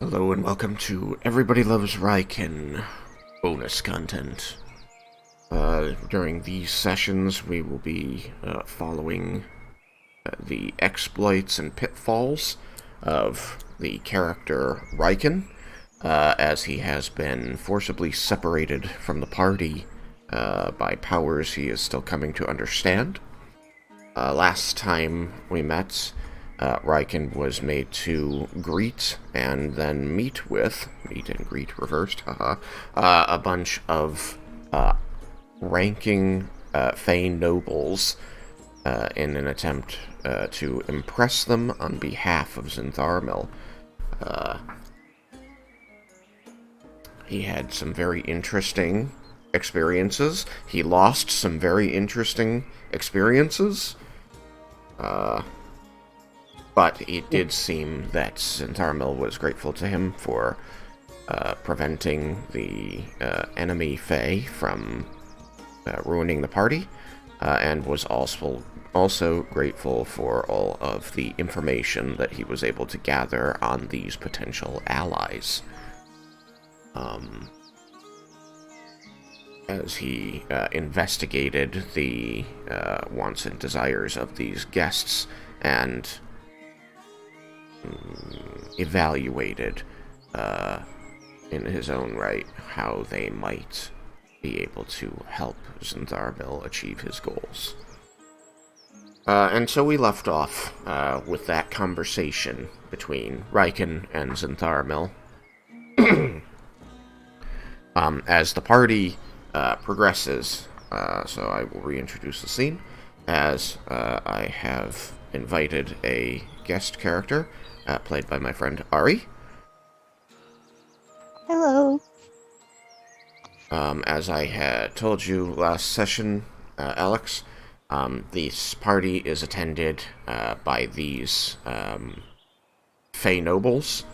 Hello and welcome to Everybody Loves Raiken bonus content. During these sessions, we will be following the exploits and pitfalls of the character Raiken, as he has been forcibly separated from the party by powers he is still coming to understand. Last time we met, Raiken was made to greet and then meet and greet reversed, a bunch of ranking Fey nobles in an attempt to impress them on behalf of Zintharmil. He had some very interesting experiences. He lost some very interesting experiences. But it did seem that Zintharmil was grateful to him for preventing the enemy Fae from ruining the party, and was also grateful for all of the information that he was able to gather on these potential allies. As he investigated the wants and desires of these guests and evaluated in his own right how they might be able to help Zintharmil achieve his goals. And so we left off with that conversation between Raiken and Zintharmil. As the party progresses, so I will reintroduce the scene, as I have invited a guest character, played by my friend Ari. Hello. As I had told you last session, Alex, this party is attended by these Fey nobles,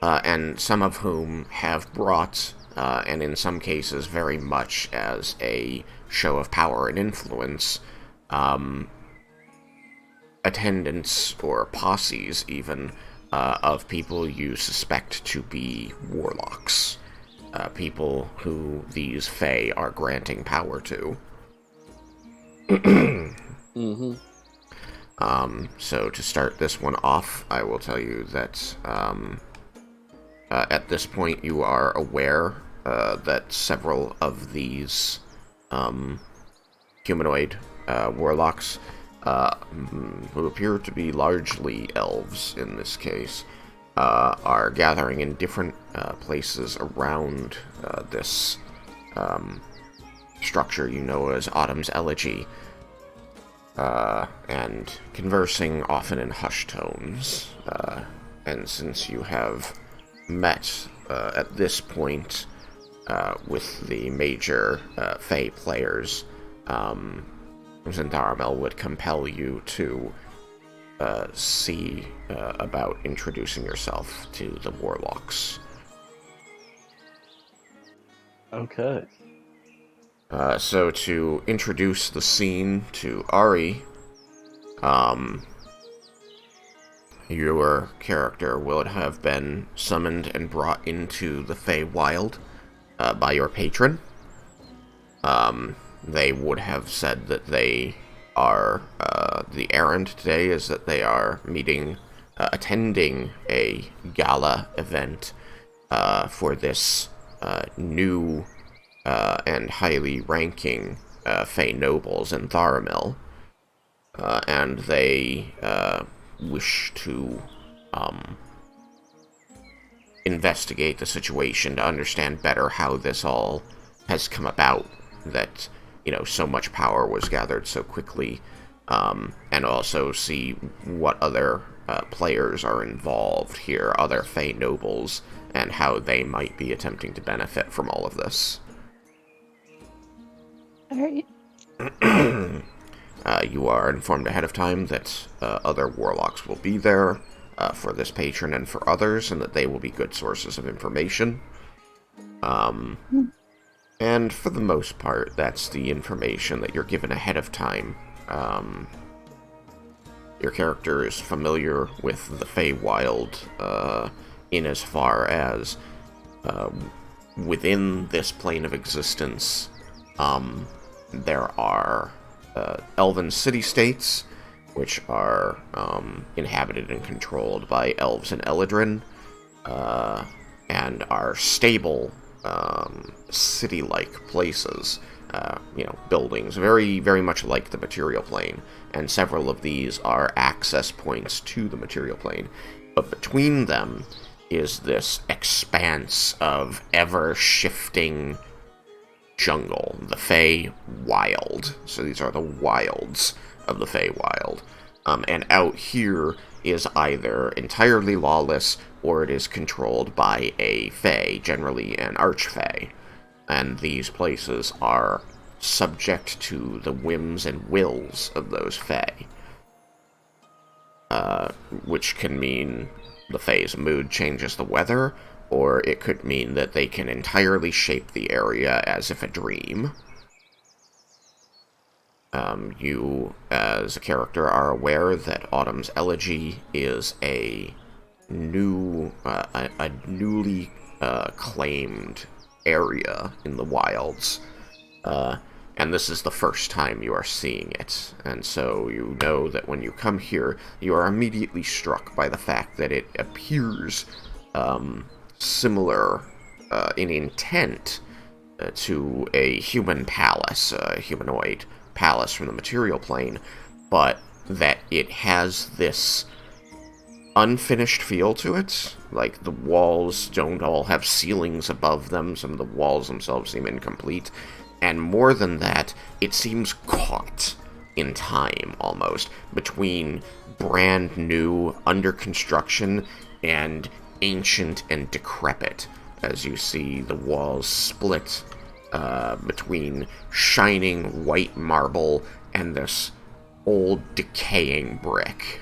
and some of whom have brought, and in some cases very much as a show of power and influence, attendants or posses even of people you suspect to be warlocks, people who these Fae are granting power to. So to start this one off, I will tell you that at this point you are aware that several of these humanoid warlocks, who appear to be largely elves in this case, are gathering in different places around this structure you know as Autumn's Elegy, and conversing often in hushed tones. And since you have met at this point with the major Fey players, Zintharmil would compel you to see about introducing yourself to the warlocks. Okay. So to introduce the scene to Ari, your character will have been summoned and brought into the Feywild by your patron. They would have said that they are, the errand today is that they are attending a gala event for this new and highly ranking Fey nobles in Zintharmil, and they wish to investigate the situation to understand better how this all has come about, that so much power was gathered so quickly, and also see what other players are involved here, other Fey nobles, and how they might be attempting to benefit from all of this. Alright. You are informed ahead of time that other warlocks will be there for this patron and for others, and that they will be good sources of information. And for the most part, that's the information that you're given ahead of time. Your character is familiar with the Feywild in as far as within this plane of existence, there are elven city-states, which are inhabited and controlled by elves and Eladrin, and are stable city-like places, buildings, very, very much like the material plane, and several of these are access points to the material plane. But between them is this expanse of ever-shifting jungle, the Fey Wild. So these are the wilds of the Fey Wild. And out here is either entirely lawless, or it is controlled by a Fey, generally an Archfey. And these places are subject to the whims and wills of those Fey. Which can mean the Fey's mood changes the weather, or it could mean that they can entirely shape the area as if a dream. You, as a character, are aware that Autumn's Elegy is a newly claimed area in the wilds, and this is the first time you are seeing it, and so you know that when you come here, you are immediately struck by the fact that it appears similar in intent to a human palace, a humanoid palace from the material plane, but that it has this unfinished feel to it. Like, the walls don't all have ceilings above them, some of the walls themselves seem incomplete, and more than that, it seems caught in time, almost, between brand new, under construction, and ancient and decrepit, as you see the walls split between shining white marble and this old decaying brick.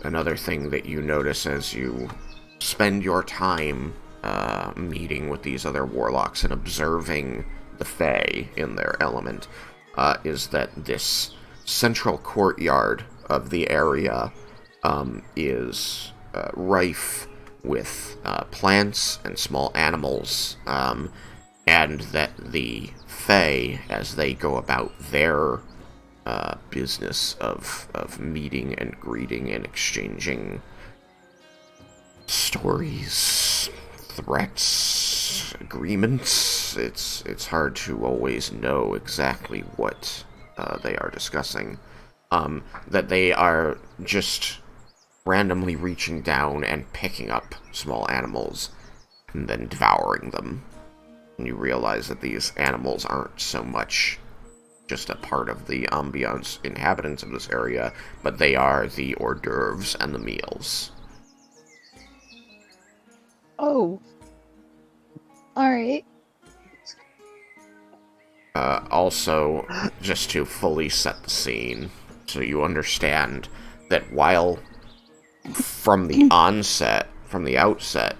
Another thing that you notice as you spend your time meeting with these other warlocks and observing the Fae in their element is that this central courtyard of the area is rife with plants and small animals, and that the Fae, as they go about their business of meeting and greeting and exchanging stories, threats, agreements, it's hard to always know exactly what they are discussing, that they are just randomly reaching down and picking up small animals and then devouring them. And you realize that these animals aren't so much just a part of the ambiance inhabitants of this area, but they are the hors d'oeuvres and the meals. Oh. Alright. Also, just to fully set the scene, so you understand that while from the outset,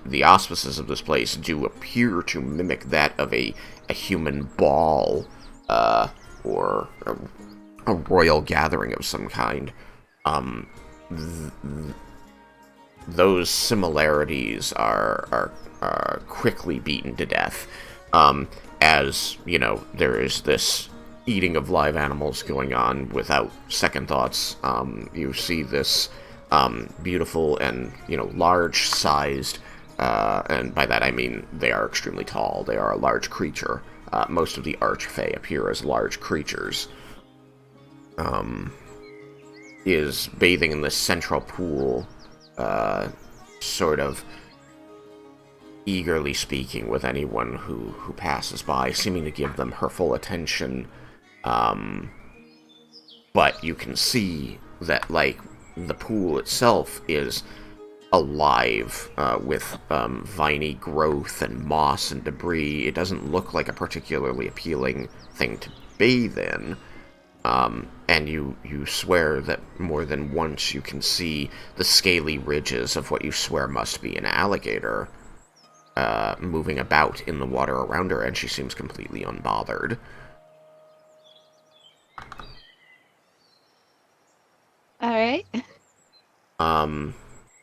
the auspices of this place do appear to mimic that of a human ball, or a royal gathering of some kind, those similarities are quickly beaten to death, as, there is this eating of live animals going on without second thoughts. You see this beautiful and, large-sized, and by that I mean they are extremely tall, they are a large creature. Most of the Archfey appear as large creatures, is bathing in this central pool, sort of eagerly speaking with anyone who passes by, seeming to give them her full attention, but you can see that, the pool itself is alive with viney growth and moss and debris. It doesn't look like a particularly appealing thing to bathe in, and you swear that more than once you can see the scaly ridges of what you swear must be an alligator moving about in the water around her, and she seems completely unbothered. Alright.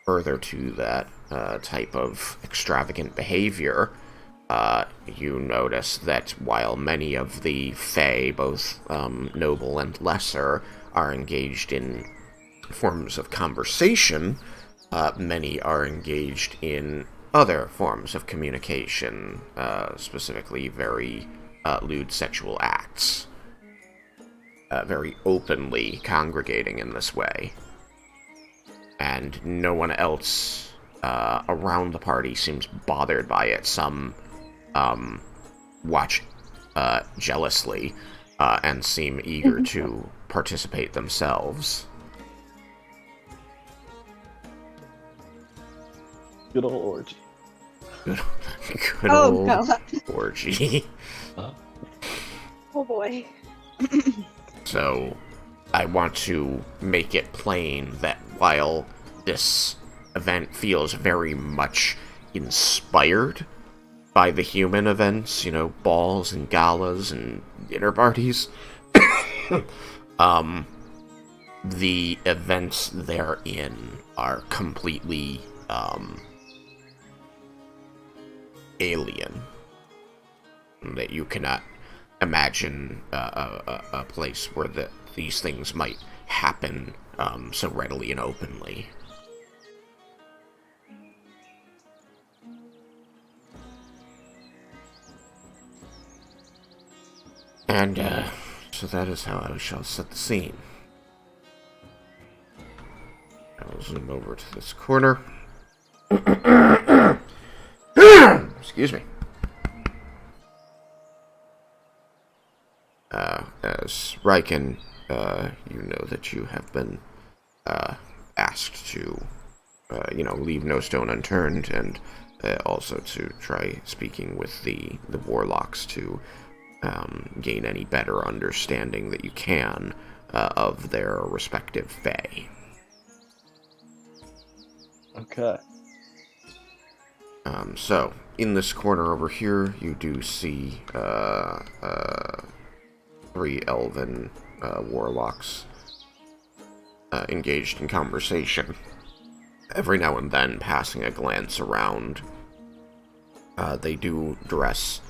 Further to that type of extravagant behavior, you notice that while many of the Fae, both noble and lesser, are engaged in forms of conversation, many are engaged in other forms of communication, specifically very lewd sexual acts, very openly congregating in this way. And no one else around the party seems bothered by it. Some watch jealously and seem eager to participate themselves. Good old orgy. Good Oh, old God. orgy. Oh, boy. So, I want to make it plain that while this event feels very much inspired by the human events, balls and galas and dinner parties, the events therein are completely alien. That you cannot imagine a place where these things might happen so readily and openly. And so that is how I shall set the scene. I will zoom over to this corner. Excuse me. As Raiken, you know that you have been asked to, leave no stone unturned, and also to try speaking with the warlocks to gain any better understanding that you can of their respective fae. Okay. So, in this corner over here, you do see 3 elven warlocks engaged in conversation, every now and then passing a glance around. They do dress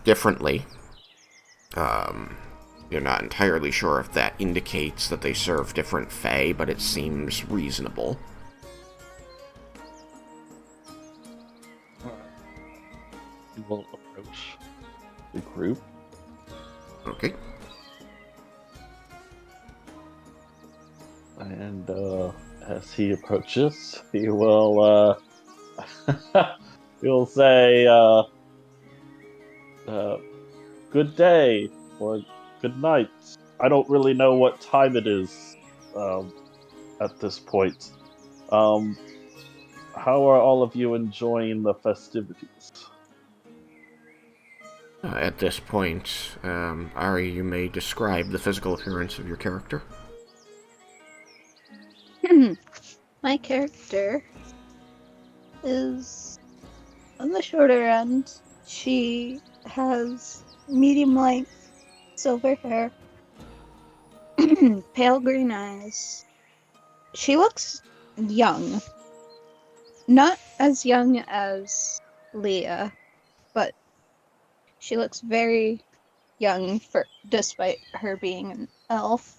differently. You're not entirely sure if that indicates that they serve different fae, but it seems reasonable. We will approach the group. Okay. And as he approaches, he will he'll say good day or good night. I don't really know what time it is at this point. How are all of you enjoying the festivities? At this point, Ari, you may describe the physical appearance of your character. My character is on the shorter end. She has medium length silver hair, pale green eyes. She looks young. Not as young as Leah, but she looks very young despite her being an elf.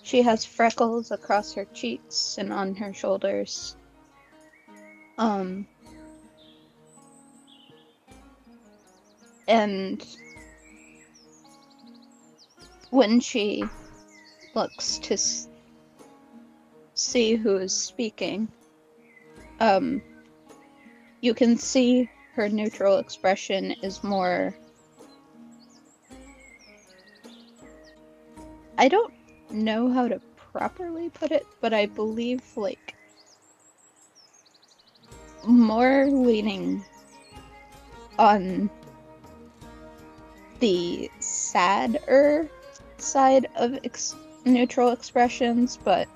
She has freckles across her cheeks and on her shoulders. And when she looks to see who is speaking, you can see her neutral expression is more... I don't know how to properly put it, but I believe, more leaning on the sadder side of neutral expressions, but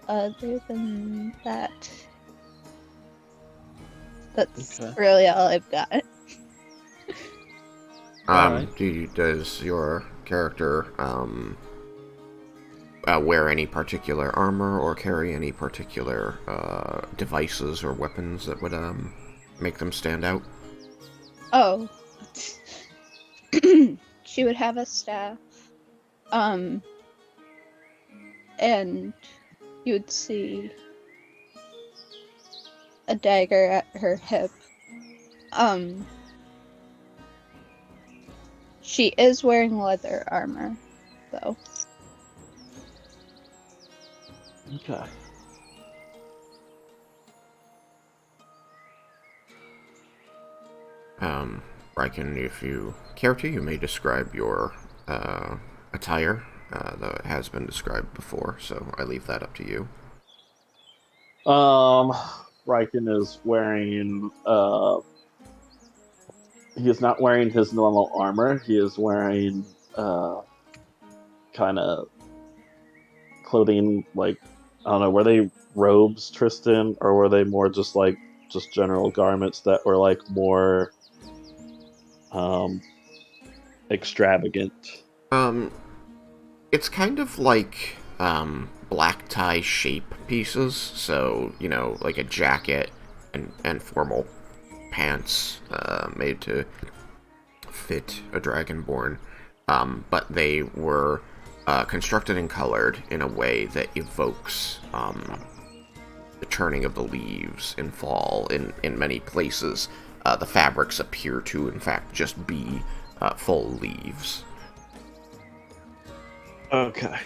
other than that, That's Okay. really all I've got. Alright. Does your character, wear any particular armor or carry any particular, devices or weapons that would, make them stand out? Oh. She would have a staff. And you would see a dagger at her hip. She is wearing leather armor, though. Okay. Raiken, if you care to, you may describe your, attire, though it has been described before, so I leave that up to you. Raiken is wearing, he is not wearing his normal armor. He is wearing, kind of clothing, like, I don't know, were they robes, Tristan, or were they more just like, just general garments that were, like, more, extravagant? It's kind of like, black tie shape pieces, so, like a jacket and formal pants, made to fit a dragonborn, but they were, constructed and colored in a way that evokes, the turning of the leaves in fall. In many places, the fabrics appear to, in fact, just be, full leaves. Okay.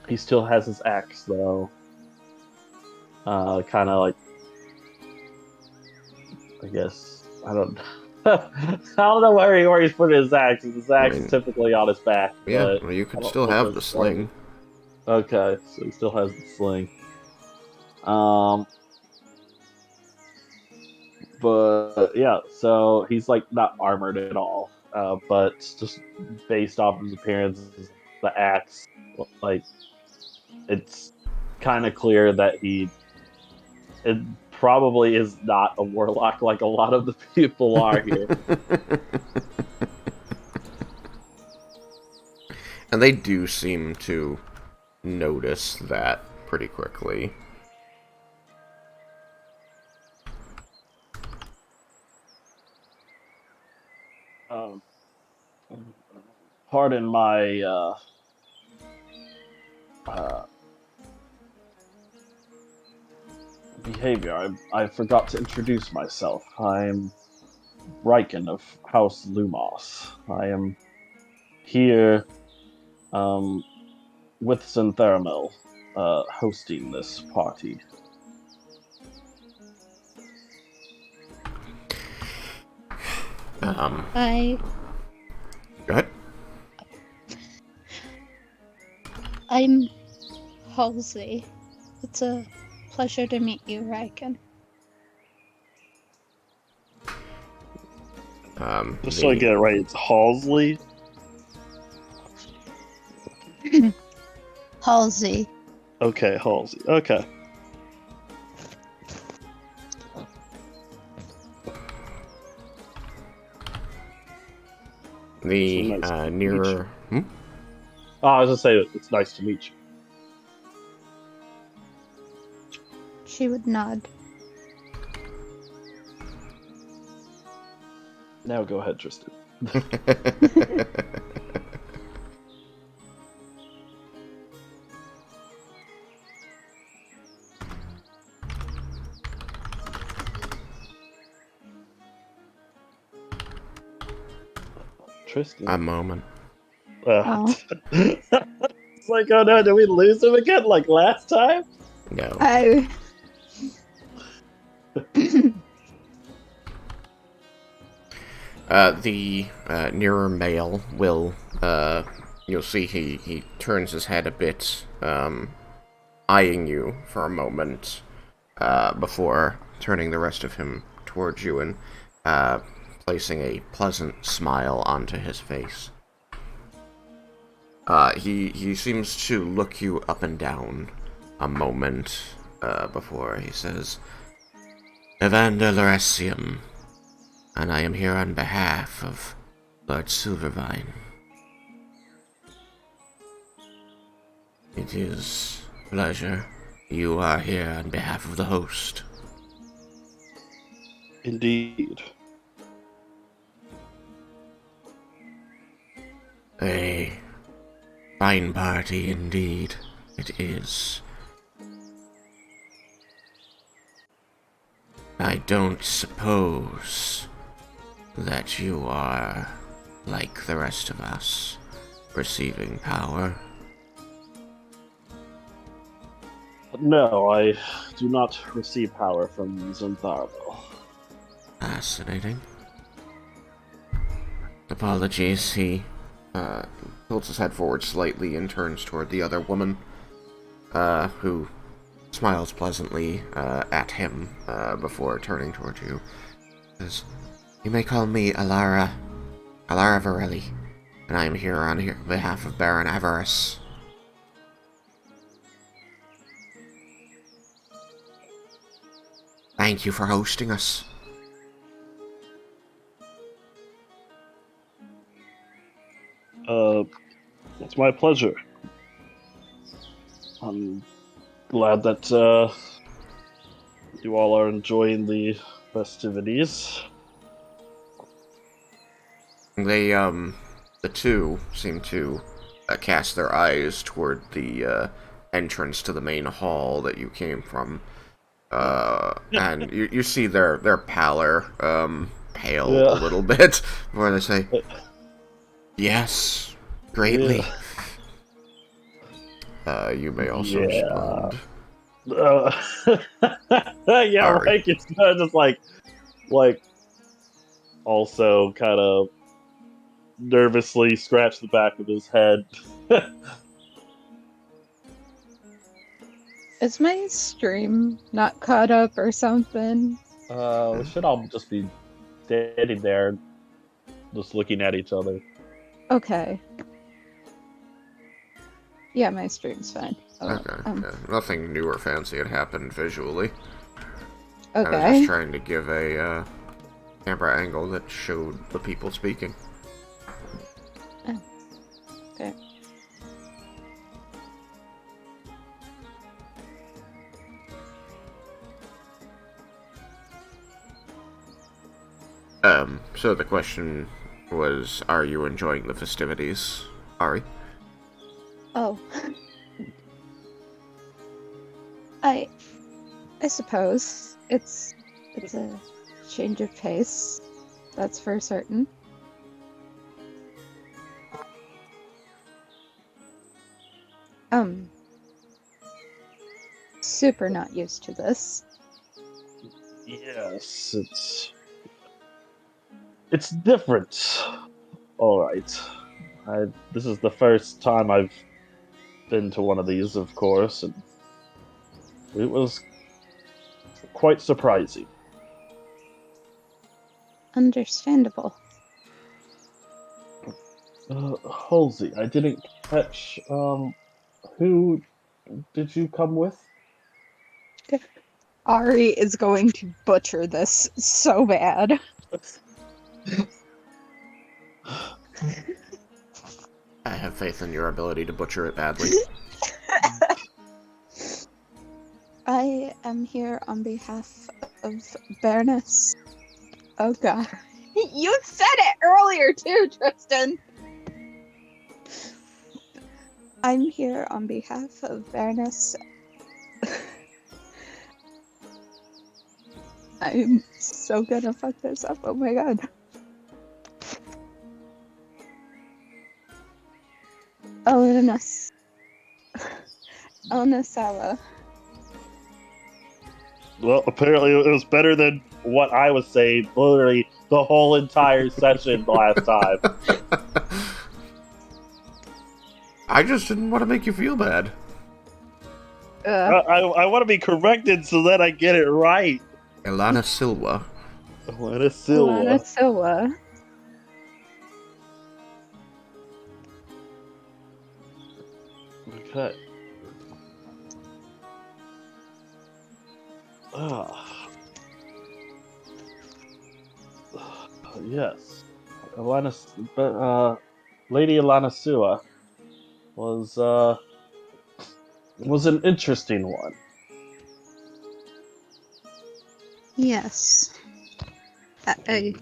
He still has his axe though. Kind of like, I guess I don't. I don't know where he's putting his axe. His I axe is mean, typically on his back, yeah, but well, you I could don't still know if have the that's part of it. sling. Okay, so he still has the sling. Um, but yeah, so he's like not armored at all. But just based off his appearance, the axe, like it's kind of clear that it probably is not a warlock like a lot of the people are here. And they do seem to notice that pretty quickly. Um, pardon my uh, behavior. I forgot to introduce myself. I'm Raiken of House Lumos. I am here um, with Synthermil, hosting this party. Um, I go ahead. I'm Halsey. It's a pleasure to meet you, Raiken. Just so I get it right, it's Halsley. Halsey. Okay, Halsey. Okay. The, So nice to meet nearer... Hmm? Oh, I was gonna say it's nice to meet you. She would nod. Now go ahead, Tristan. Tristan. A moment. Oh. It's like, oh no, did we lose him again like last time? No. I The nearer male will, you'll see he turns his head a bit, eyeing you for a moment, before turning the rest of him towards you and, placing a pleasant smile onto his face. He seems to look you up and down, a moment before he says, Evander Loresium, and I am here on behalf of Lord Silvervine. It is a pleasure. You are here on behalf of the host. Indeed. A fine party indeed, it is. I don't suppose that you are like the rest of us, receiving power. No, I do not receive power from Zentharbo. Fascinating. Apologies, he tilts his head forward slightly and turns toward the other woman, who smiles pleasantly at him before turning toward you. Says, You may call me Alara Varelli, and I am here on behalf of Baron Avarice. Thank you for hosting us. It's my pleasure. I'm glad that you all are enjoying the festivities. They, the two seem to cast their eyes toward the entrance to the main hall that you came from. And you see their pallor, pale a little bit, before they say, Yes, greatly. You may also respond. Yeah, Sorry. right. It's kind of just like, also kind of nervously scratch the back of his head. Is my stream not caught up or something? We should all just be standing there, just looking at each other. Okay. Yeah, my stream's fine. Okay. Nothing new or fancy had happened visually. Okay. I was just trying to give a camera angle that showed the people speaking. Oh. Okay. So the question was, are you enjoying the festivities, Ari? Oh. I suppose it's a change of pace. That's for certain. Super not used to this. Yes, it's different. All right. This is the first time I've been to one of these, of course, and it was quite surprising. Understandable. Halsey, I didn't catch. Who did you come with? Ari is going to butcher this so bad. I have faith in your ability to butcher it badly. I am here on behalf of Baroness. Oh god. You said it earlier too, Tristan! I'm here on behalf of Baroness. I'm so gonna fuck this up, oh my god. Elenasawa. Well, apparently it was better than what I was saying literally the whole entire session last time. I just didn't want to make you feel bad. I want to be corrected so that I get it right. Elana Silva. Elena Silva. Elena Silva. Okay. Ah, yes. Alana, but Lady Alana Sua was was an interesting one. Yes. I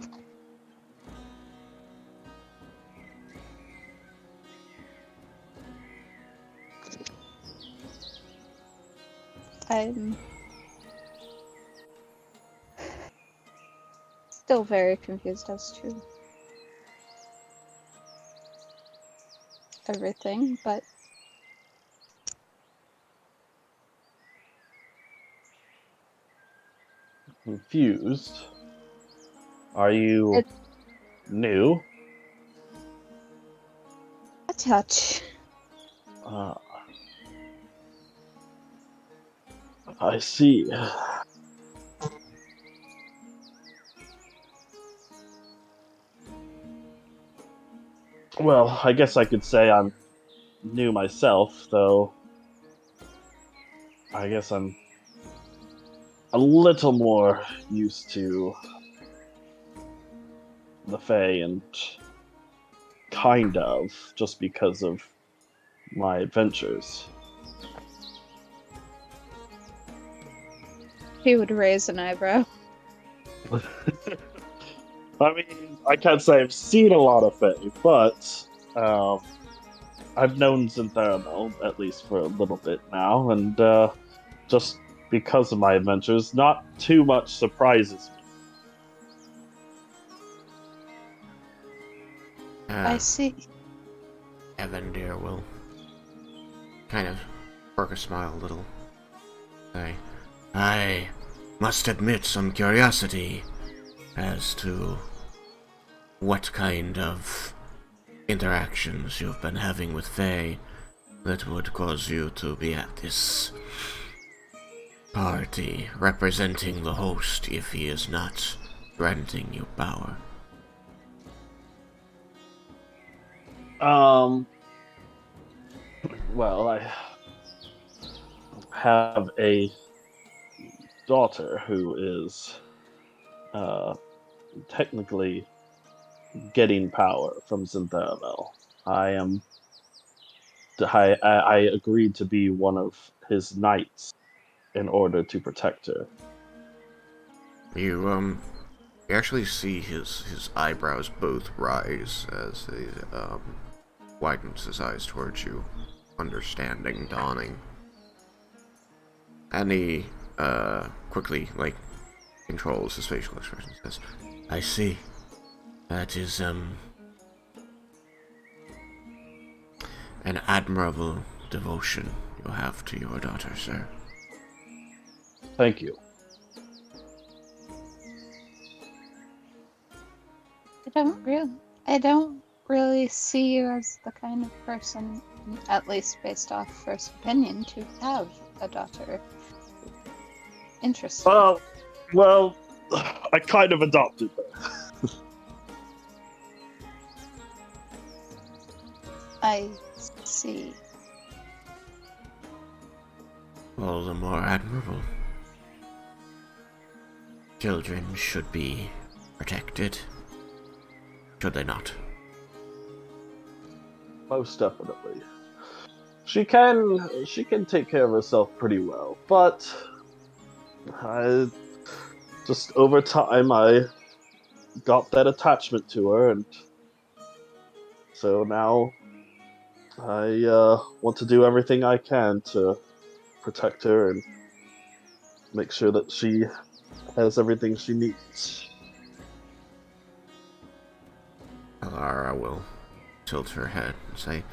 I'm still very confused as to everything, but Confused. Are you it's new? a touch. Ah, I see. Well, I guess I could say I'm new myself, though I guess I'm a little more used to the Fae and kind of just because of my adventures. He would raise an eyebrow. I mean, I can't say I've seen a lot of Fae, but um, I've known Zintheramel at least for a little bit now, and just because of my adventures, not too much surprises me. I Uh, see. Evander will kind of work a smile a little. I must admit some curiosity as to what kind of interactions you've been having with Faye that would cause you to be at this party representing the host if he is not granting you power. Um, well, I have a daughter who is uh, technically getting power from Zintheramel. I am. I agreed to be one of his knights in order to protect her. You actually see his eyebrows both rise as he widens his eyes towards you, understanding dawning. And he quickly controls his facial expression. Says, "I see. That is an admirable devotion you have to your daughter, sir." Thank you. I don't really see you as the kind of person, at least based off first opinion, to have a daughter. Interesting. Uh, well, I kind of adopted her. I see. All the more admirable. Children should be protected, should they not? Most definitely. She can take care of herself pretty well, but I just over time I got that attachment to her, and so now I want to do everything I can to protect her and make sure that she has everything she needs. Alara will tilt her head and say,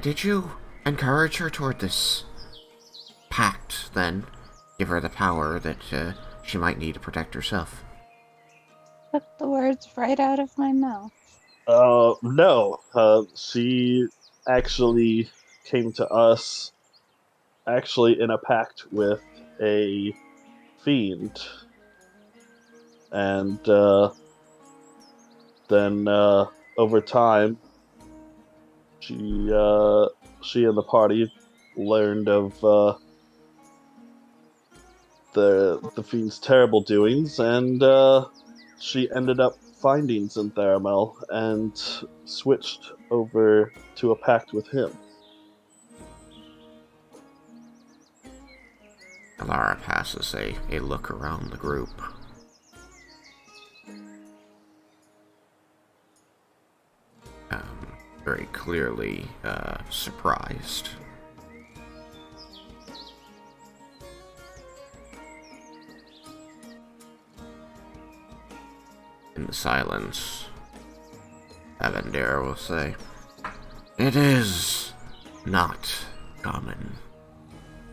Did you encourage her toward this pact, then? Give her the power that she might need to protect herself? Took the words right out of my mouth. No. She actually came to us actually in a pact with a fiend, and then over time, she she and the party learned of the fiend's terrible doings, and she ended up finding Zintheramel and switched over to a pact with him. Alara passes a look around the group. Very clearly surprised. In the silence, Avendare will say, "It is not common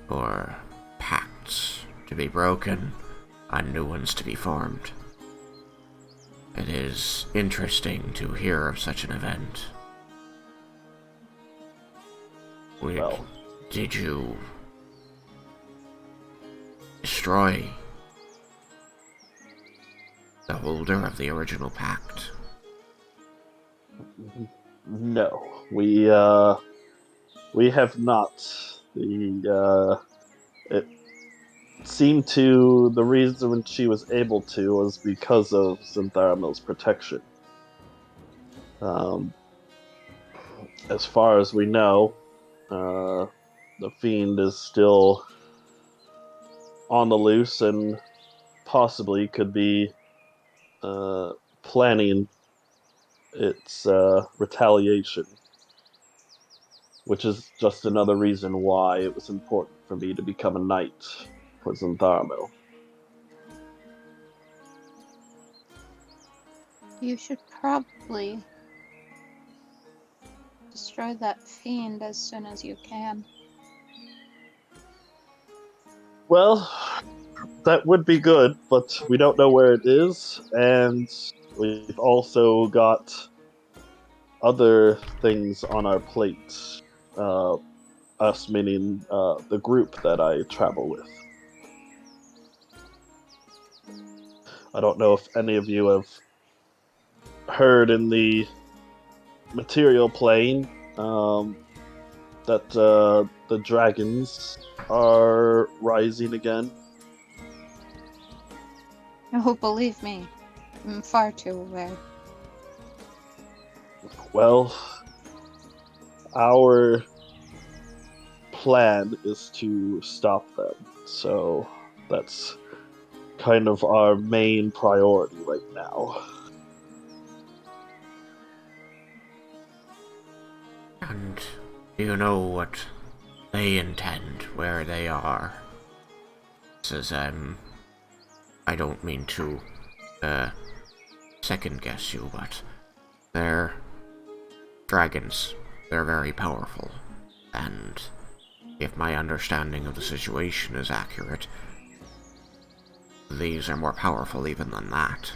for pacts to be broken and new ones to be formed. It is interesting to hear of such an event. Well, Did you destroy the holder of the original pact?" no, we have not. It seemed to the reason she was able to was because of Zintharamel's protection. Um, as far as we know, the fiend is still on the loose and possibly could be planning its retaliation, which is just another reason why it was important for me to become a knight for Zantharamel. You should probably destroy that fiend as soon as you can. Well, that would be good, but we don't know where it is, and we've also got other things on our plate. Uh, us meaning the group that I travel with. I don't know if any of you have heard in the material plane that the dragons are rising again. Oh, believe me, I'm far too aware. Well, our plan is to stop them, so that's kind of our main priority right now. And do you know what they intend, where they are? Says, I don't mean to, second guess you, but they're dragons. They're very powerful. And if my understanding of the situation is accurate, these are more powerful even than that.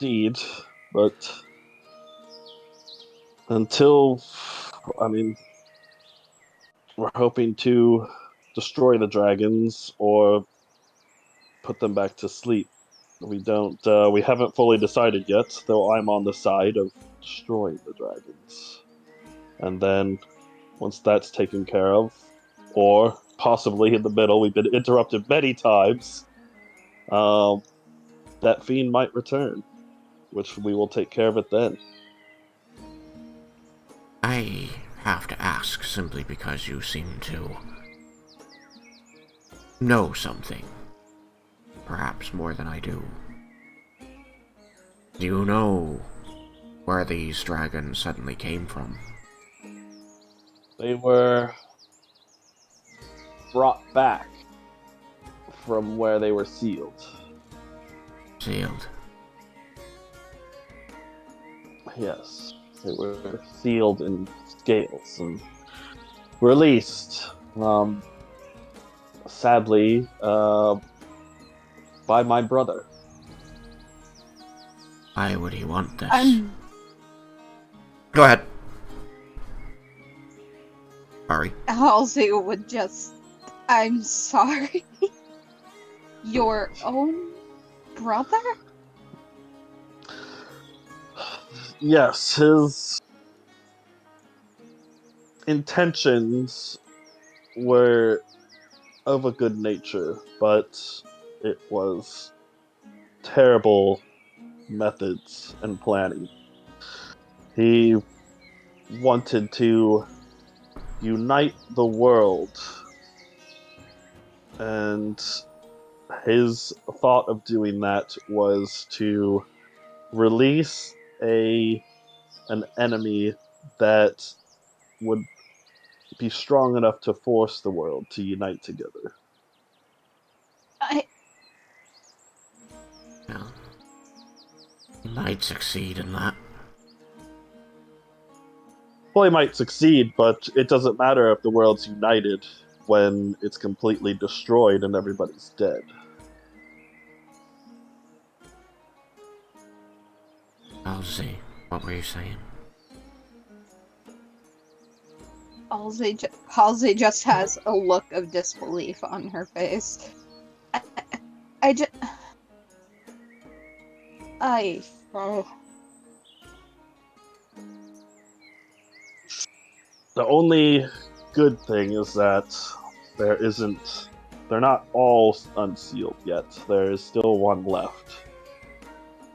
Indeed, but until, I mean, we're hoping to destroy the dragons or put them back to sleep. We don't. We haven't fully decided yet, though I'm on the side of destroying the dragons. And then, once that's taken care of, or possibly in the middle, we've been interrupted many times. Um, that fiend might return, which we will take care of it then. I have to ask simply because you seem to know something. Perhaps more than I do. Do you know where these dragons suddenly came from? They were brought back from where they were sealed. Sealed. Yes, they were sealed in scales and released. Sadly, by my brother. Why would he want this? Go ahead. Sorry. Halsey would just. I'm sorry. Your own brother? Yes, his intentions were of a good nature, but it was terrible methods and planning. He wanted to unite the world, and his thought of doing that was to release a an enemy that would be strong enough to force the world to unite together. I Well, he might succeed in that. Well, he might succeed, but it doesn't matter if the world's united when it's completely destroyed and everybody's dead. Halsey, what were you saying? Halsey just has a look of disbelief on her face. I, I just, oh, The only good thing is that there isn't. They're not all unsealed yet. There is still one left.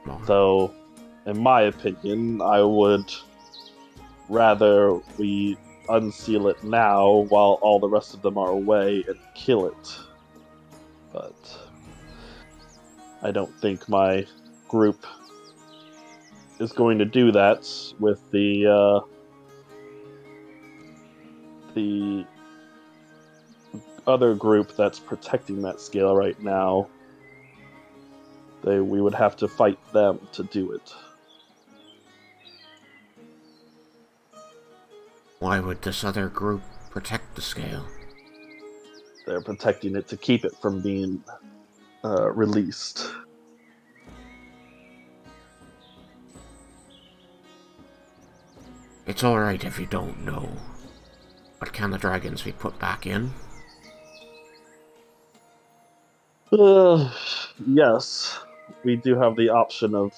More. So, in my opinion, I would rather we unseal it now while all the rest of them are away and kill it. But I don't think my group is going to do that with the other group that's protecting that scale right now. We would have to fight them to do it. Why would this other group protect the scale? They're protecting it to keep it from being released. It's alright if you don't know. But can the dragons be put back in? Uh, yes, we do have the option of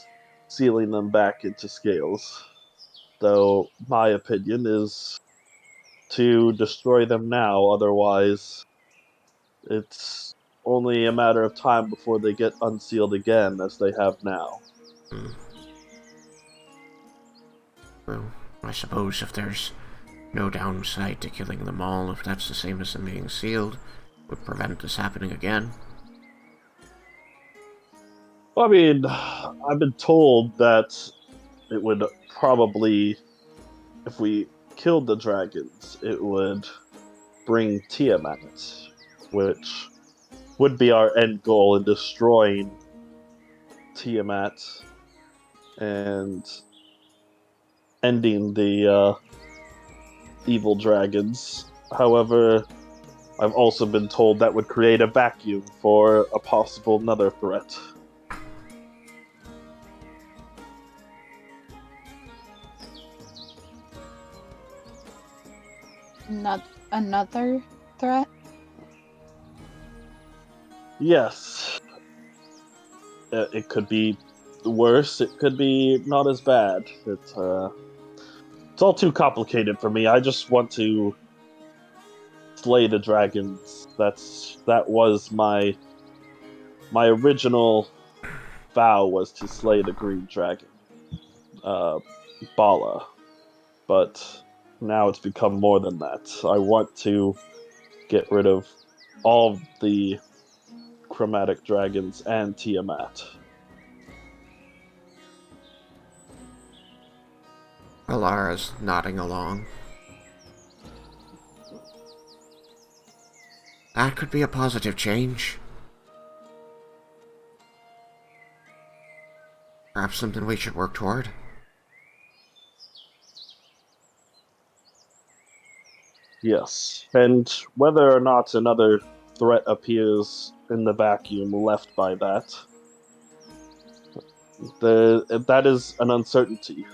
sealing them back into scales. Though my opinion is to destroy them now, otherwise it's only a matter of time before they get unsealed again as they have now. Hmm. Well, I suppose if there's no downside to killing them all, if that's the same as them being sealed, would prevent this happening again. Well, I mean, I've been told that it would probably, if we killed the dragons, it would bring Tiamat, which would be our end goal in destroying Tiamat and ending the evil dragons. However, I've also been told that would create a vacuum for a possible another threat. not another threat. Yes, it could be worse. It could be not as bad. It's all too complicated for me. I just want to slay the dragons. That was my original vow was to slay the green dragon, uh, Bala. But now it's become more than that. I want to get rid of all the chromatic dragons and Tiamat. Alara's nodding along. That could be a positive change. Perhaps something we should work toward. Yes, and whether or not another threat appears in the vacuum left by that, that is an uncertainty.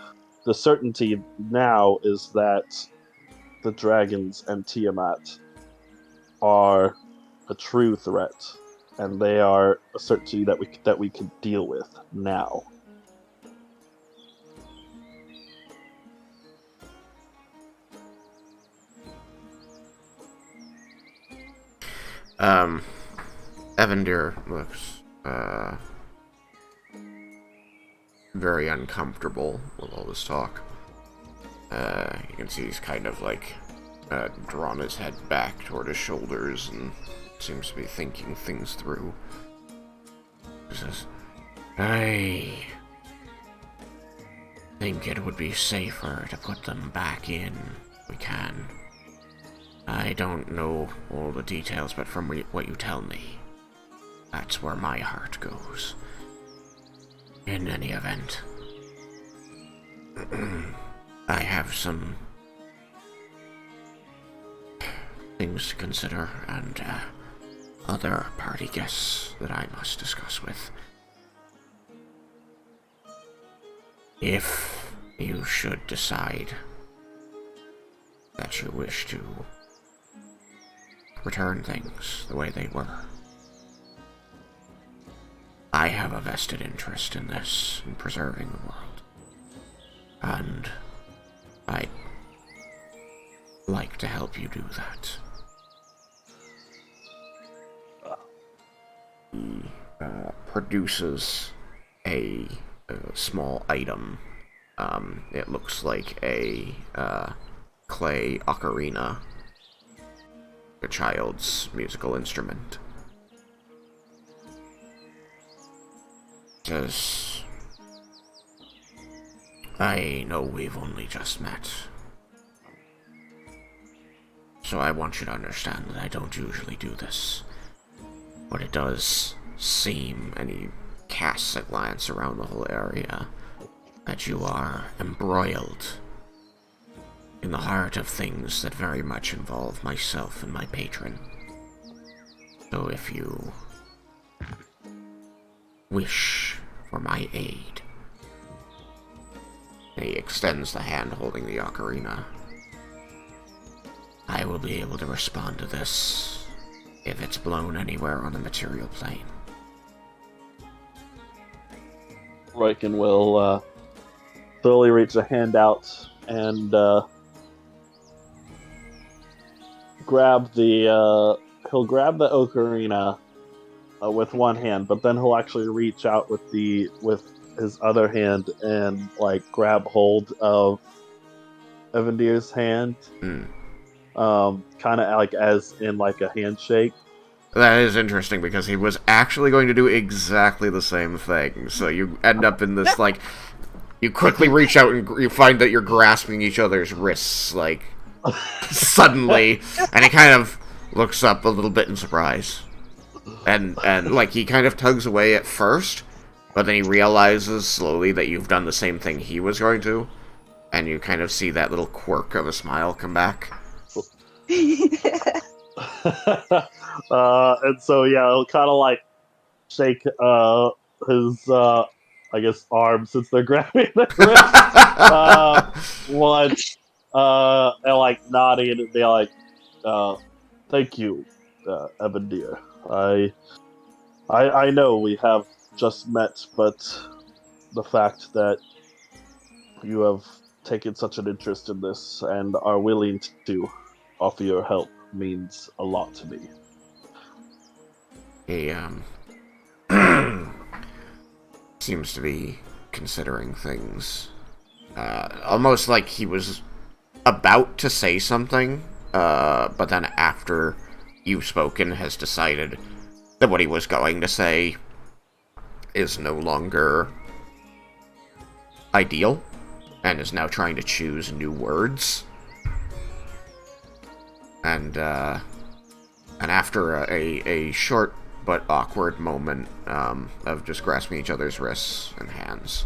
The certainty now is that the dragons and Tiamat are a true threat, and they are a certainty that we can deal with now. Evander looks, very uncomfortable with all this talk. You can see he's kind of like, drawn his head back toward his shoulders and seems to be thinking things through. He says, I think it would be safer to put them back in if we can. I don't know all the details, but from what you tell me, that's where my heart goes. In any event, I have some things to consider and other party guests that I must discuss with. If you should decide that you wish to return things the way they were, I have a vested interest in this, in preserving the world. And I'd like to help you do that. He produces a small item. It looks like a clay ocarina, a child's musical instrument. Says, I know we've only just met, so I want you to understand that I don't usually do this, but it does seem, and he casts a glance around the whole area, that you are embroiled in the heart of things that very much involve myself and my patron. So if you wish for my aid. He extends the hand holding the ocarina. I will be able to respond to this if it's blown anywhere on the material plane. Raiken will slowly reach a hand out and grab the he'll grab the ocarina with one hand, but then he'll actually reach out with his other hand and like grab hold of Evandir's hand, kind of like as in like a handshake. That is interesting because he was actually going to do exactly the same thing. So you end up in this like, you quickly reach out and you find that you're grasping each other's wrists like suddenly, and he kind of looks up a little bit in surprise. And like, he kind of tugs away at first, but then he realizes slowly that you've done the same thing he was going to, and you kind of see that little quirk of a smile come back. And so yeah, he'll kind of like shake his I guess arms since they're grabbing the wrist once, and like nodding and be like, "Thank you, Evandir. I know we have just met, but the fact that you have taken such an interest in this and are willing to offer your help means a lot to me." He, seems to be considering things. Almost like he was about to say something, but then after you've spoken has decided that what he was going to say is no longer ideal, and is now trying to choose new words. And after a short but awkward moment of just grasping each other's wrists and hands,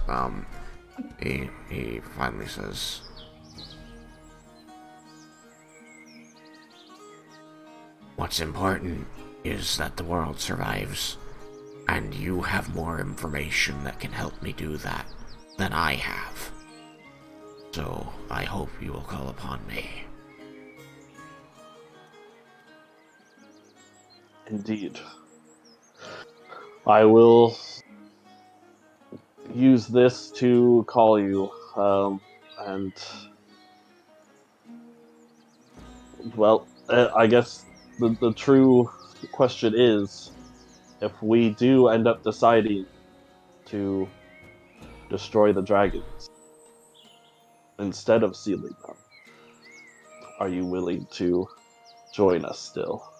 he finally says, "What's important is that the world survives, and you have more information that can help me do that than I have. So I hope you will call upon me." Indeed. I will use this to call you, and well, I guess the true question is, if we do end up deciding to destroy the dragons instead of sealing them, are you willing to join us still?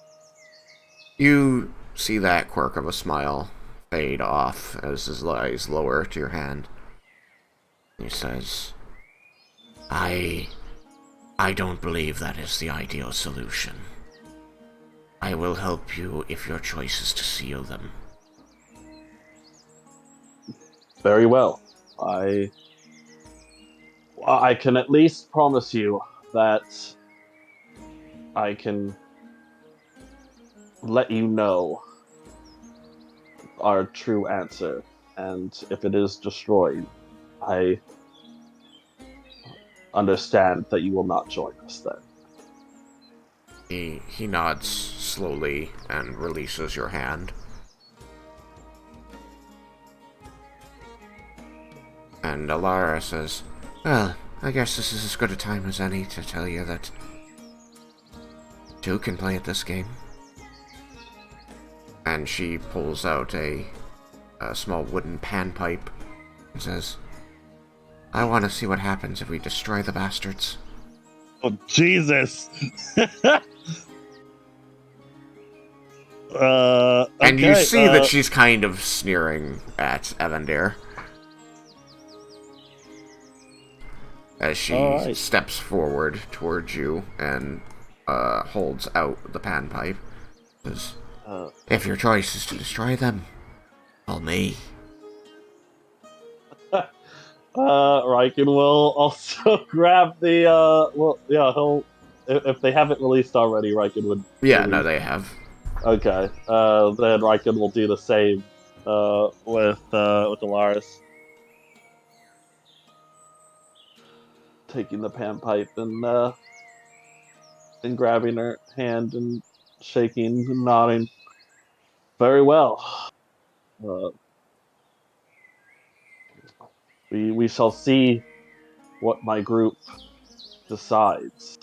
You see that quirk of a smile fade off as his eyes lower to your hand. He says, I don't believe that is the ideal solution. I will help you if your choice is to seal them. Very well. I can at least promise you that I can let you know our true answer, and if it is destroyed, I understand that you will not join us then. He nods slowly and releases your hand. And Alara says, well, I guess this is as good a time as any to tell you that two can play at this game. And she pulls out a small wooden panpipe and says, I want to see what happens if we destroy the bastards. Oh, Jesus! And you see that she's kind of sneering at Evandir as she steps forward towards you and holds out the panpipe. Says, if your choice is to destroy them, call me. Raiken will also grab the, he'll, if they haven't released already, Raiken would... Yeah, no, they have. Okay, then Raiken will do the same, with Alaris. Taking the panpipe and grabbing her hand and shaking and nodding. Very well. We shall see what my group decides.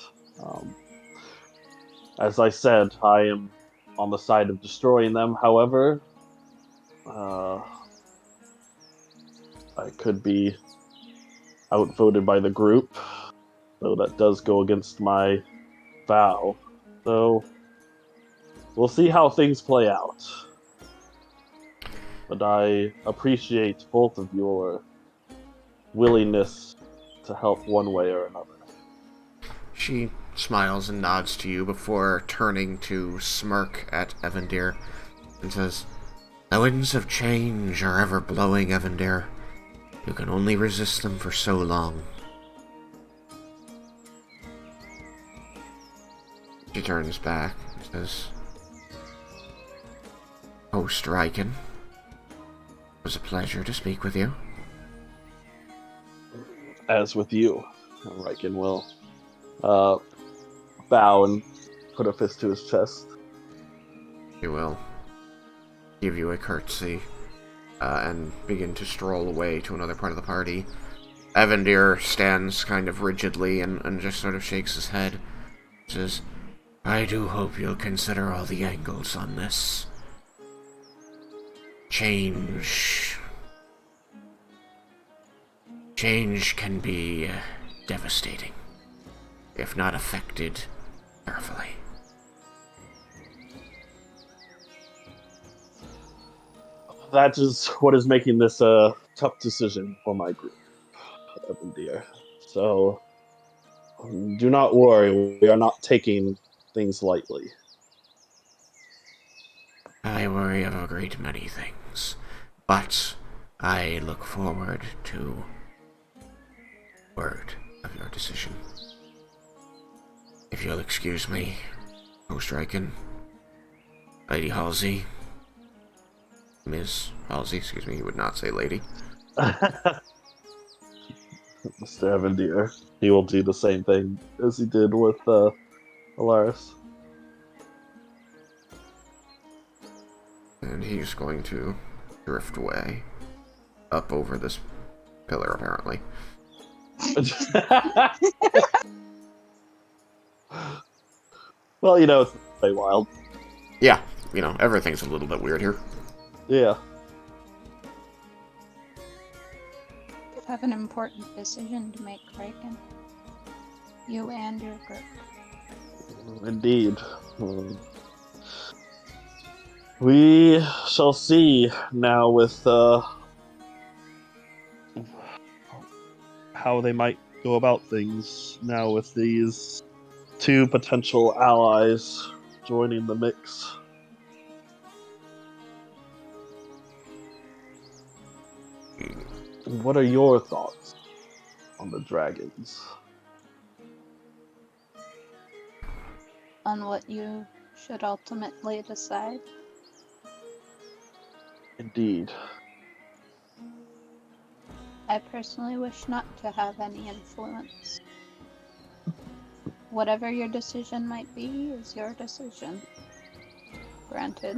As I said, I am on the side of destroying them. However, I could be outvoted by the group, though that does go against my vow. So we'll see how things play out. But I appreciate both of your willingness to help one way or another. She smiles and nods to you before turning to smirk at Evandir and says, the winds of change are ever blowing, Evandir. You can only resist them for so long. She turns back and says, Host Raiken, it was a pleasure to speak with you. As with you, Raiken will bow and put a fist to his chest. He will give you a curtsy and begin to stroll away to another part of the party. Evandir stands kind of rigidly and just sort of shakes his head. Says, I do hope you'll consider all the angles on this. Change can be devastating, if not affected carefully. That is what is making this a tough decision for my group, Evandir. So, do not worry, we are not taking things lightly. I worry of a great many things, but I look forward to word of your decision. If you'll excuse me, Host Raiken, Lady Halsey, Ms. Halsey, excuse me, you would not say lady. Mr. Evandir, he will do the same thing as he did with Alaris. And he's going to drift away. Up over this pillar, apparently. Well, you know, it's Wild. Yeah, everything's a little bit weird here. Yeah. You have an important decision to make, Raiken. You and your group. Indeed. We shall see now with how they might go about things now with these two potential allies joining the mix. What are your thoughts on the dragons? On what you should ultimately decide. Indeed. I personally wish not to have any influence. Whatever your decision might be is your decision. Granted,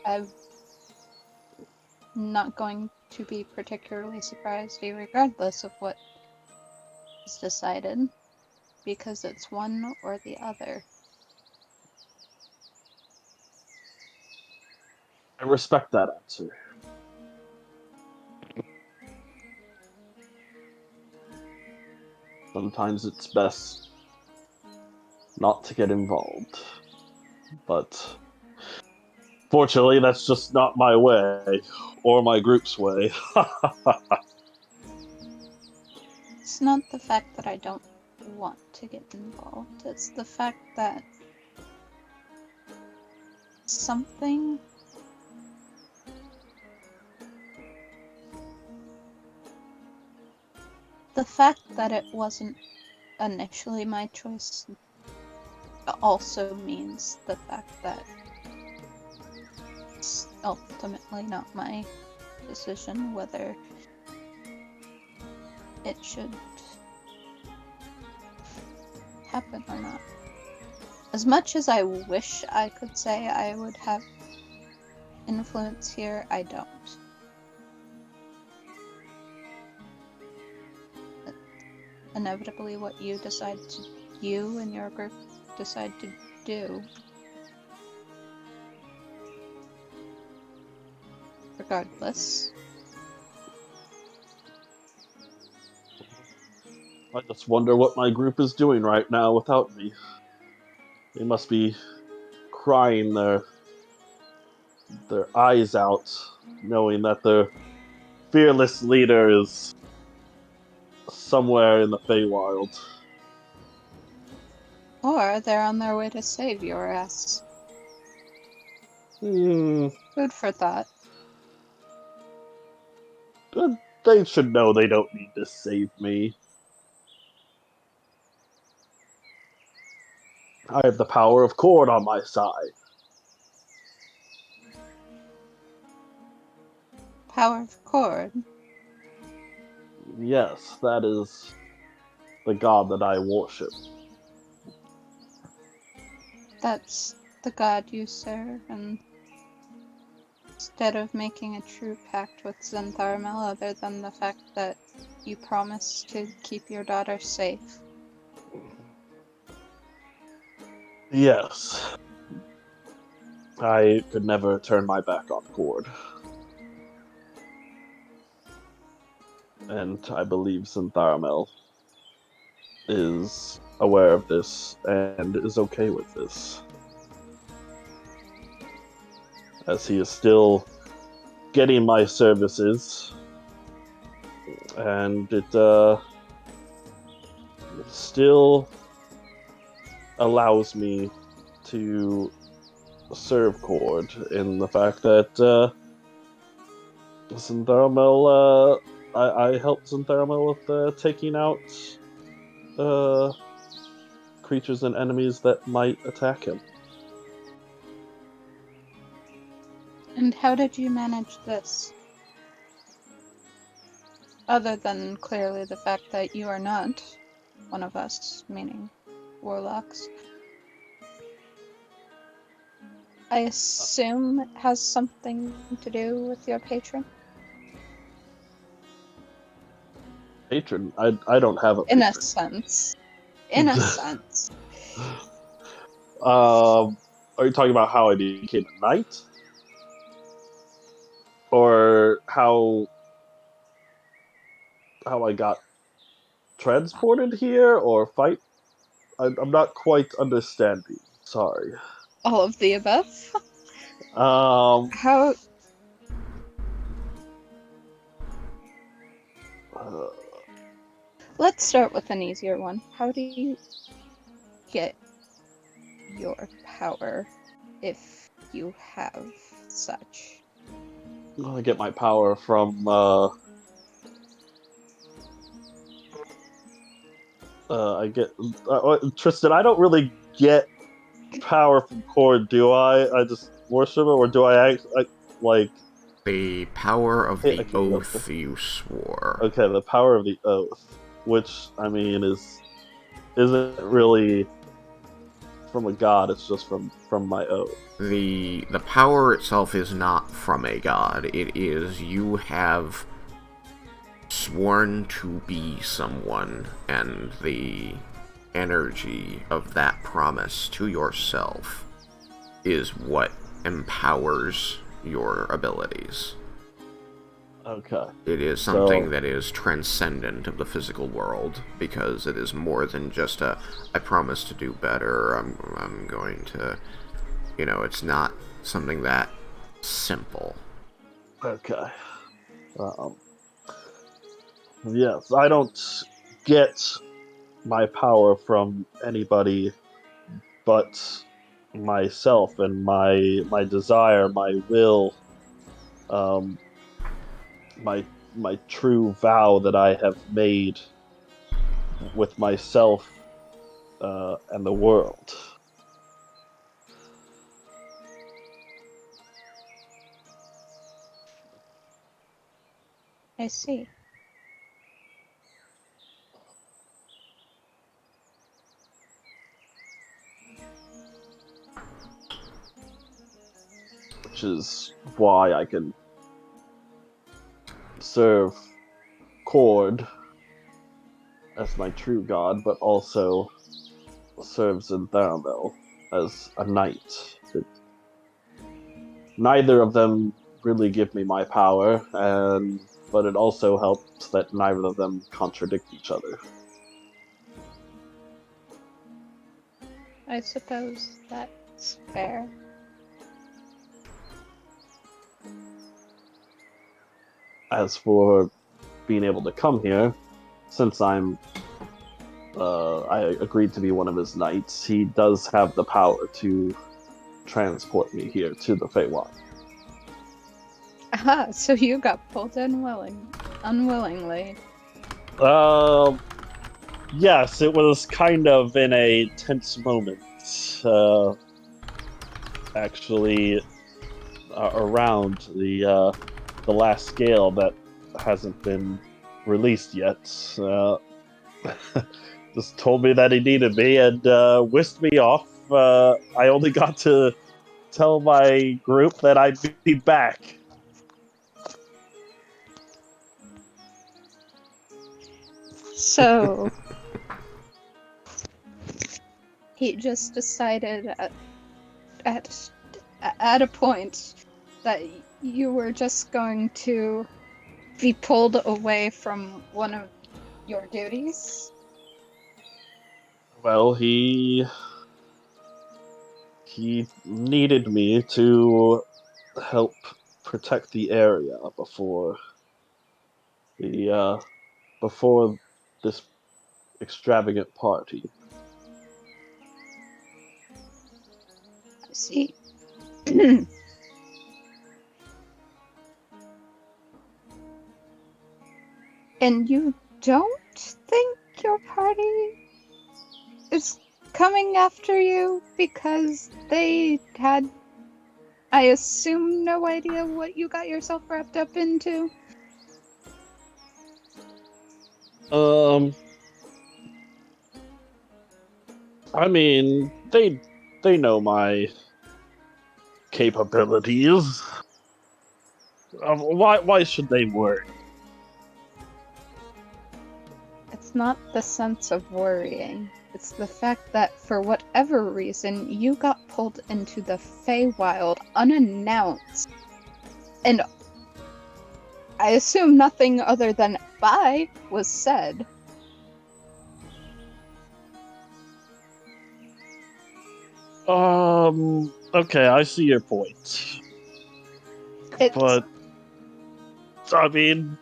I'm not going to be particularly surprised regardless of what is decided, because it's one or the other. I respect that answer. Sometimes it's best not to get involved. But fortunately, that's just not my way, or my group's way. It's not the fact that I don't want to get involved, it's the fact that something the fact that it wasn't initially my choice also means the fact that it's ultimately not my decision whether it should happen or not. As much as I wish I could say I would have influence here, I don't. Inevitably, what you and your group decide to do, regardless. I just wonder what my group is doing right now without me. They must be crying their eyes out, knowing that their fearless leader is somewhere in the Feywild. Or they're on their way to save your ass. Food for thought. They should know they don't need to save me. I have the power of Cord on my side. Power of Cord. Yes, that is the god that I worship. That's the god you serve, and instead of making a true pact with Zentharmel other than the fact that you promised to keep your daughter safe. Yes. I could never turn my back on Cord. And I believe Zentharmel is aware of this and is okay with this. As he is still getting my services, and it still allows me to serve Cord in the fact that Zentharmel, I helped Zentharmel with taking out creatures and enemies that might attack him. And how did you manage this? Other than clearly the fact that you are not one of us, meaning warlocks. I assume it has something to do with your patron? Patron? I don't have a In patron. a sense. In a sense. Are you talking about how I became a knight? Or how I got transported here or fight? I'm not quite understanding. Sorry. All of the above? Um. How uh, Let's start with an easier one. How do you get your power if you have such? I get my power from. I get Tristan. I don't really get power from Cord, do I? I just worship it, or do I act like? The power of the Okay, oath you swore. okay, the power of the oath, which I mean isn't really from a god. It's just from my oath. The power itself is not from a god. It is you have sworn to be someone, and the energy of that promise to yourself is what empowers your abilities. Okay, It is something so that is transcendent of the physical world, because it is more than just I promise to do better, I'm going to, it's not something that simple. okay. Um, yes, I don't get my power from anybody but myself and my desire, my will, um, my my true vow that I have made with myself and the world. I see. Which is why I can serve Cord as my true god, but also serves in Theramel as a knight. Neither of them really give me my power, but it also helps that neither of them contradict each other. I suppose that's fair. As for being able to come here, since I agreed to be one of his knights, he does have the power to transport me here to the Feywild. Aha, so you got pulled in unwillingly. Um, yes, it was kind of in a tense moment. Uh, actually, around the last scale that hasn't been released yet. Just told me that he needed me and whisked me off. I only got to tell my group that I'd be back. So he just decided at at a point that you were just going to be pulled away from one of your duties. Well, he needed me to help protect the area the before this extravagant party. I see. And you don't think your party is coming after you because they had, I assume, no idea what you got yourself wrapped up into? Um, I mean, they know my capabilities. Why should they worry? It's not the sense of worrying. It's the fact that, for whatever reason, you got pulled into the Feywild unannounced. And I assume nothing other than bye was said. Okay, I see your point. It's But, I mean,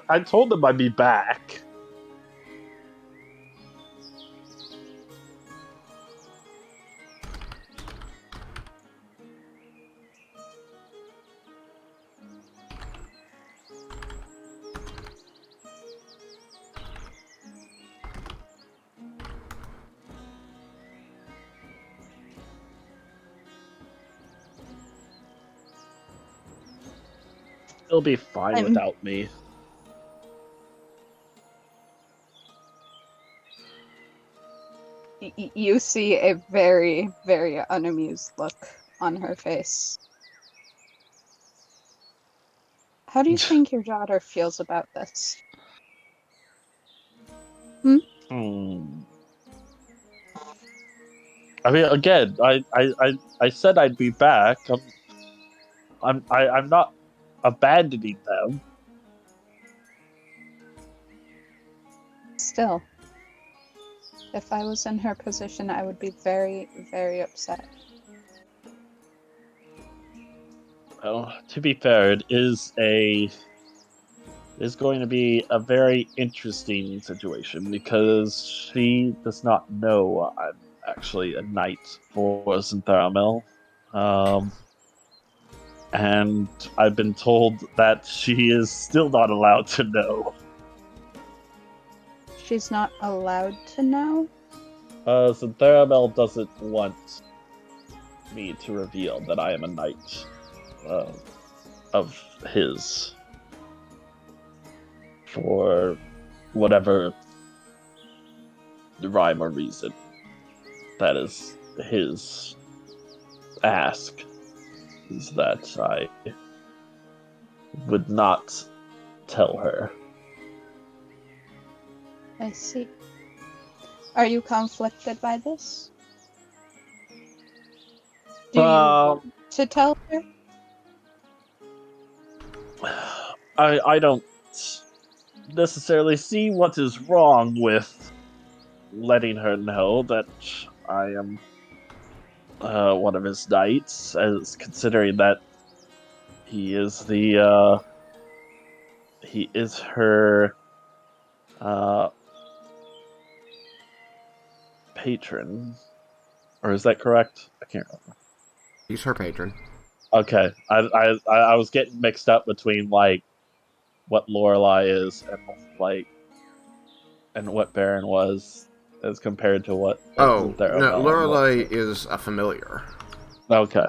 I told him I'd be back. He'll be fine I'm- without me. you see a very, very unamused look on her face. How do you think your daughter feels about this? Hmm. I mean, again, I said I'd be back. I'm not abandoning them. Still, if I was in her position, I would be very, very upset. Well, to be fair, it is going to be a very interesting situation because she does not know I'm actually a knight for Zentharamel. And I've been told that she is still not allowed to know. She's not allowed to know? Zentharamel doesn't want me to reveal that I am a knight of his for whatever rhyme or reason. That is his ask, is that I would not tell her. I see. Are you conflicted by this? Do you want to tell her? I don't necessarily see what is wrong with letting her know that I am one of his knights, as considering that he is he is her patron, or is that correct? I can't remember. He's her patron. Okay, I was getting mixed up between like what Lorelai is and what Baron was as compared to what Oh, no, Zentharamel Lorelei is a familiar. Okay.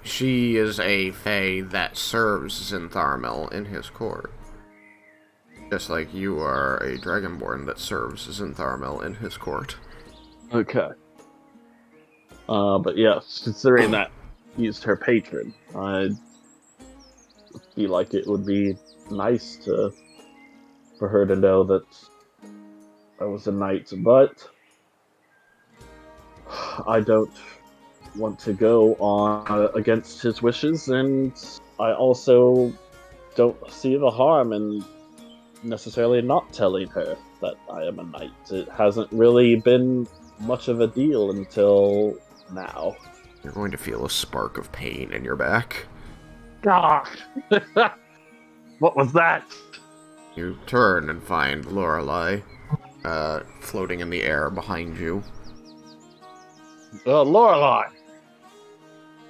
She is a fae that serves Zentharamel in his court. Just like you are a dragonborn that serves Zentharamel in his court. Okay. But yes, considering that he's her patron, I feel like it would be nice for her to know that I was a knight, but I don't want to go on against his wishes, and I also don't see the harm in necessarily not telling her that I am a knight. It hasn't really been much of a deal until now. You're going to feel a spark of pain in your back. Gosh! What was that? You turn and find Lorelei, floating in the air behind you. Lorelai!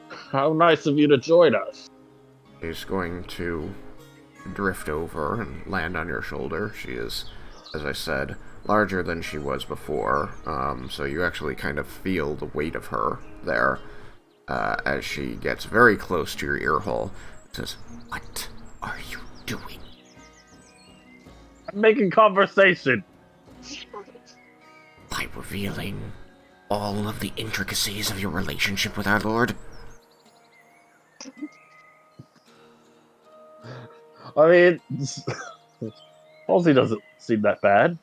How nice of you to join us. She's going to drift over and land on your shoulder. She is, as I said, larger than she was before, so you actually kind of feel the weight of her there as she gets very close to your ear hole. Says, "What are you doing?" I'm making conversation. By revealing all of the intricacies of your relationship with our lord? I mean, Halsey doesn't seem that bad.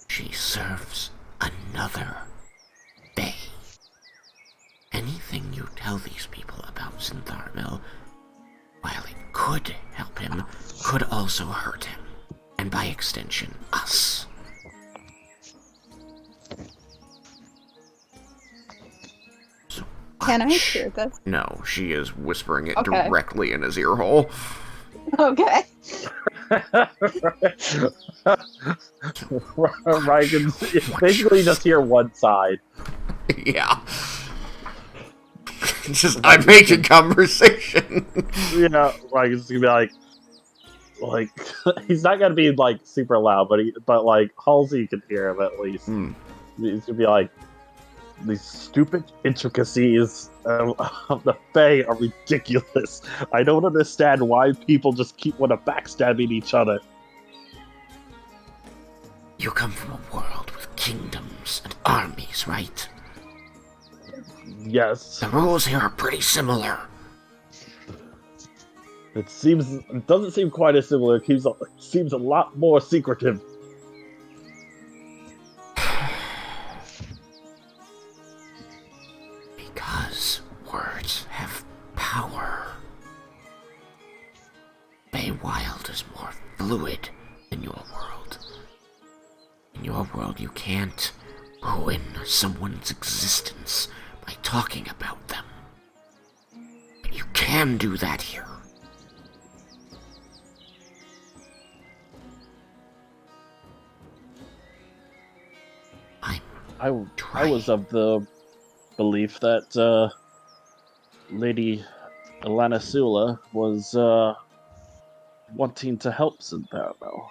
She serves another Bay. Anything you tell these people about Zintharmel, while it could help him, could also hurt him. And by extension, us. So Can I hear this? No, she is whispering it Okay. directly in his ear hole. Okay. Raiken's basically just hear one side. Yeah. Just, I'm making conversation. Yeah, Raiken's gonna be like he's not gonna be like super loud, but like Halsey can hear him at least. He's gonna be like, these stupid intricacies of the Fae are ridiculous. I don't understand why people just keep backstabbing each other. You come from a world with kingdoms and armies, right? Yes. The rules here are pretty similar. It doesn't seem quite as similar. It seems a lot more secretive. Because words have power. Feywild is more fluid than your world. In your world, you can't ruin someone's existence by talking about them. But you can do that here. I was of the belief that Lady Alana Sula was wanting to help Zintharmel.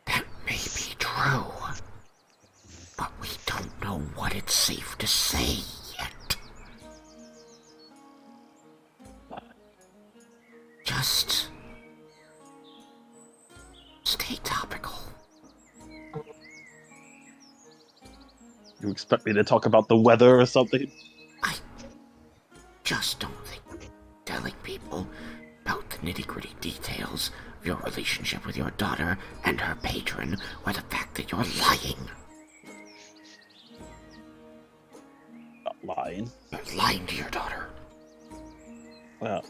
That may be true, but we don't know what it's safe to say yet. Just stay topical. You expect me to talk about the weather or something? I just don't think telling people about the nitty-gritty details of your relationship with your daughter and her patron, or the fact that you're lying. Not lying. You're lying to your daughter. Well,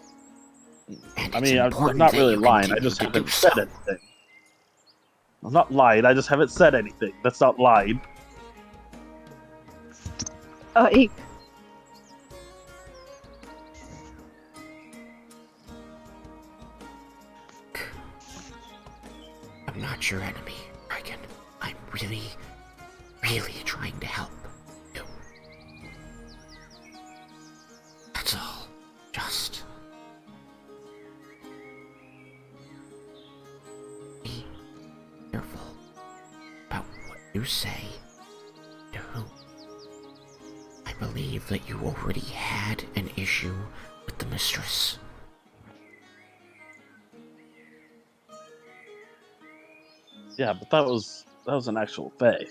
And I mean, it's I'm not really lying. I just haven't said anything. I'm not lying. I just haven't said anything. That's not lying. Eek. I'm not your enemy, Raiken. I'm really, really trying to help you. That's all. Just be careful about what you say to who. I believe that you already had an issue with the mistress. Yeah, but that was an actual Fae.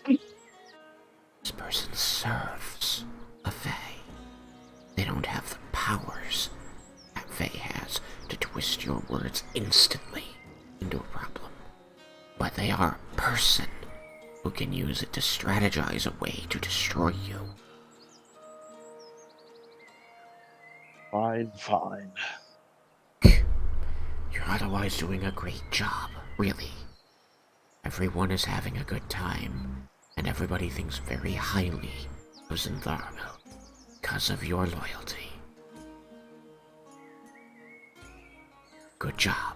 This person serves a Fae. They don't have the powers that Fae has to twist your words instantly into a problem. But they are a person who can use it to strategize a way to destroy you. Fine. You're otherwise doing a great job, really. Everyone is having a good time, and everybody thinks very highly of Zintharmel because of your loyalty. Good job.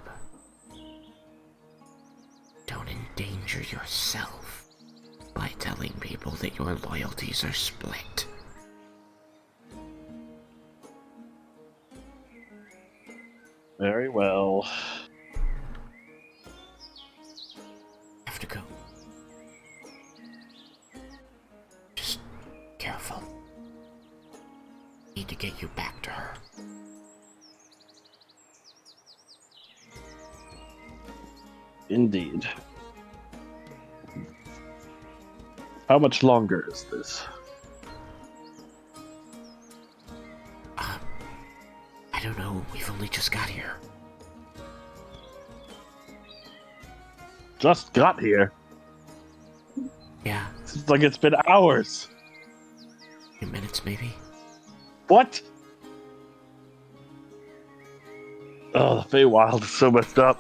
Don't endanger yourself by telling people that your loyalties are split. Very well. Have to go. Just careful. Need to get you back to her. Indeed. How much longer is this? I don't know. We've only just got here. just got here. Yeah, Seems like it's been hours. a few minutes maybe. What? Oh, the Feywild is so messed up.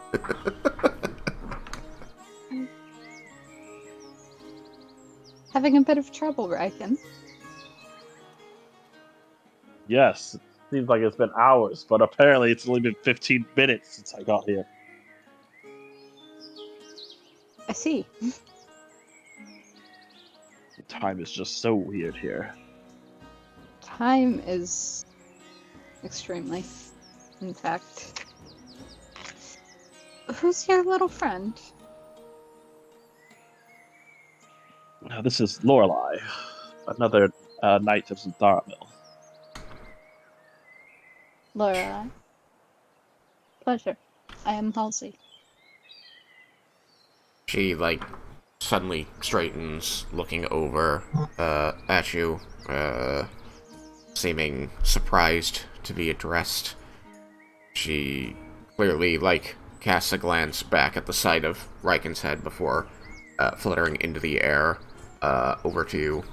Having a bit of trouble, Raiken. Yes, it seems like it's been hours, but apparently it's only been 15 minutes since I got here. I see. Time is just so weird here. Time is extremely, in fact. Who's your little friend? Now, this is Lorelei, another knight of Zentharamil. Laura. Pleasure. I am Halsey. She, like, suddenly straightens, looking over at you, seeming surprised to be addressed. She clearly, like, casts a glance back at the side of Raiken's head before fluttering into the air over to you,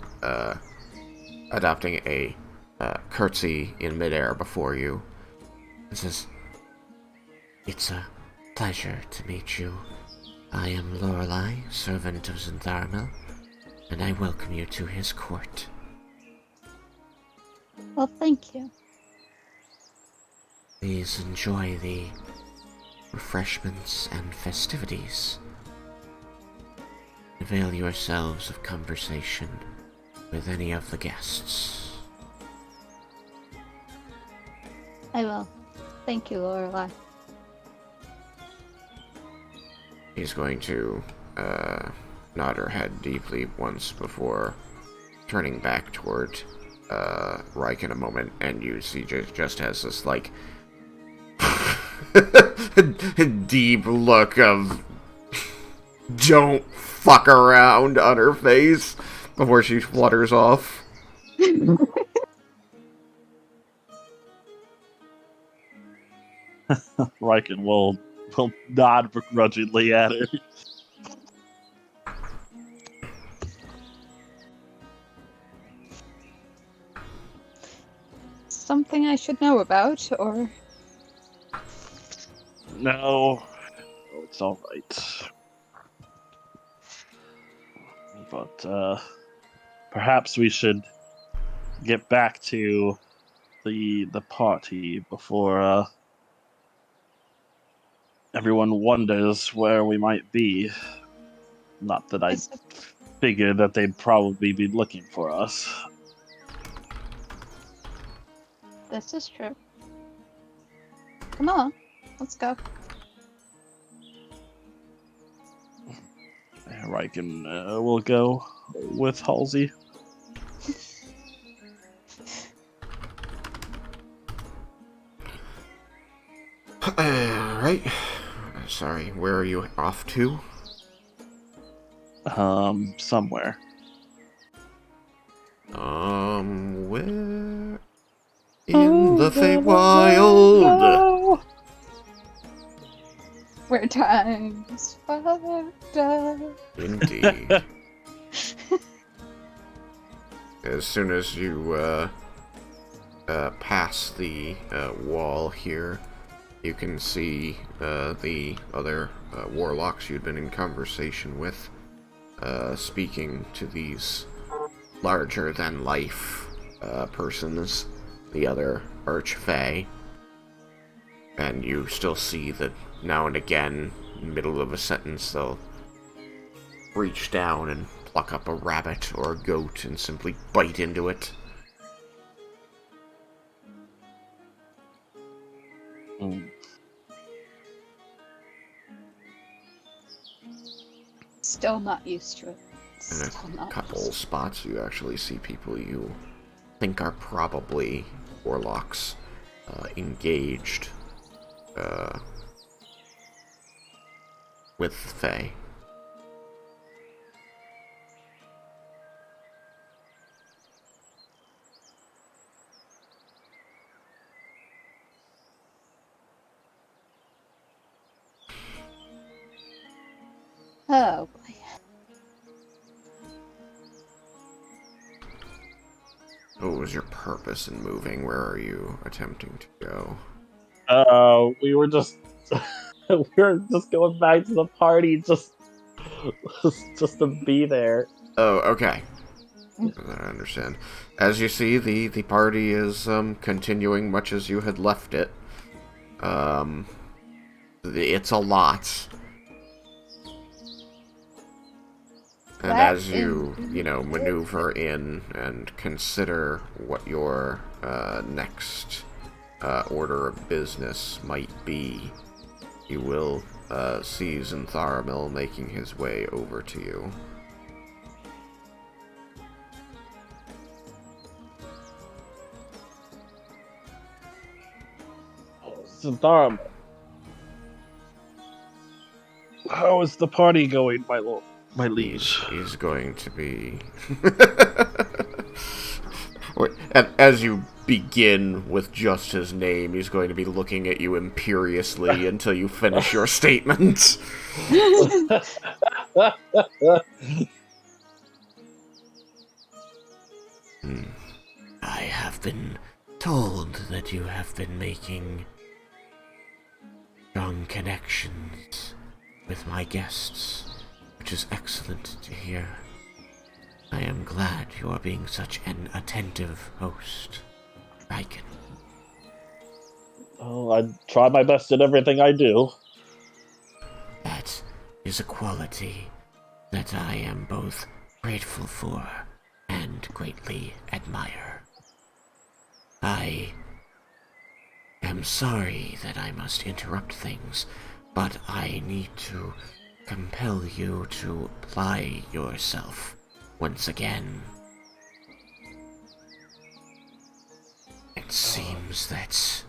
adopting a curtsy in midair before you. And says, "It's a pleasure to meet you. I am Lorelei, servant of Zentharamil, and I welcome you to his court." Well, thank you. Please enjoy the refreshments and festivities. Avail yourselves of conversation with any of the guests. I will. Thank you, Lorelei. He's going to nod her head deeply once before turning back toward Raiken a moment, and you see just has this, like, deep look of don't fuck around on her face before she flutters off. Raiken will nod begrudgingly at her. Something I should know about, or... No, it's all right. But perhaps we should get back to the party before everyone wonders where we might be. Not that I figured that they'd probably be looking for us. This is true. Come on, let's go. Raiken will go with Halsey. Right. Sorry, where are you off to? Somewhere. Where? In the Feywild! No. Where time's fucked up. Indeed. As soon as you, pass the, wall here, you can see, the other, warlocks you'd been in conversation with, speaking to these larger-than-life, persons, the other Archfey. And you still see that now and again, in the middle of a sentence, they'll reach down and pluck up a rabbit or a goat and simply bite into it. Still not used to it. In Still a not couple used to spots, you actually see people you think are probably warlocks engaged with the Fae. Oh boy. What was your purpose in moving? Where are you attempting to go? We were just we were just going back to the party, just to be there. Oh, okay. Mm. I understand. As you see, the party is continuing much as you had left it. It's a lot. And That as you, indeed maneuver in and consider what your next order of business might be, you will see Zentharamil making his way over to you. Zentharum, how is the party going, my liege? He's going to be... And as you begin with just his name, he's going to be looking at you imperiously until you finish your statement. I have been told that you have been making strong connections with my guests, which is excellent to hear. I am glad you are being such an attentive host, Raiken. Oh, I try my best at everything I do. That is a quality that I am both grateful for and greatly admire. I am sorry that I must interrupt things, but I need to compel you to apply yourself once again. It seems that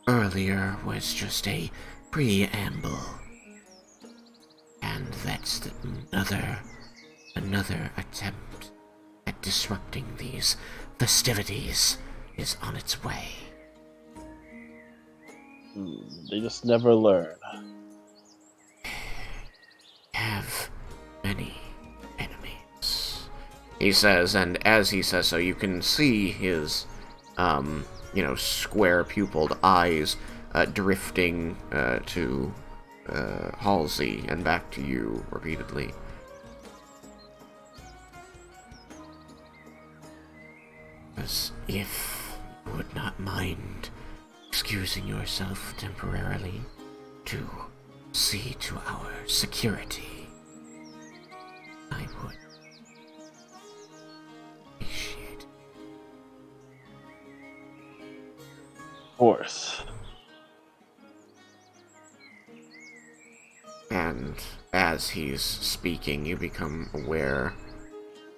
earlier was just a preamble, and that's another attempt at disrupting these festivities is on its way. They just never learn. Have many enemies, he says, and as he says so, you can see his, square-pupiled eyes drifting to Halsey and back to you repeatedly. As if you would not mind excusing yourself temporarily to see to our security, I would appreciate it. Of course. And as he's speaking, you become aware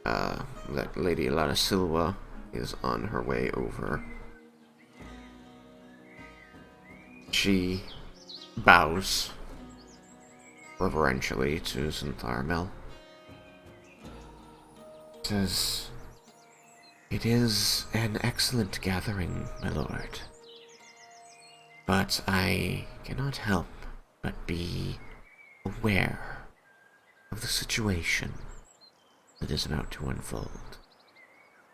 that Lady Lana Silva is on her way over. She bows reverentially to Zentharamil. Says, "It is an excellent gathering, my lord. But I cannot help but be aware of the situation that is about to unfold."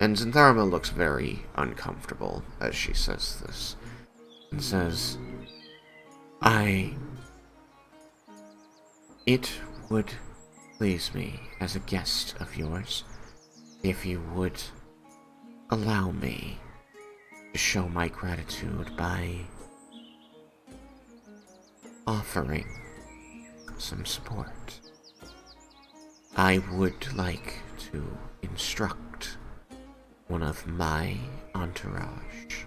And Zentharamil looks very uncomfortable as she says this, and says, It would please me as a guest of yours if you would allow me to show my gratitude by offering some support. I would like to instruct one of my entourage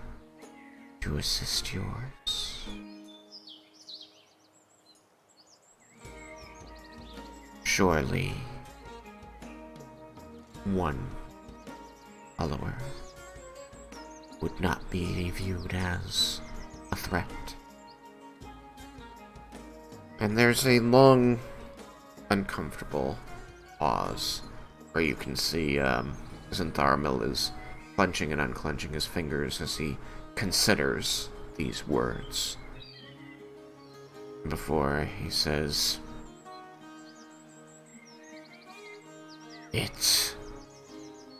to assist yours. Surely, one follower would not be viewed as a threat. And there's a long, uncomfortable pause where you can see Zentharamil is clenching and unclenching his fingers as he considers these words. before he says, "It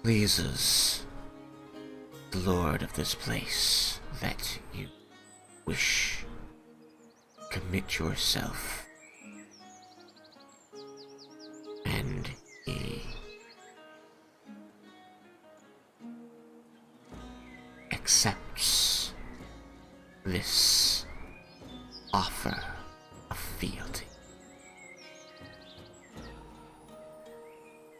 pleases the Lord of this place that you wish to commit yourself, and he accepts this offer of fealty."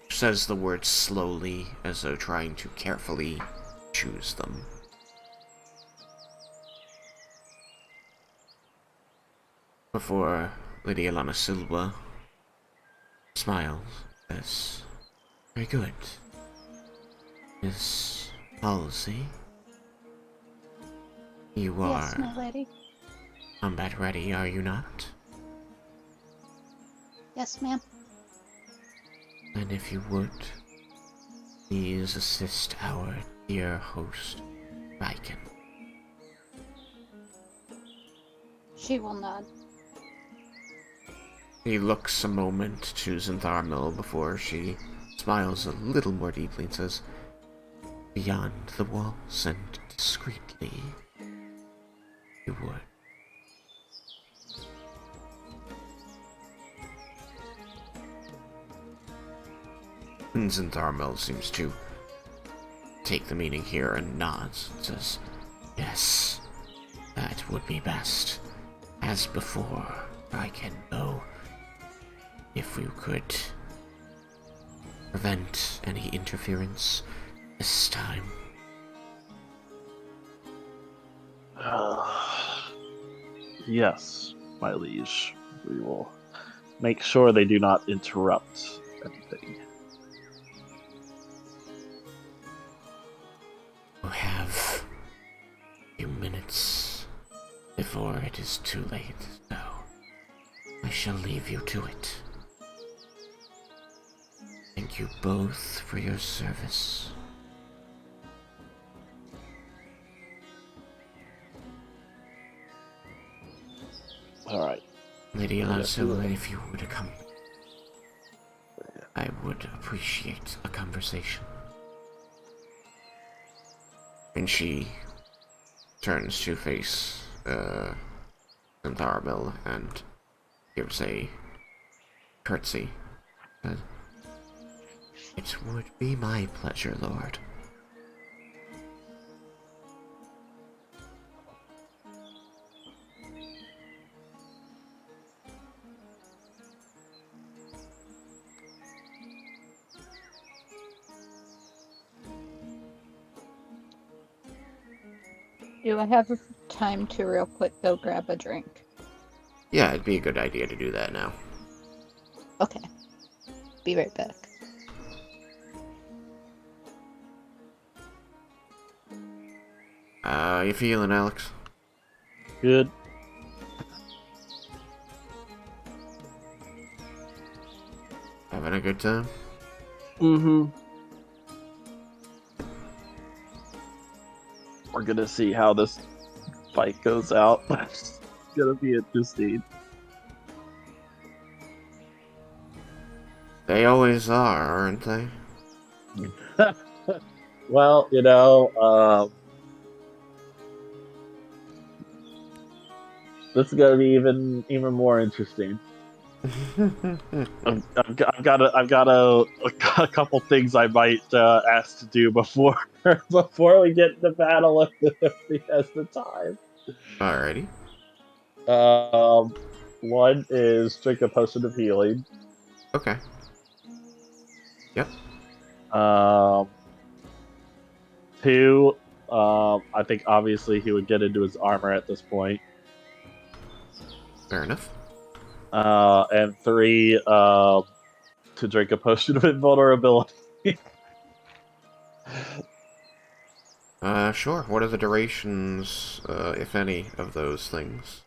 Says the words slowly, as though trying to carefully choose them. Before Lady Alana Silva smiles, says, "Very good. Miss Halsey, you are Yes, my lady. combat ready, are you not? Yes, ma'am. And if you would, please assist our dear host, Raiken." She will nod. He looks a moment to Zentharmil before she smiles a little more deeply and says, "Beyond the walls and discreetly, you would." And Zentharmil seems to take the meaning here and nods and says, "Yes, that would be best. As before, I can go. If you could prevent any interference this time." Yes, my liege. We will make sure they do not interrupt anything. We have a few minutes before it is too late, so I shall leave you to it. Thank you both for your service. All right. Lady Alonso, if you would accompany, I would appreciate a conversation. And she turns to face Zentharmil and gives a curtsy. "It would be my pleasure, Lord." Do I have time to real quick go grab a drink? Yeah, it'd be a good idea to do that now. Okay. Be right back. You feeling, Alex? Good. Having a good time? Mm-hmm. We're gonna see how this fight goes out. It's gonna be interesting. They always are, aren't they? Well, this is gonna be even more interesting. I've got a couple things I might ask to do before before we get into battle if he has the time. Alrighty. One is drink a potion of healing. Okay. Yep. Two, I think obviously he would get into his armor at this point. Fair enough. And three, to drink a potion of invulnerability. Sure. What are the durations, if any, of those things?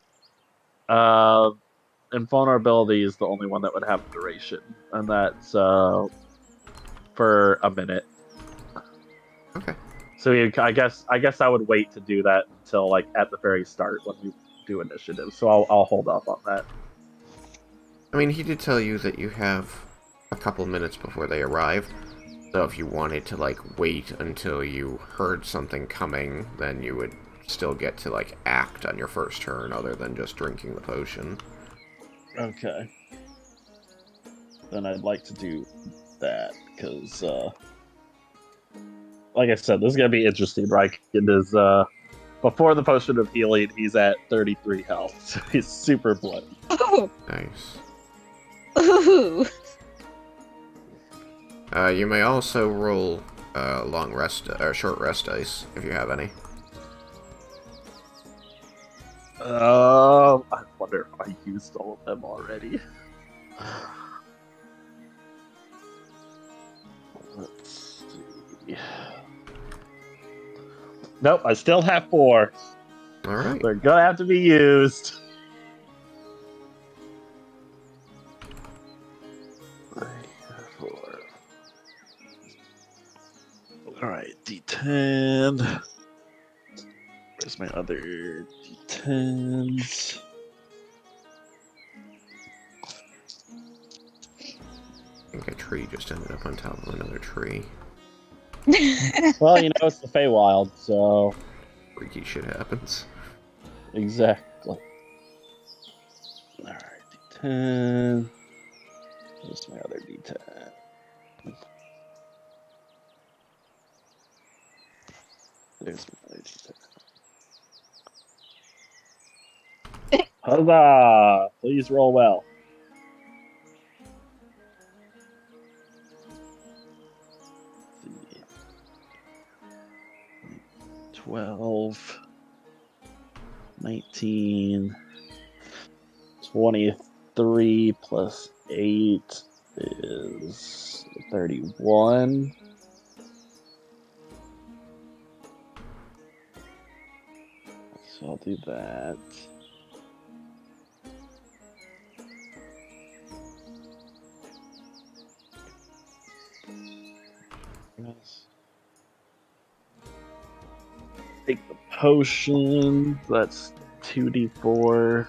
Invulnerability is the only one that would have duration, and that's for a minute. Okay. So I guess I would wait to do that until like at the very start when we do initiative, so I'll hold off on that. I mean, he did tell you that you have a couple minutes before they arrive. So if you wanted to, like, wait until you heard something coming, then you would still get to, like, act on your first turn other than just drinking the potion. Okay. Then I'd like to do that, because, like I said, this is going to be interesting. Raiken is, before the potion of healing, he's at 33 health, so he's super bloody. Oh! Nice. Ooh! You may also roll long rest or short rest dice if you have any. I wonder if I used all of them already. Let's see. Nope, I still have 4. All right. They're gonna have to be used. Alright, D10. Where's my other D10s? I think a tree just ended up on top of another tree. Well, you know, it's the Feywild, so... Freaky shit happens. Exactly. Alright, D10. Where's my other D10? There's my other D10. Huzzah! Please roll well. Let's see. 12, 19, 23 plus 8 is 31. So I'll do that. Yes. Take the potion. That's 2d4.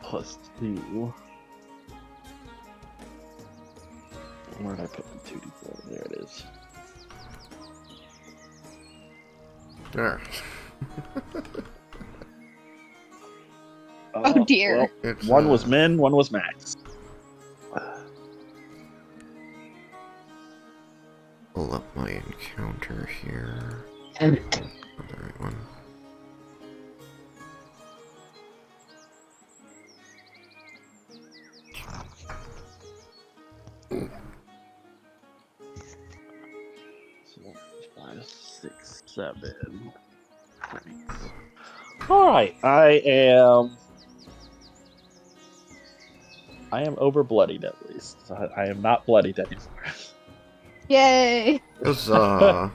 Plus 2. Where did I put the 2d4? There it is. Alright. Oh dear. Well, one was min, one was max. Pull up my encounter here. Oh, the right one. So 5, 6, 7. Alright, I am over bloodied at least. I am not bloodied anymore. Yay! Huzzah!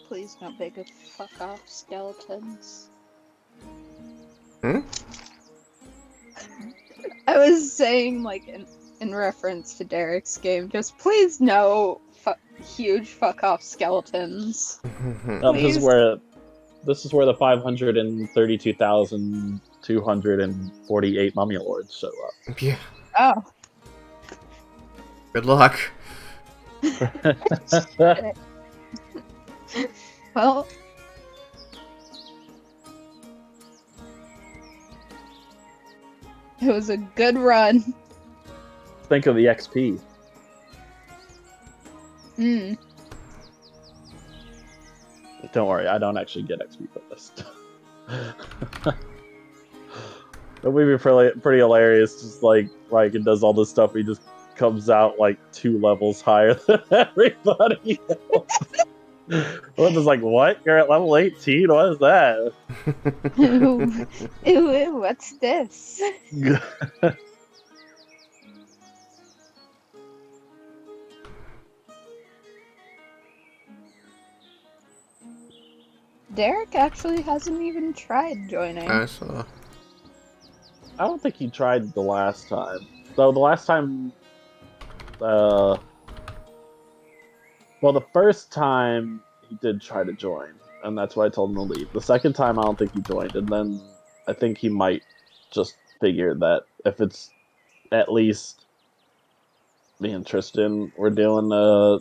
Please don't make a fuck off skeletons. Hmm? I was saying, like, in reference to Derek's game, just please no huge fuck off skeletons. This is where the 532,248 mummy lords show up. Yeah. Oh. Good luck. Well. It was a good run. Think of the XP. Don't worry, I don't actually get XP for this. It would be pretty hilarious, just like Raiken does all this stuff, he just comes out like 2 levels higher than everybody else. Well, just like, what? You're at level 18? What is that? Ew, what's this? Derek actually hasn't even tried joining. I saw. I don't think he tried the last time. So the last time, well, the first time he did try to join, and that's why I told him to leave. The second time, I don't think he joined, and then I think he might just figure that if it's at least me and Tristan were doing a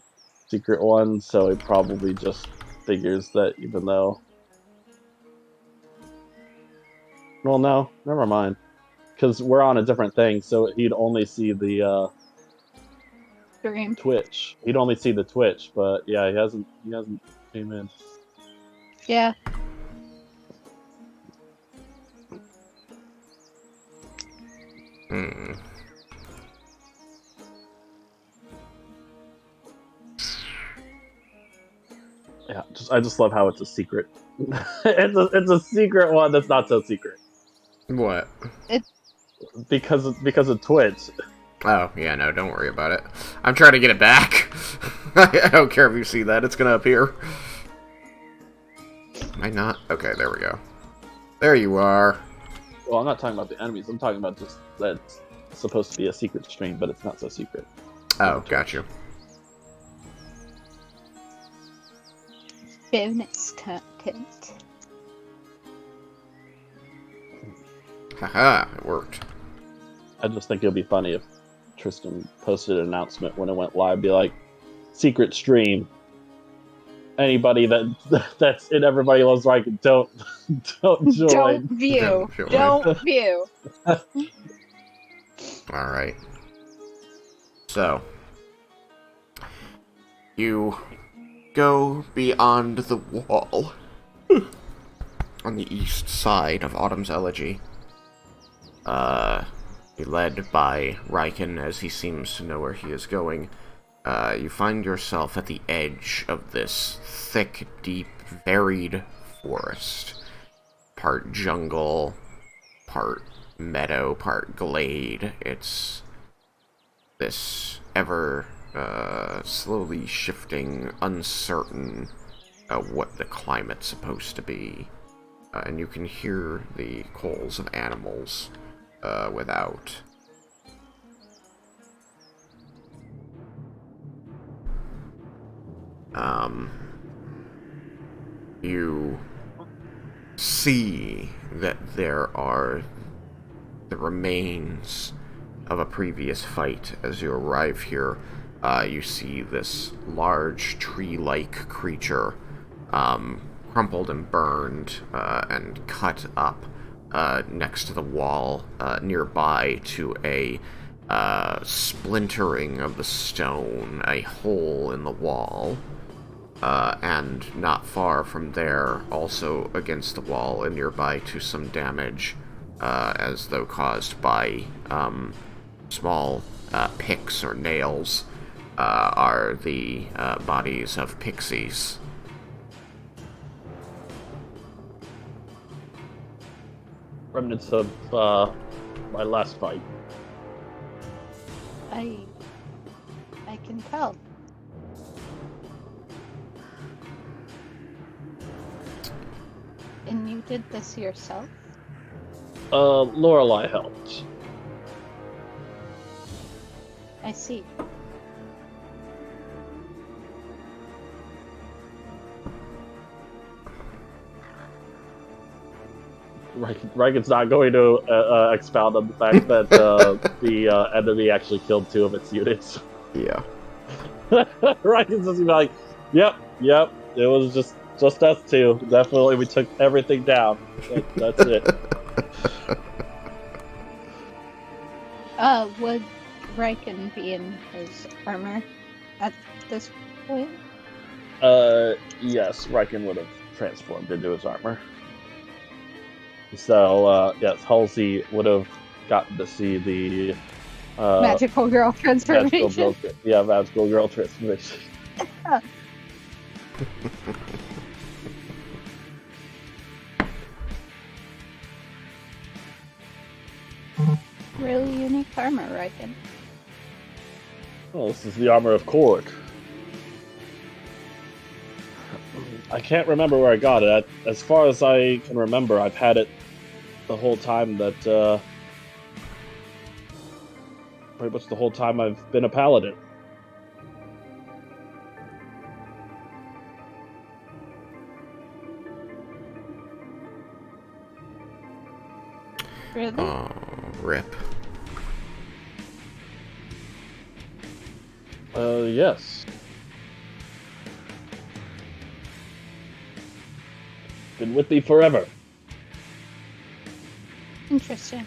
secret one, so he probably just figures that even though. Well, no, never mind, because we're on a different thing, so he'd only see the Dream. Twitch. He'd only see the Twitch, but yeah, he hasn't came in. Yeah. Hmm. Yeah, I just love how it's a secret. it's a secret one that's not so secret What? because of Twitch. Oh, yeah, no, don't worry about it. I'm trying to get it back. I don't care if you see that, it's gonna appear. Am I not? Okay, there we go. There you are. Well, I'm not talking about the enemies. I'm talking about just that it's supposed to be a secret stream, but it's not so secret. Oh, got you. Bonus content. Haha, it worked. I just think it'll be funny if Tristan posted an announcement when it went live, be like, secret stream. Anybody that's in Everybody Loves Raiken, don't join. Don't view. Don't view. Alright. So, you go beyond the wall on the east side of Autumn's Elegy. Led by Raiken, as he seems to know where he is going. You find yourself at the edge of this thick, deep, varied forest. Part jungle, part meadow, part glade. It's this ever slowly shifting, uncertain what the climate's supposed to be. And you can hear the calls of animals without. You see that there are the remains of a previous fight. As you arrive here, you see this large tree-like creature, crumpled and burned and cut up next to the wall nearby to a splintering of the stone, a hole in the wall. And not far from there, also against the wall and nearby to some damage, as though caused by small picks or nails, are the bodies of pixies. Remnants of my last fight. I can tell. And you did this yourself? Lorelei helped. I see. Raiken's not going to expound on the fact that the enemy actually killed 2 of its units. Yeah. Raiken's just be like, yep, it was just us 2. Definitely, we took everything down. That's it. Would Raiken be in his armor at this point? Yes, Raiken would have transformed into his armor. So, yes, Halsey would have gotten to see the magical girl transformation. Magical girl transformation. Really unique armor, Raiken. Oh, this is the armor of Court. I can't remember where I got it. As far as I can remember, I've had it the whole time that, pretty much the whole time I've been a paladin. Really? Oh, rip. Yes. Been with me forever. Interesting.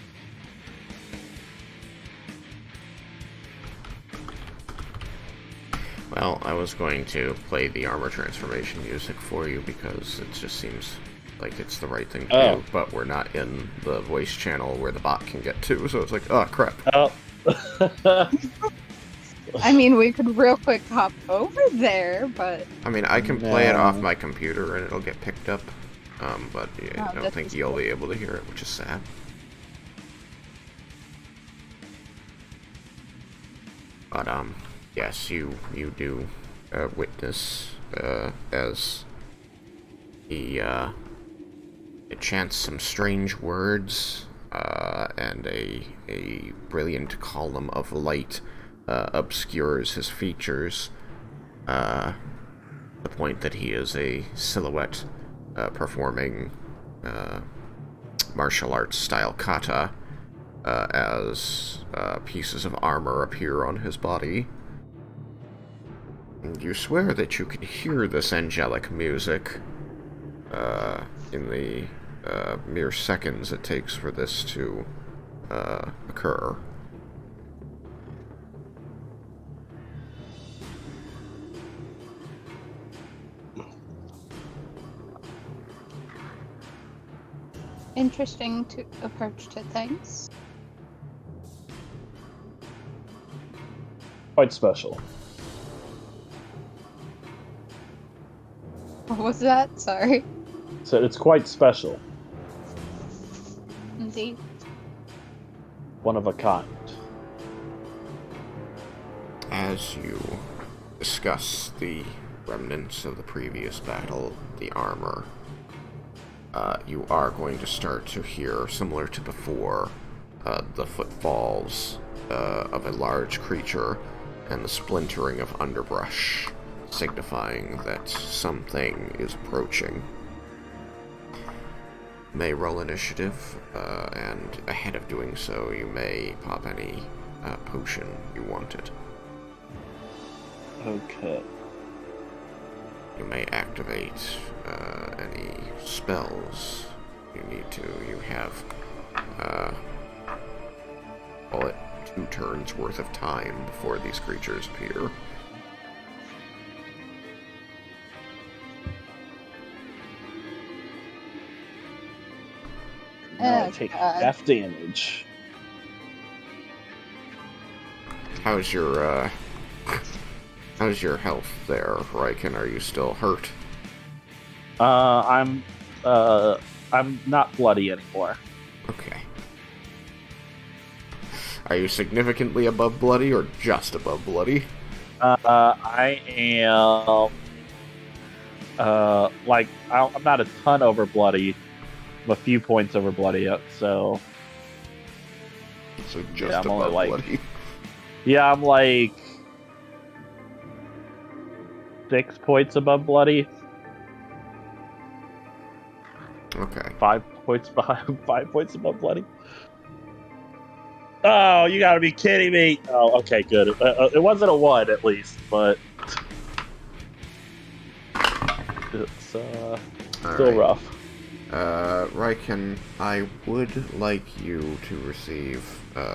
Well, I was going to play the armor transformation music for you because it just seems like it's the right thing to do, but we're not in the voice channel where the bot can get to, so it's like, oh, crap. Oh. I mean, we could real quick hop over there, but... I mean, I can play it off my computer and it'll get picked up, but yeah, I don't think you'll be able to hear it, which is sad. But, yes, you do witness as he chants some strange words, and a brilliant column of light obscures his features, the point that he is a silhouette performing martial arts style kata, as pieces of armor appear on his body. And you swear that you can hear this angelic music in the mere seconds it takes for this to occur. Interesting to approach to things. Quite special. What was that? Sorry. So it's quite special. Indeed. One of a kind. As you discuss the remnants of the previous battle, the armor, you are going to start to hear, similar to before, the footfalls of a large creature and the splintering of underbrush, signifying that something is approaching. May roll initiative, and ahead of doing so, you may pop any potion you wanted. Okay. You may activate any spells you need to. You have, call it 2 turns worth of time before these creatures appear. Now I take half damage. How's your health there, Raiken? Are you still hurt? I'm not bloody anymore. Okay. Are you significantly above bloody or just above bloody? I am I'm not a ton over bloody. I'm a few points over bloody, so just I'm above only bloody. Yeah, I'm like 6 points above bloody. Okay. 5 points behind. 5 points above bloody. Oh, you gotta be kidding me! Oh, okay, good. It wasn't a 1 at least, but it's still right. rough. Raiken, I would like you to receive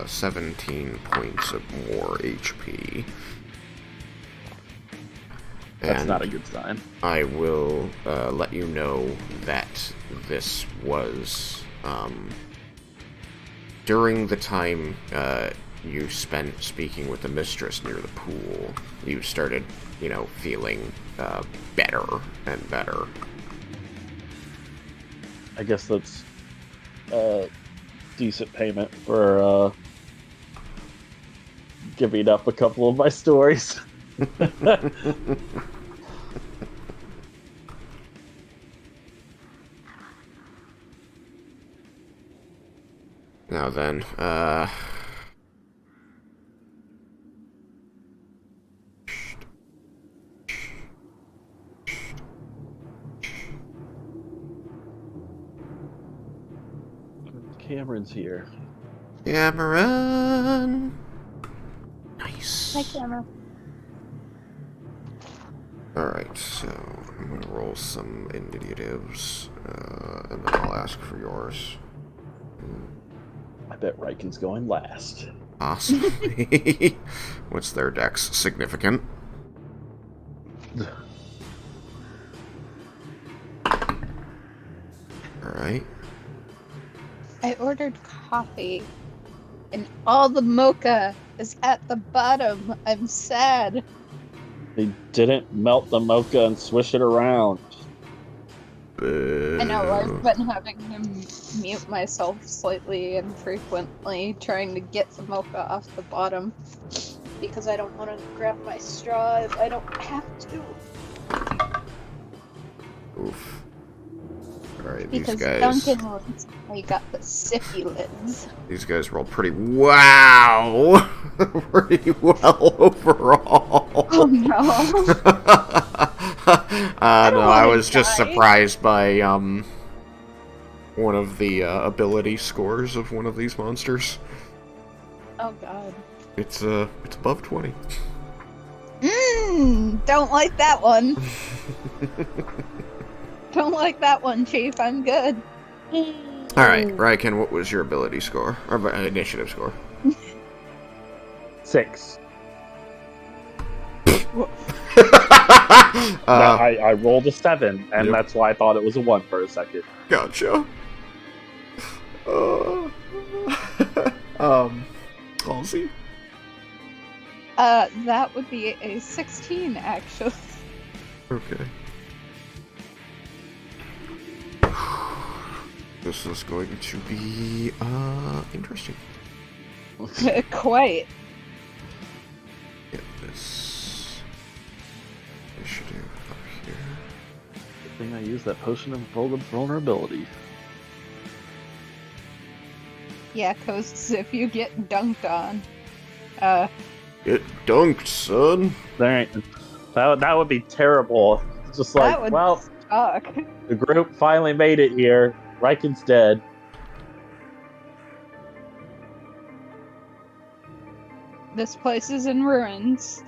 17 points of more HP. That's And not a good sign. I will let you know that this was during the time you spent speaking with the mistress near the pool, you started, feeling better and better. I guess that's decent payment for giving up a couple of my stories. Now then, Cameron's here. Cameron! Nice. Hi, camera. Alright, so I'm gonna roll some initiatives, and then I'll ask for yours. I bet Raiken's going last. Possibly. What's their dex? Significant. Alright. I ordered coffee, and all the mocha is at the bottom. I'm sad. They didn't melt the mocha and swish it around. Boo. I know, I've been having to mute myself slightly and frequently, trying to get the mocha off the bottom, because I don't want to grab my straw if I don't have to. Oof. Alright, these Because guys... Duncan recently got the sippy lids. These guys rolled pretty... Wow! Pretty well overall. Oh no. No, I was die. just surprised by, one of the, ability scores of one of these monsters. Oh god. It's above 20. Don't like that one. Don't like that one, Chief. I'm good. Alright, Raiken, what was your ability score? Or initiative score? 6. uh, I rolled a 7, and yep. that's why I thought it was a 1 for a second. Gotcha. Halsey? That would be a 16, actually. Okay. This is going to be, interesting. Quite. Get this initiative up here. Good thing I used that potion of vulnerability. Yeah, cause if you get dunked on, Get dunked, son. There ain't, that would be terrible. It's just like, that would well, suck. the group finally made it here. Raiken's dead. This place is in ruins.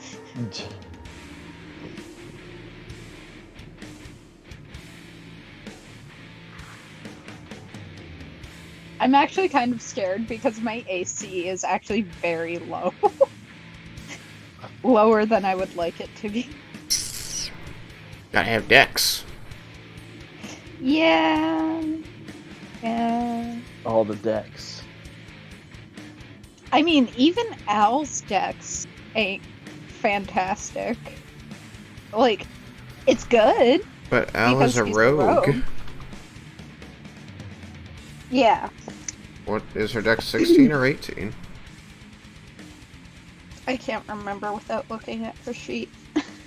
I'm actually kind of scared because my AC is actually very low. Lower than I would like it to be. Gotta have dex. Yeah. All the decks. I mean, even Al's dex ain't fantastic. Like, it's good. But Al because is a he's rogue. Yeah. What is her dex, 16 or 18? I can't remember without looking at her sheet.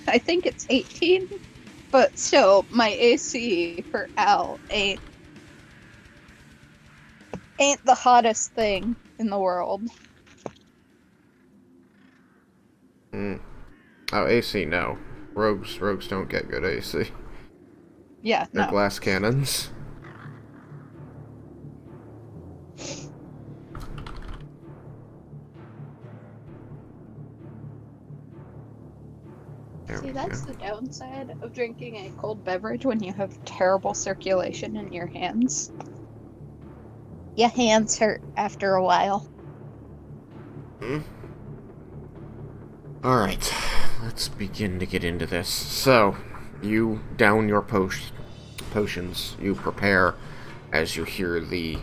I think it's 18. But still, my AC for Al ain't the hottest thing in the world. Oh, AC, no. Rogues don't get good AC. Yeah, They're no. glass cannons. See, that's the downside of drinking a cold beverage when you have terrible circulation in your hands. Your hands hurt after a while. Alright, let's begin to get into this. So, you down your potions, you prepare as you hear the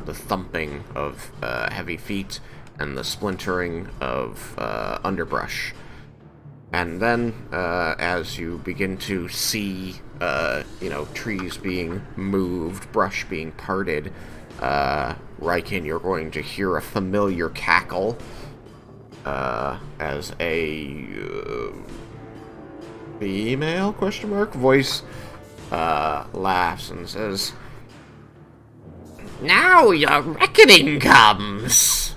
thumping of heavy feet and the splintering of underbrush. And then, as you begin to see, trees being moved, brush being parted, Raiken, you're going to hear a familiar cackle, as a female voice laughs and says, "Now your reckoning comes!"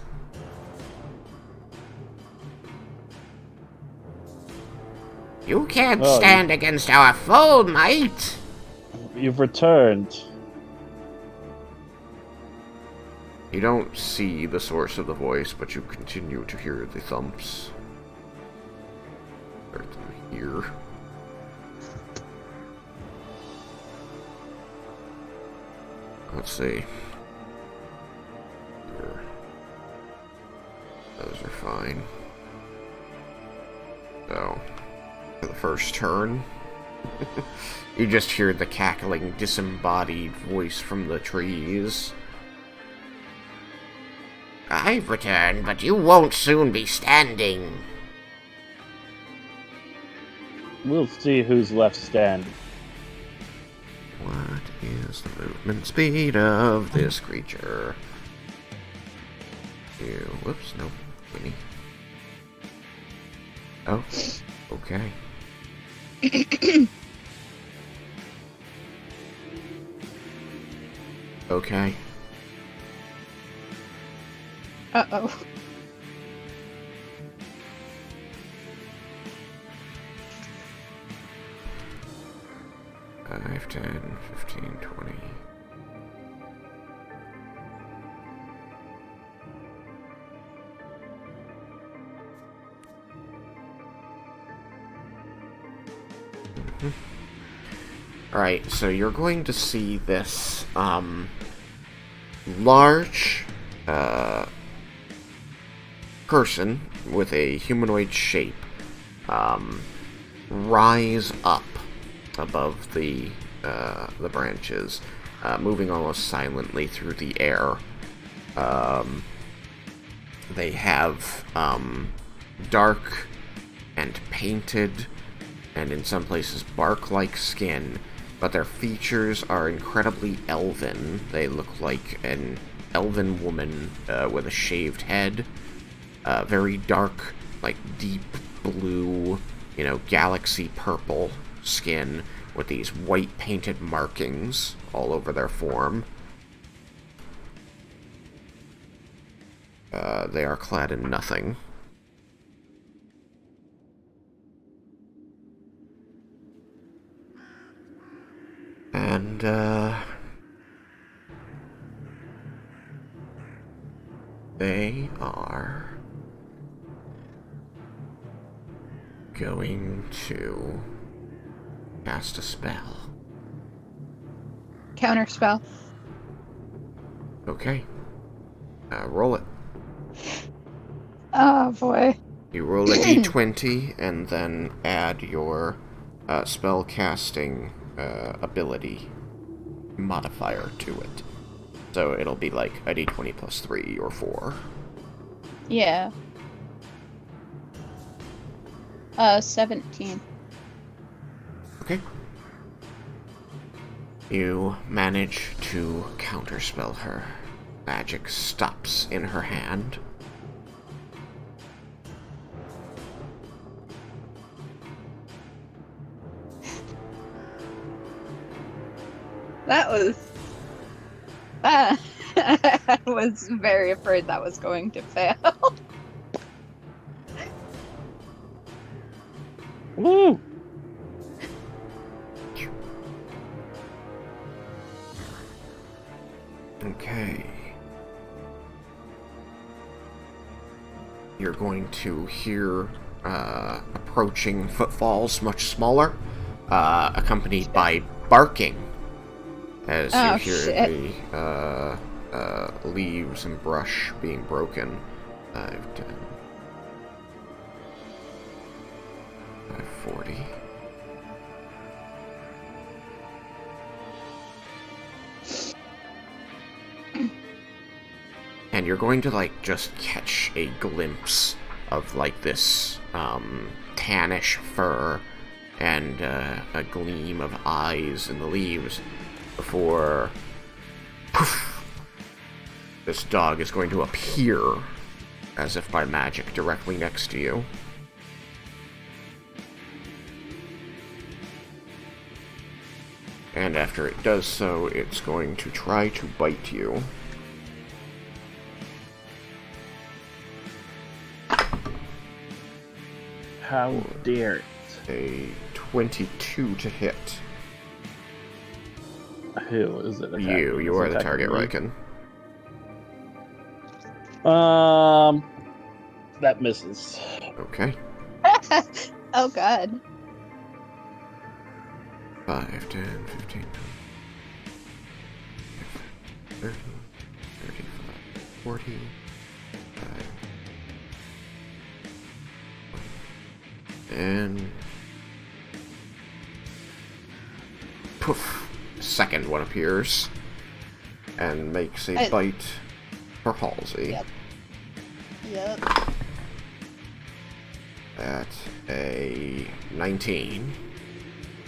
You can't stand against our full might! You've returned. You don't see the source of the voice, but you continue to hear the thumps. Start to hear. Let's see. Those are fine. So, for the first turn, you just hear the cackling, disembodied voice from the trees. I've returned, but you won't soon be standing. We'll see who's left standing. What is the movement speed of this creature? Whoops, no. Winnie. Oh, okay. Okay. Uh-oh. Five, 10, 15, 20. Alright, so you're going to see this, large, person with a humanoid shape, rise up above the branches, moving almost silently through the air. They have, dark and painted, and in some places bark-like skin, but their features are incredibly elven. They look like an elven woman with a shaved head, very dark, like deep blue, galaxy purple skin with these white painted markings all over their form. They are clad in nothing. And, they are going to cast a spell. Counterspell. Okay. Roll it. Oh boy. You roll a d20 and then add your spell casting ability modifier to it. So it'll be like a d20 plus 3 or 4. Yeah. 17. Okay. You manage to counterspell her. Magic stops in her hand. I was very afraid that was going to fail. Woo! Okay. You're going to hear approaching footfalls, much smaller, accompanied by barking, as you hear the leaves and brush being broken. 5, 10, 540. and you're going to, like, just catch a glimpse of, like, this, tannish fur and, a gleam of eyes in the leaves before, poof, this dog is going to appear, as if by magic, directly next to you. And after it does so, it's going to try to bite you. How dare it? A 22 to hit. Who is it? You are the target, Raiken. That misses. Okay. Oh god. 5, 10, 15, 20, 30, 35, 40, 5, and poof, second one appears and makes a bite for Halsey. Yep. At a 19.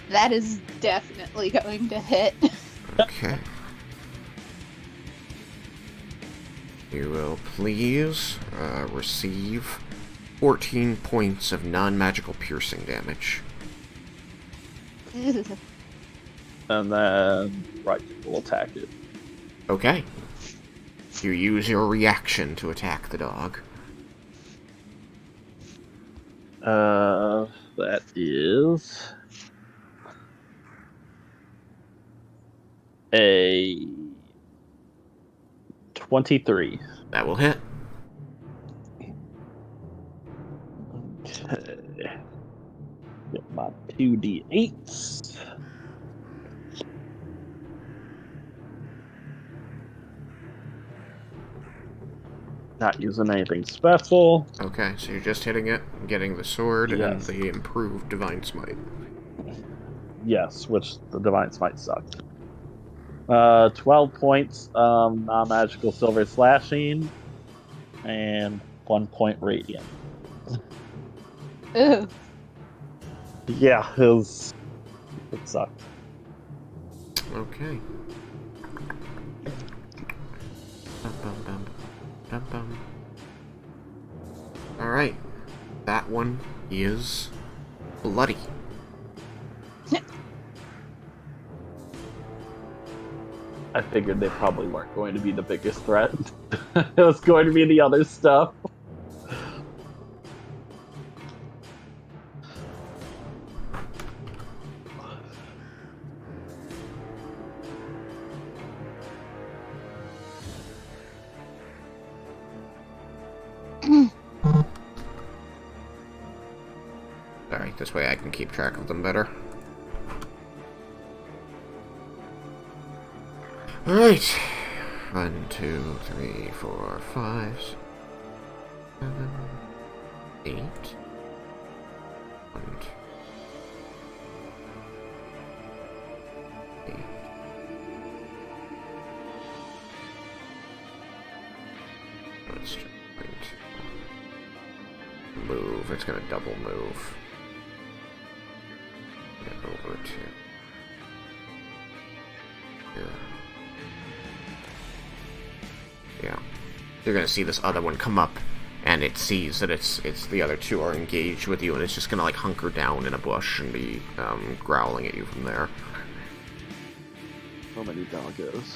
That is definitely going to hit. Okay. You will please receive 14 points of non-magical piercing damage. And then will attack it. Okay. You use your reaction to attack the dog. That is a 23. That will hit. Okay. Get my 2d8s. Not using anything special. Okay, so you're just hitting it, getting the sword, Yes. and the improved Divine Smite. Yes, which the Divine Smite sucked. 12 points non-magical silver slashing, and 1 point radiant. Ooh. Yeah, it sucked. Okay. Alright. That one is bloody. I figured they probably weren't going to be the biggest threat. It was going to be the other stuff. Alright, this way I can keep track of them better. Alright. 1, 2, 3, 4, 5, 7, 8. 1, 2, 8. It's going to move. It's going to double move. Get over to here. Yeah. You're gonna see this other one come up, and it sees that it's the other two are engaged with you, and it's just gonna like hunker down in a bush and be growling at you from there. So many doggos.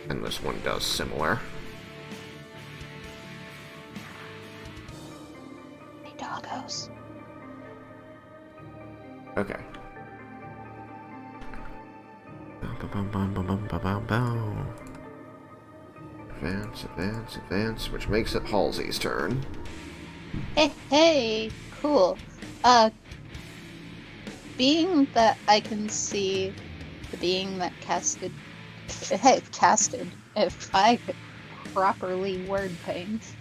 And this one does similar. Hey, doggos. Okay. Advance, advance, advance, which makes it Halsey's turn. Hey, cool. Being that I can see the being that casted, if I could properly word paint.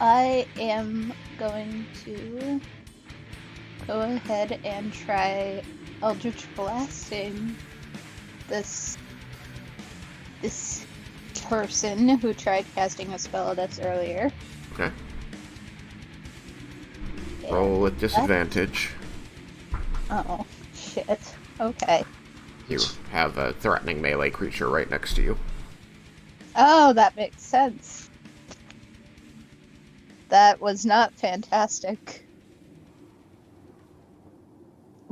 I am going to go ahead and try Eldritch Blasting this person who tried casting a spell at us earlier. Okay. Roll with disadvantage. Oh, shit. Okay. You have a threatening melee creature right next to you. Oh, that makes sense. That was not fantastic.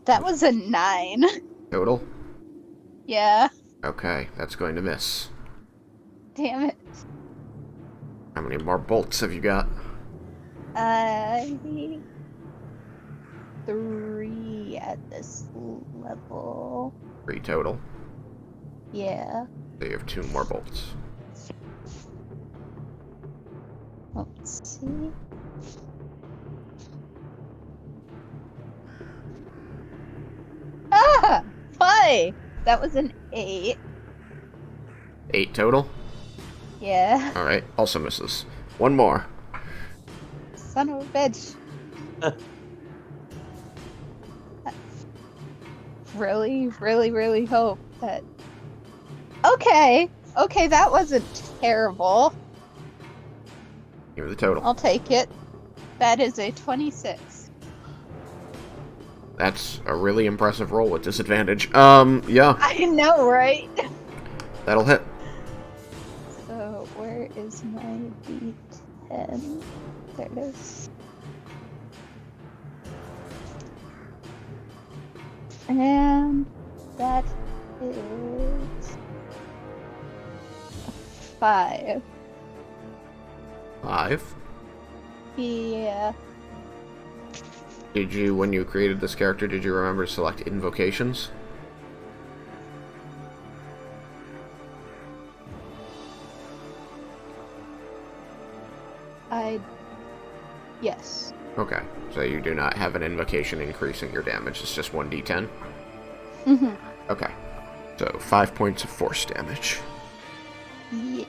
That was a 9. Total? Yeah. Okay, that's going to miss. Damn it. How many more bolts have you got? 3 at this level. 3 total. Yeah. So you have 2 more bolts. Let's see. Ah! Why? That was an 8. 8 total? Yeah. Alright, also misses. 1 more. Son of a bitch. Really hope that... Okay, that wasn't terrible. Give me the total. I'll take it. That is a 26. That's a really impressive roll with disadvantage. Yeah. I know, right? That'll hit. So, where is my D10? There it is. And that is 5. 5. Yeah. Did you, when you created this character, did you remember to select invocations? Yes. Okay, so you do not have an invocation increasing your damage, it's just 1d10? Mm-hmm. Okay, so 5 points of force damage. Yeah.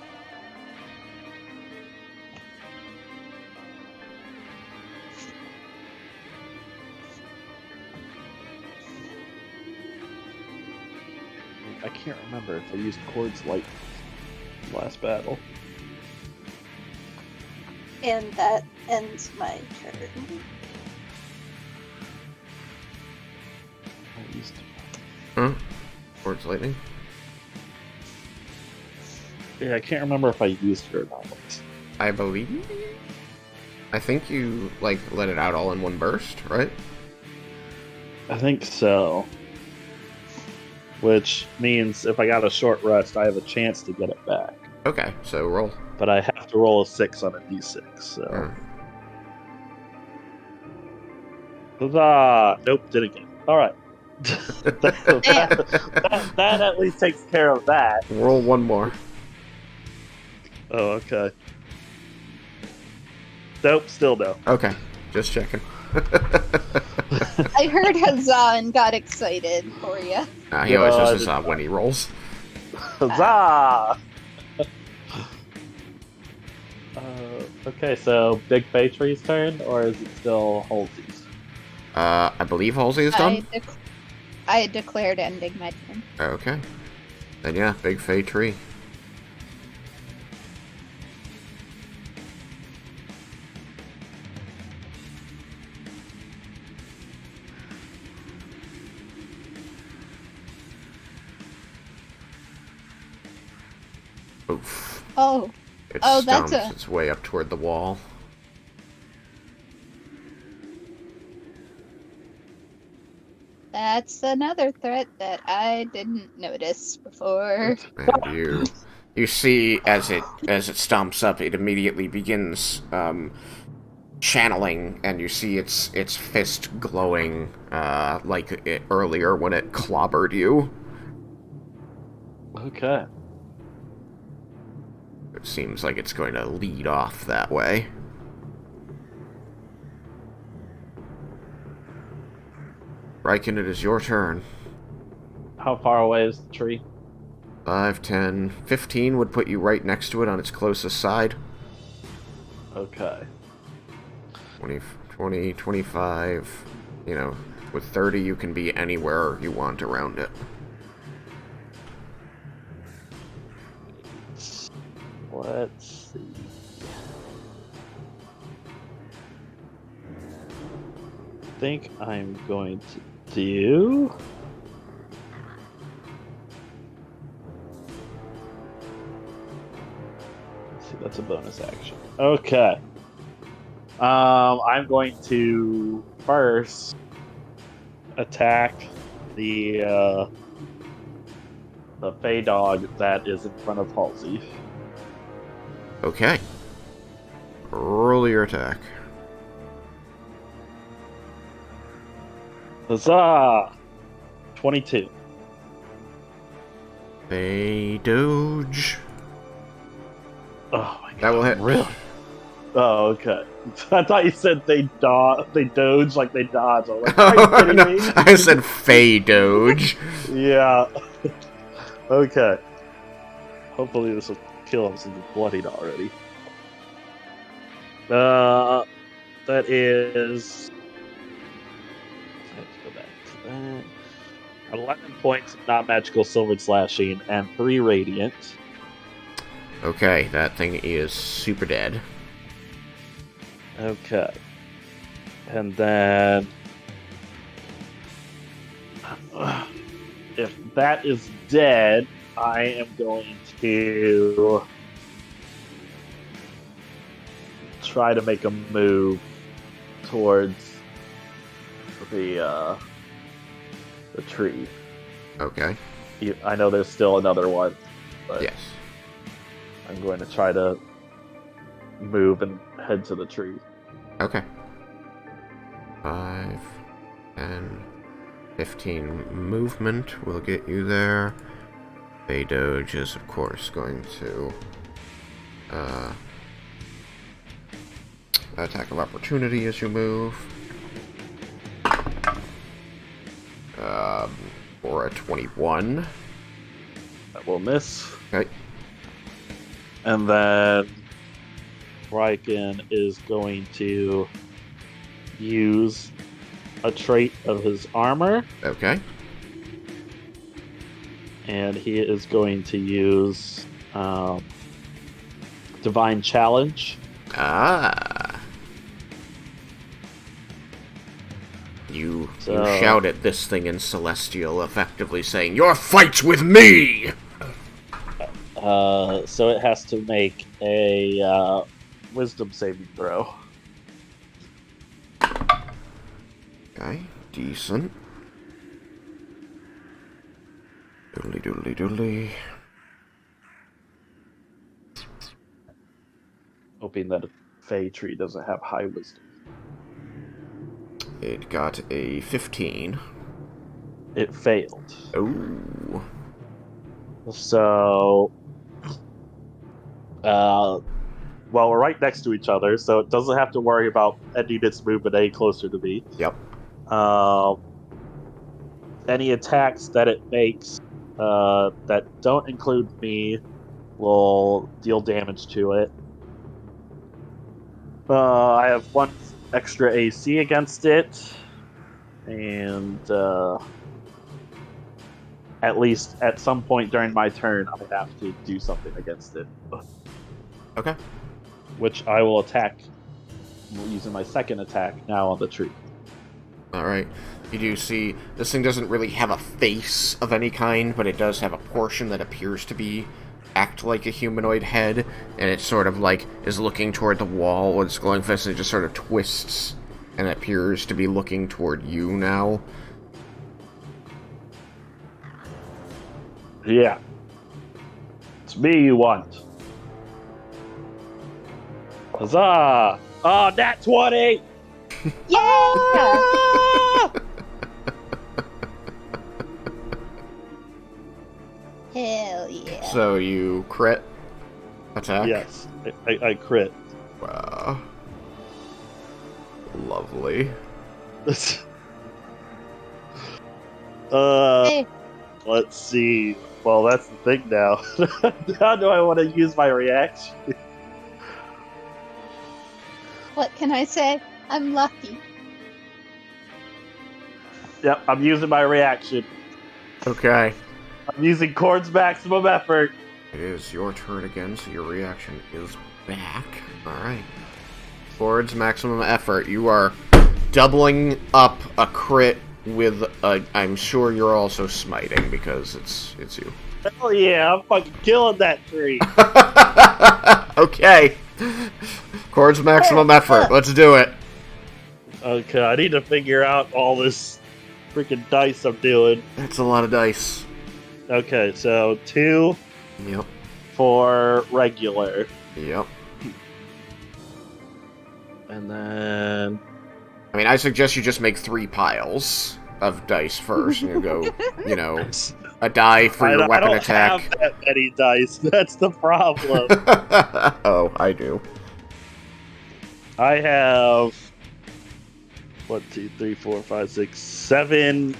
I can't remember if I used Chord's Light last battle. And that ends my turn. I used... Huh? Towards lightning? Yeah, I can't remember if I used it or not. I believe... I think you, like, let it out all in one burst, right? I think so. Which means if I got a short rest, I have a chance to get it back. Okay, so roll. But I have to roll a 6 on a d6, so... Huzzah! Nope, did again. Alright. that at least takes care of that. Roll 1 more. Oh, okay. Nope, still no. Okay, just checking. I heard huzzah and got excited for you. He always does this when he rolls. Huzzah! Okay, so Big Baytree's turn, or is it still Halsey's? I believe Halsey is done? I declared ending my turn. Okay. Then yeah, Big Fey Tree. Oof. Oh. It that's stomps its way up toward the wall. That's another threat that I didn't notice before. And you see as it stomps up, it immediately begins channeling, and you see its fist glowing like it earlier when it clobbered you. Okay. It seems like it's going to lead off that way. Raiken, it is your turn. How far away is the tree? 5, 10, 15 would put you right next to it on its closest side. Okay. 20, 25. You know, with 30, you can be anywhere you want around it. Let's see. I think I'm going to do. Let's see, that's a bonus action. Okay. I'm going to first attack the Fey dog that is in front of Halsey. Okay. Roll your attack. Huzzah! 22. A doge. Oh my god. That will hit. Really? Oh, okay. I thought you said they doge like they dodge. I'm like, are you kidding No, me? I said Fey doge. Yeah. Okay. Hopefully this will kill him since he's bloodied already. That is. I have to go back to that. 11 points of non-magical silvered slashing and 3 radiant. Okay, that thing is super dead. Okay. And then if that is dead, I am going to try to make a move towards the tree. Okay. I know there's still another one, but Yes. I'm going to try to move and head to the tree. Okay. 5, 10, 15 movement will get you there. Fey doge is, of course, going to attack of opportunity as you move. For a 21. That will miss. Okay. And then Raiken is going to use a trait of his armor, Okay. and he is going to use Divine Challenge. Ah. You So- shout at this thing in Celestial, effectively saying, "Your fight's with me!" So it has to make a Wisdom saving throw. Okay, decent. Doodly doodly doodly. Hoping that a Fey tree doesn't have high wisdom. It got a 15. It failed. Oh. So, well, we're right next to each other, so it doesn't have to worry about ending its movement any closer to me. Yep. Any attacks that it makes that don't include me will deal damage to it. I have 1 extra AC against it, and at least at some point during my turn, I have to do something against it. Okay. Which I will attack using my second attack now on the tree. Alright. You do see, this thing doesn't really have a face of any kind, but it does have a portion that appears to act like a humanoid head, and it sort of like is looking toward the wall with its glowing fist, and it just sort of twists and appears to be looking toward you now. Yeah. It's me you want. Huzzah! Oh, nat 20! Yeah! Hell yeah. So you crit attack? Yes, I crit. Wow. Lovely. Hey, Let's see. Well, that's the thing now. How do I want to use my reaction? what can I say? I'm lucky. Yep, I'm using my reaction. Okay. I'm using Cord's maximum effort. It is your turn again, so your reaction is back. Alright. Ford's maximum effort. You are doubling up a crit with a... I'm sure you're also smiting, because it's you. Hell yeah, I'm fucking killing that tree. Okay. Cord's maximum effort. Let's do it. Okay, I need to figure out all this freaking dice I'm doing. That's a lot of dice. Okay, so 2 Yep. for regular. Yep. And then... I mean, I suggest you just make 3 piles of dice first, and you go, you know, a die for your weapon attack. I don't have that many dice, that's the problem. Oh, I do. I have 1, 2, 3, 4, 5, 6, 7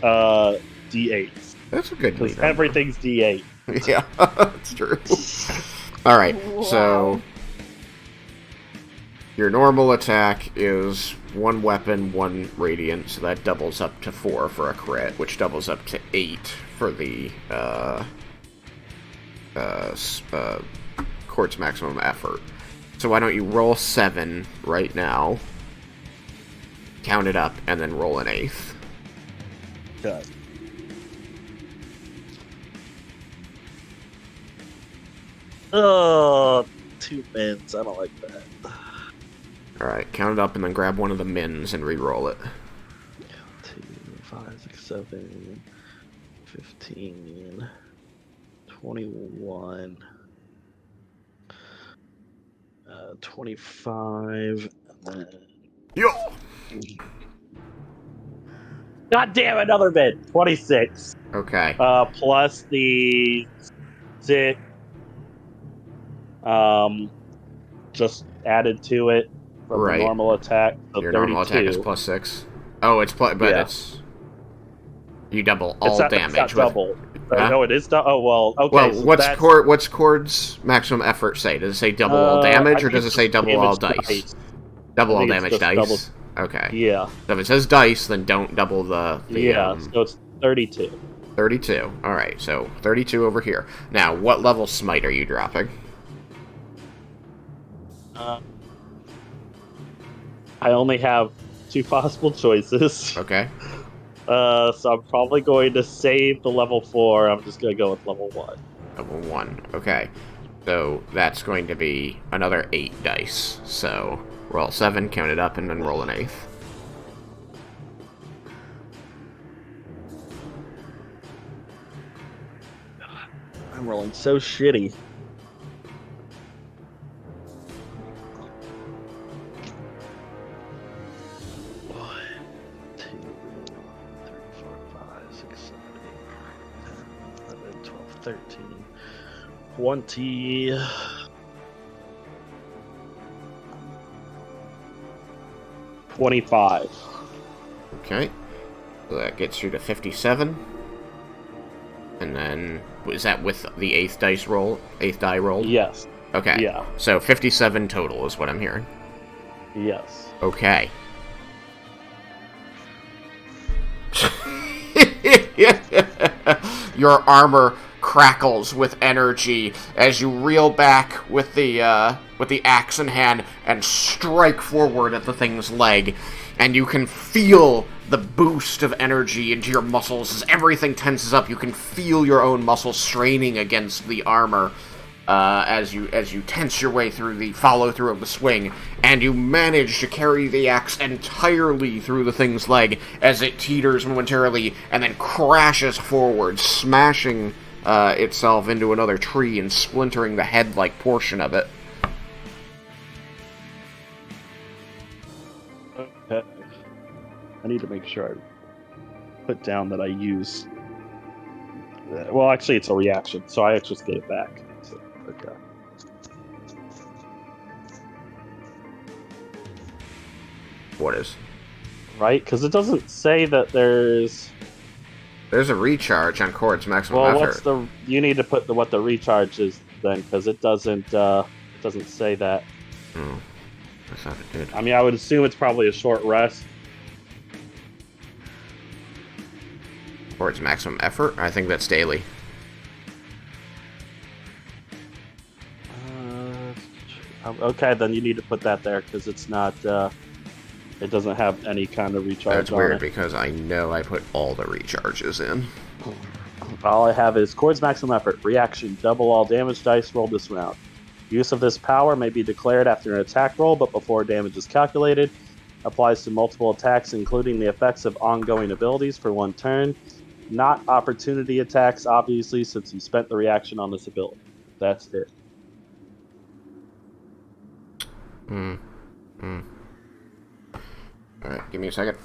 D8s. That's a good Because number. everything's D8. Yeah, that's true. Alright, so... Your normal attack is 1 weapon, 1 radiant, so that doubles up to 4 for a crit, which doubles up to 8 for the, Court's maximum effort. So why don't you roll 7 right now, count it up, and then roll an 8th. Okay. Oh, 2 mins. I don't like that. Alright, count it up and then grab one of the mins and re-roll it. 2, 5, 6, 7, 15, 21, 25, and then... Yo! God damn, another min! 26. Okay. Plus the 6, just added to it from Right. the normal attack. So Your 32. normal attack is plus 6. Oh, it's plus, but Yeah. it's... You double all It's damage. not with... double. Huh? No, it is double. Oh, well, okay. Well, so what's Cord's maximum effort say? Does it say double all damage, I or does think it say it's double all damage dice? Double I all think it's damage just dice? Okay. Yeah. So if it says dice, then don't double the Yeah, so it's 32. 32. Alright, so 32 over here. Now, what level smite are you dropping? I only have 2 possible choices. Okay. So I'm probably going to save the level 4. I'm just going to go with level 1. Level 1. Okay. So that's going to be another 8 dice. So roll 7, count it up, and then roll an 8th. I'm rolling so shitty. $13, 20, 25. Okay. So that gets you to 57. And then, is that with the 8th dice roll? 8th die roll? Yes. Okay. Yeah. So 57 total is what I'm hearing. Yes. Okay. Your armor crackles with energy as you reel back with the axe in hand and strike forward at the thing's leg, and you can feel the boost of energy into your muscles as everything tenses up. You can feel your own muscles straining against the armor as you tense your way through the follow-through of the swing, and you manage to carry the axe entirely through the thing's leg as it teeters momentarily and then crashes forward, smashing itself into another tree and splintering the head-like portion of it. Okay. I need to make sure I put down that I use... Well, actually, it's a reaction, so I just get it back. So, okay. What is? Right? Because it doesn't say that there's... There's a recharge on Cord's maximum Well, effort. what's the... You need to put what the recharge is then, because it doesn't say that. Hmm. I thought it did. I mean, I would assume it's probably a short rest. Or its maximum effort? I think that's daily. Okay, then you need to put that there because it's not. It doesn't have any kind of recharge. That's weird because I know I put all the recharges in. All I have is Chord's maximum effort. Reaction: double all damage dice rolled this round. Use of this power may be declared after an attack roll, but before damage is calculated. Applies to multiple attacks, including the effects of ongoing abilities for one turn. Not opportunity attacks, obviously, since you spent the reaction on this ability. That's it. Alright, give me a second.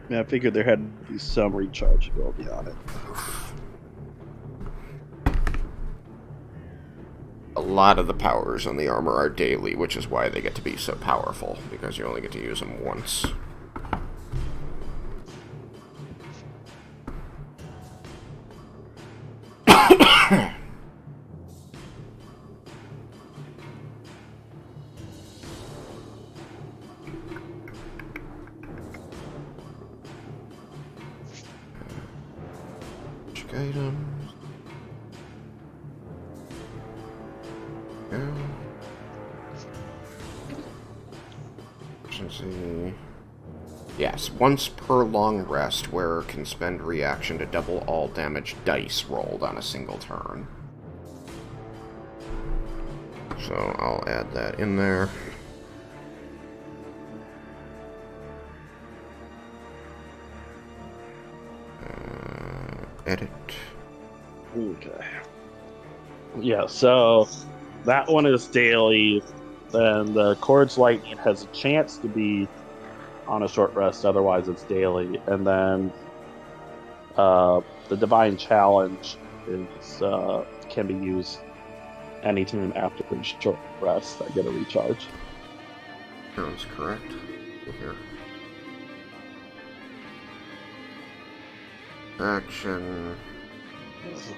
Yeah, I figured there had to be some rechargeability on it. A lot of the powers on the armor are daily, which is why they get to be so powerful, because you only get to use them once. Check items. Go. Efficiency. Yes, once per long rest, wearer can spend reaction to double all damage dice rolled on a single turn. So I'll add that in there. Edit. Okay. Yeah, so that one is daily. Then the Chord's Lightning has a chance to be on a short rest, otherwise it's daily. And then the Divine Challenge is can be used anytime after a short rest. I get a recharge. Sounds correct. Here. Action.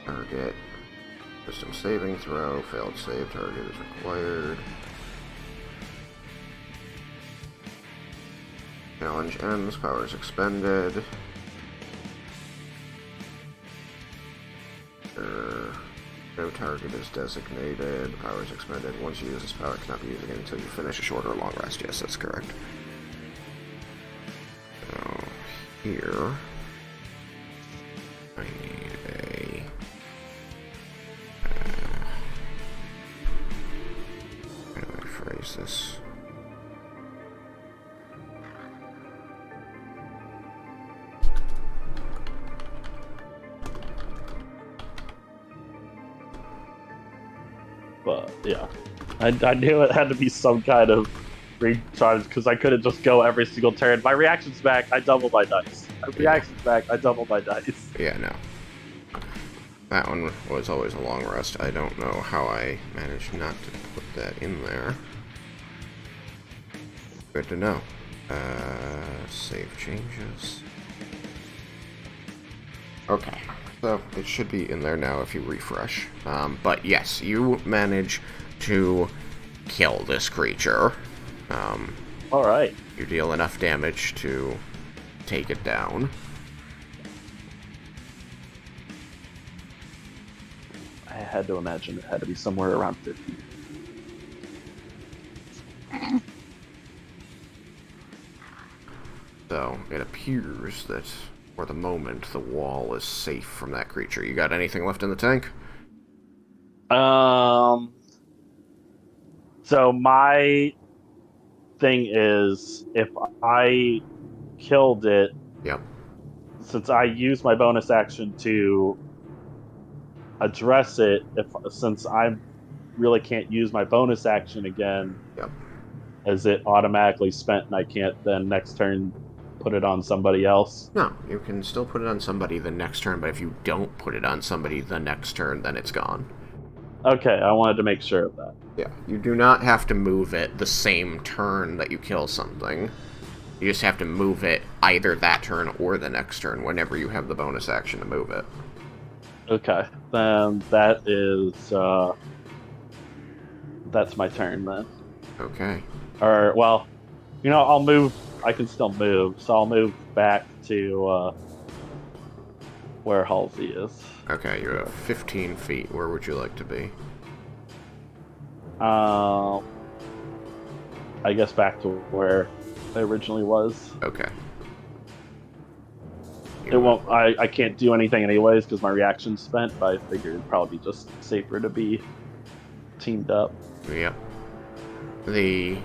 Target. System saving throw. Failed save. Target is required. Challenge ends. Powers expended. No target is designated. Powers expended. Once you use this power, it cannot be used again until you finish a short or long rest. Yes, that's correct. So, here... I need a... how do I phrase this? But yeah, I knew it had to be some kind of recharge because I couldn't just go every single turn. My reaction's back, I double my dice. My reaction's back, I double my dice. Yeah, no. That one was always a long rest. I don't know how I managed not to put that in there. Good to know. Save changes. Okay. So, it should be in there now if you refresh. But yes, you manage to kill this creature. Alright. You deal enough damage to take it down. I had to imagine it had to be somewhere around 50. So, it appears that, for the moment, the wall is safe from that creature. You got anything left in the tank? So my thing is, if I killed it, Yep. since I used my bonus action to address it, since I really can't use my bonus action again, Yep. as it automatically spent, and I can't then next turn put it on somebody else? No, you can still put it on somebody the next turn, but if you don't put it on somebody the next turn, then it's gone. Okay, I wanted to make sure of that. Yeah, you do not have to move it the same turn that you kill something. You just have to move it either that turn or the next turn whenever you have the bonus action to move it. Okay, then that's my turn then. Okay. Or, well, I'll move. I can still move, so I'll move back to where Halsey is. Okay, you have 15 feet. Where would you like to be? I guess back to where I originally was. Okay. It won't. I can't do anything anyways because my reaction's spent. But I figured it'd probably be just safer to be teamed up. Yep. The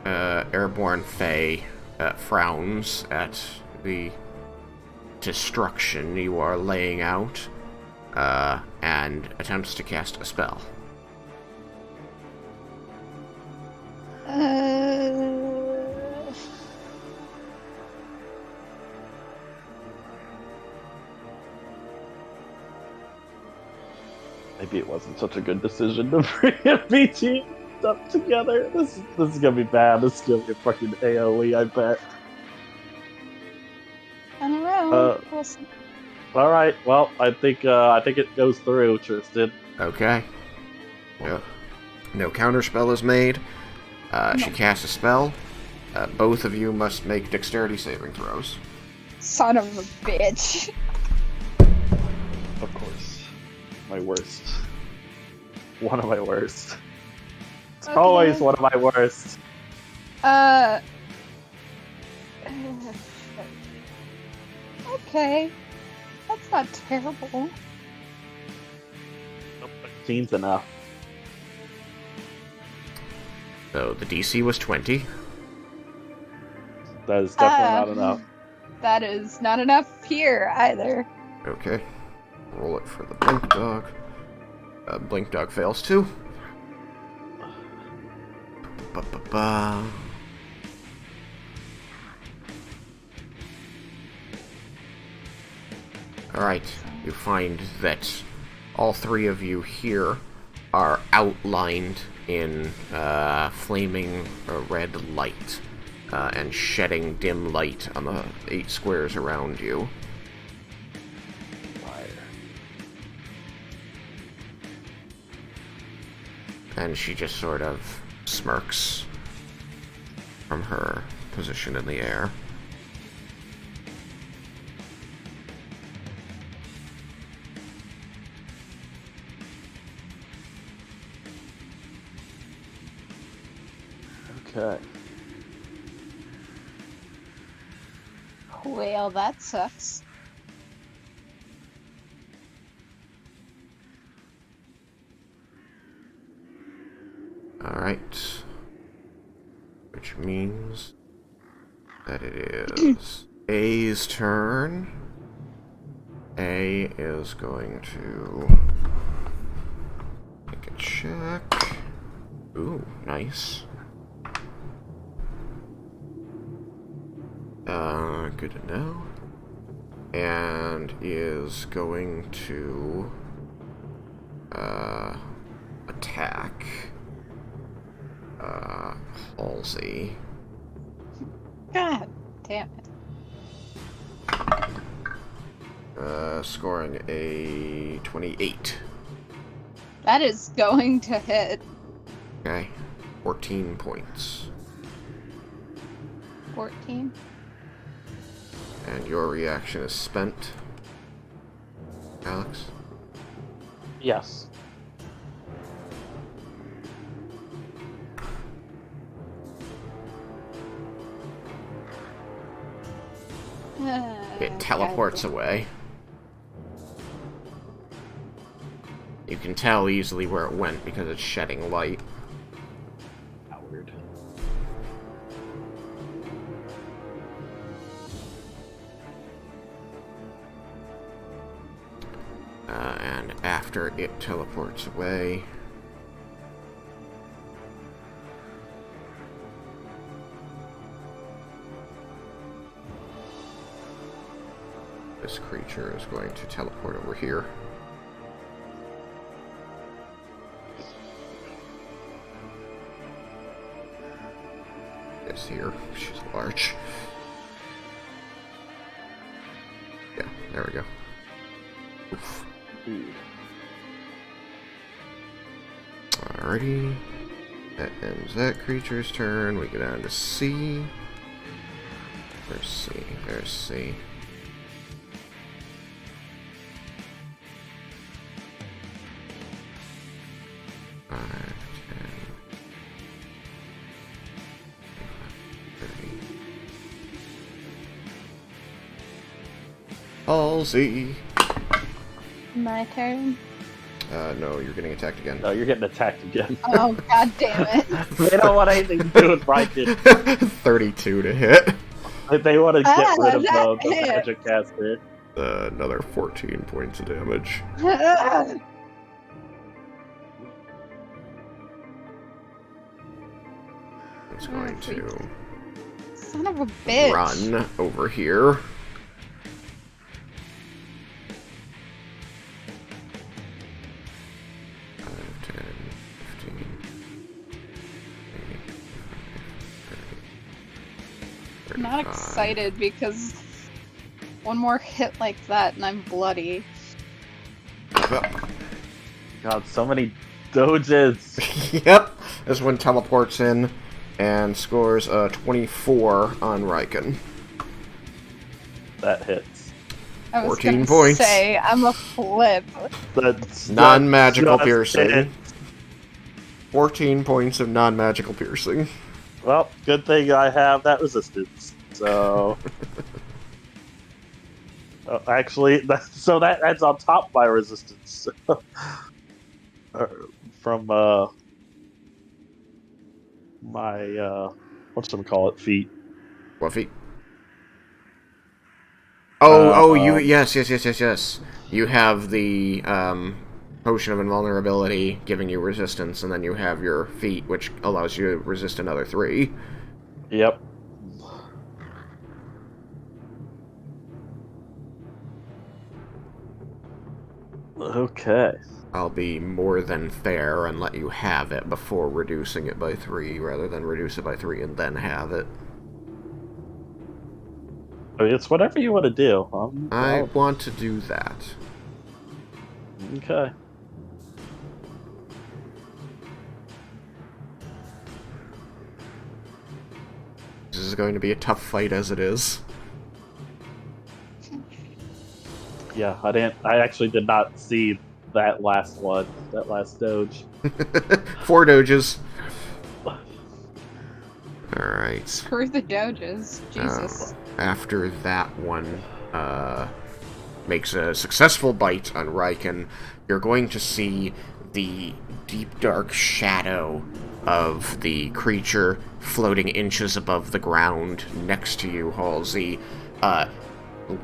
airborne fae frowns at the destruction you are laying out and attempts to cast a spell. Maybe it wasn't such a good decision to be teamed up together. This is gonna be bad. This is gonna be a fucking AOE, I bet. I don't know. We'll see. All right. Well, I think it goes through, Tristan. Okay. Yep. No counterspell is made. She casts a spell. Both of you must make dexterity saving throws. Son of a bitch. Of course. My worst. One of my worst. It's always one of my worst. Okay. That's not terrible. 15's enough. So the DC was 20. That is definitely not enough. That is not enough here either. Okay. Roll it for the Blink Dog. Blink Dog fails too. Ba-ba-ba. Alright, you find that all three of you here are outlined in flaming red light and shedding dim light on the 8 squares around you. And she just sort of smirks from her position in the air. Okay. Well, that sucks. Alright. Which means that it is A's turn. A is going to make a check. Ooh, nice. Good to know. And is going to attack Halsey. God damn it. Scoring a 28. That is going to hit. Okay. 14 points. 14. And your reaction is spent. Alex? Yes. It teleports away. You can tell easily where it went because it's shedding light. Howard. And after it teleports away, This creature is going to teleport over here. It's here. She's large. Yeah, there we go. Oof. Alrighty. That ends that creature's turn. We go down to C. Where's C? There's C. Halsey. My turn. No, you're getting attacked again. No, you're getting attacked again. Oh, god damn it. They don't want anything to do with Raiken. 32 to hit. They want to get rid of that the hit. magic caster. Another 14 points of damage. It's going to Son of a bitch. run over here. I'm not excited because one more hit like that and I'm bloody. God, so many doges. Yep, this one teleports in and scores 24 on Raiken. That hits. I was 14 gonna points. say, I'm a flip. That's Non-magical just piercing. hit. 14 points of non-magical piercing. Well, good thing I have that resistance. So, actually, so that adds on top of my resistance from my whatchamacallit feet. What feet? Oh, you, Um, yes. You have the, Potion of Invulnerability giving you resistance, and then you have your feat, which allows you to resist another 3. Yep. Okay. I'll be more than fair and let you have it before reducing it by 3, rather than reduce it by 3 and then have it. I mean, it's whatever you want to do. I want to do that. Okay. This is going to be a tough fight as it is. Yeah, I actually did not see that last one. That last doge. 4 doges. Alright. Screw the doges. Jesus. After that one makes a successful bite on Raiken, you're going to see the deep dark shadow of the creature floating inches above the ground next to you, Halsey,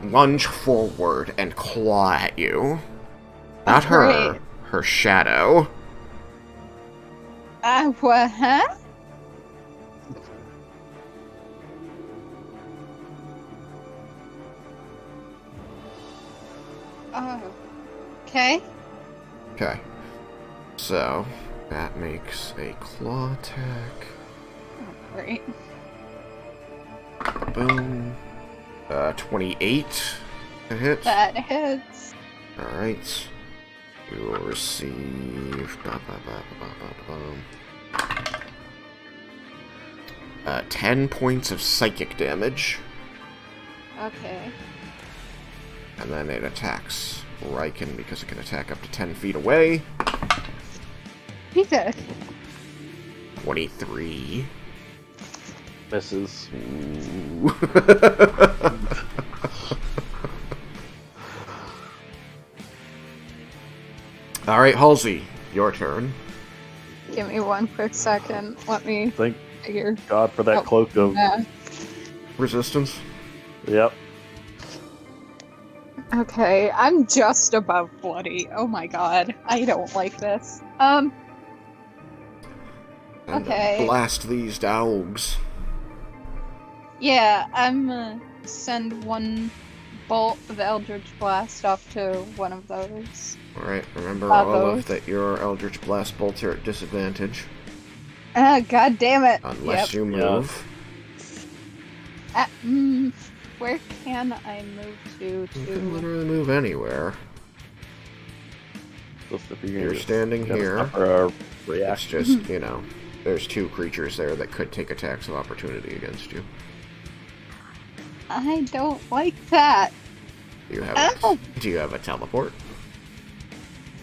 lunge forward and claw at you. Not her, Great. her shadow. What, huh? Oh. Okay. Okay. So, that makes a claw attack. Oh, great. Boom. 28 to hit. That hits. Alright. You will receive 10 points of psychic damage. Okay. And then it attacks Raiken because it can attack up to 10 feet away. Jesus. 23. Misses. Ooh. Alright, Halsey, your turn. Give me one quick second. Let me Thank figure. God for that Oh, cloak of. Yeah. Resistance. Yep. Okay, I'm just about bloody. Oh my god. I don't like this. And Okay. blast these dogs. Yeah, I'm gonna send one bolt of Eldritch Blast off to one of those. Alright, remember all of Both. that your Eldritch Blast bolts are at disadvantage. God damn it! Unless you Yeah. move. Where can I move You can to? literally move anywhere. Just if you're You're standing here. For a It's reaction. just, you know, there's two creatures there that could take attacks of opportunity against you. I don't like that. Do you have Oh. do you have a teleport?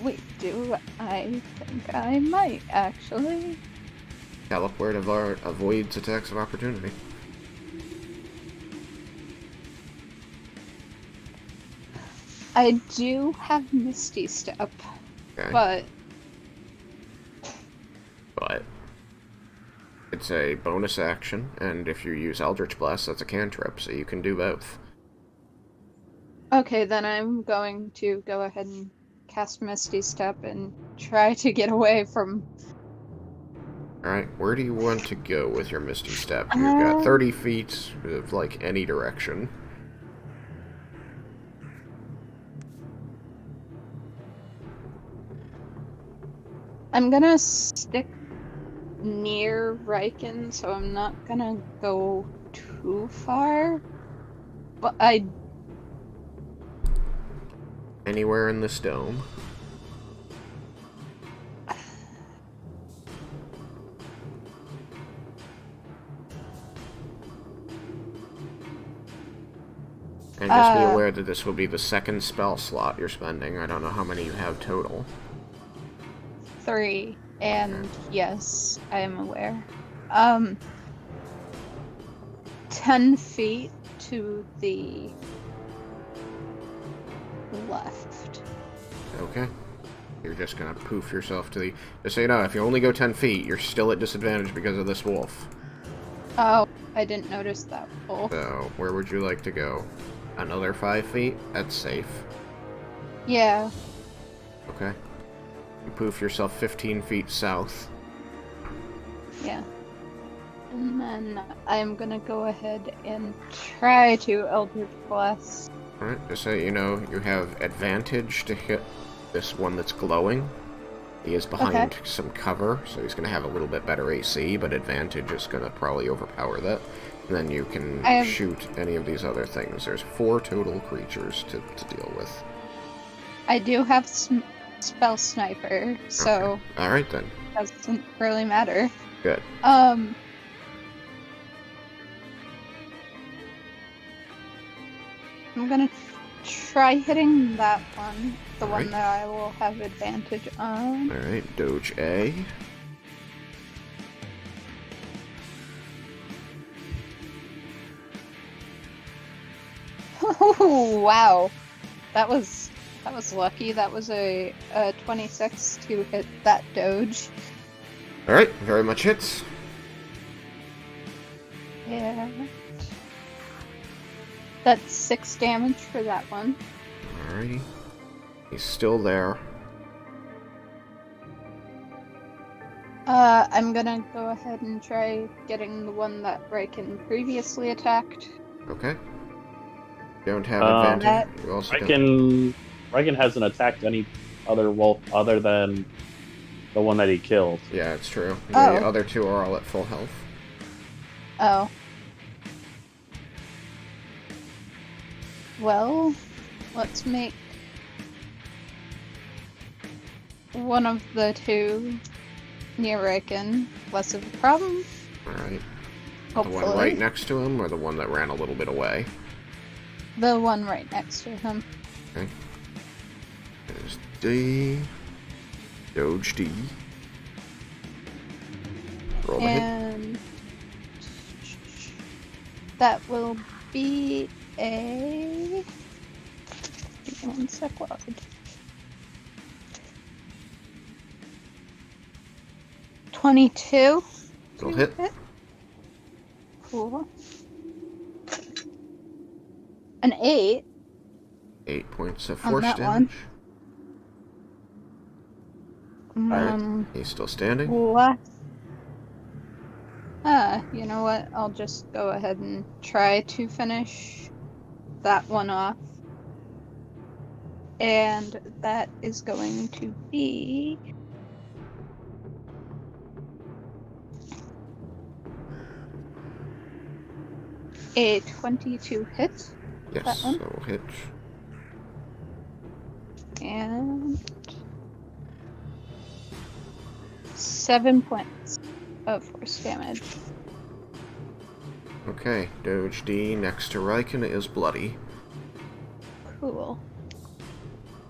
Wait, do I think I might actually? Teleport avoids attacks of opportunity. I do have Misty Step, Okay. but it's a bonus action, and if you use Eldritch Blast, that's a cantrip, so you can do both. okay, then I'm going to go ahead and cast Misty Step and try to get away from. Alright, where do you want to go with your Misty Step? You've got 30 feet of, like, any direction. I'm gonna stick near Raiken, so I'm not gonna go too far. But Anywhere in this dome. And just be aware that this will be the second spell slot you're spending. I don't know how many you have total. 3, and yes, I am aware. 10 feet to the left. Okay. You're just gonna poof yourself to the... Just so you know, if you only go 10 feet, you're still at disadvantage because of this wolf. Oh, I didn't notice that wolf. So, where would you like to go? Another 5 feet? That's safe. Yeah. Okay. You poof yourself 15 feet south. Yeah. And then I'm gonna go ahead and try to Eldritch Blast. Alright, just so you know, you have advantage to hit this one that's glowing. He is behind some cover, so he's going to have a little bit better AC, but advantage is going to probably overpower that. And then you can shoot any of these other things. There's 4 total creatures to deal with. I do have Spell Sniper, so Okay. Alright then. doesn't really matter. Good. I'm gonna try hitting that one, the one that I will have advantage on. Alright, Doge A. Oh, wow. That was lucky. That was a 26 to hit that Doge. Alright, very much hits. Yeah. That's 6 damage for that one. Alrighty. He's still there. I'm gonna go ahead and try getting the one that Raiken previously attacked. Okay. Don't have advantage. You also Raiken hasn't attacked any other wolf other than the one that he killed. Yeah, it's true. Oh. The other 2 are all at full health. Oh. Well, let's make one of the 2 near Raiken less of a problem. Alright. The Hopefully. one right next to him, or the one that ran a little bit away? The one right next to him. Okay. There's D. Doge D. Roll the hit. And that will be a... Give me one sec while I... 22. It'll hit. Cool. An 8. 8 points of On force that damage. One. He's still standing. You know what? I'll just go ahead and try to finish that one off. And that is going to be a 22 hit. Yes, That one. that will hit. And 7 points of force damage. Okay, Doge D next to Raiken is bloody. Cool.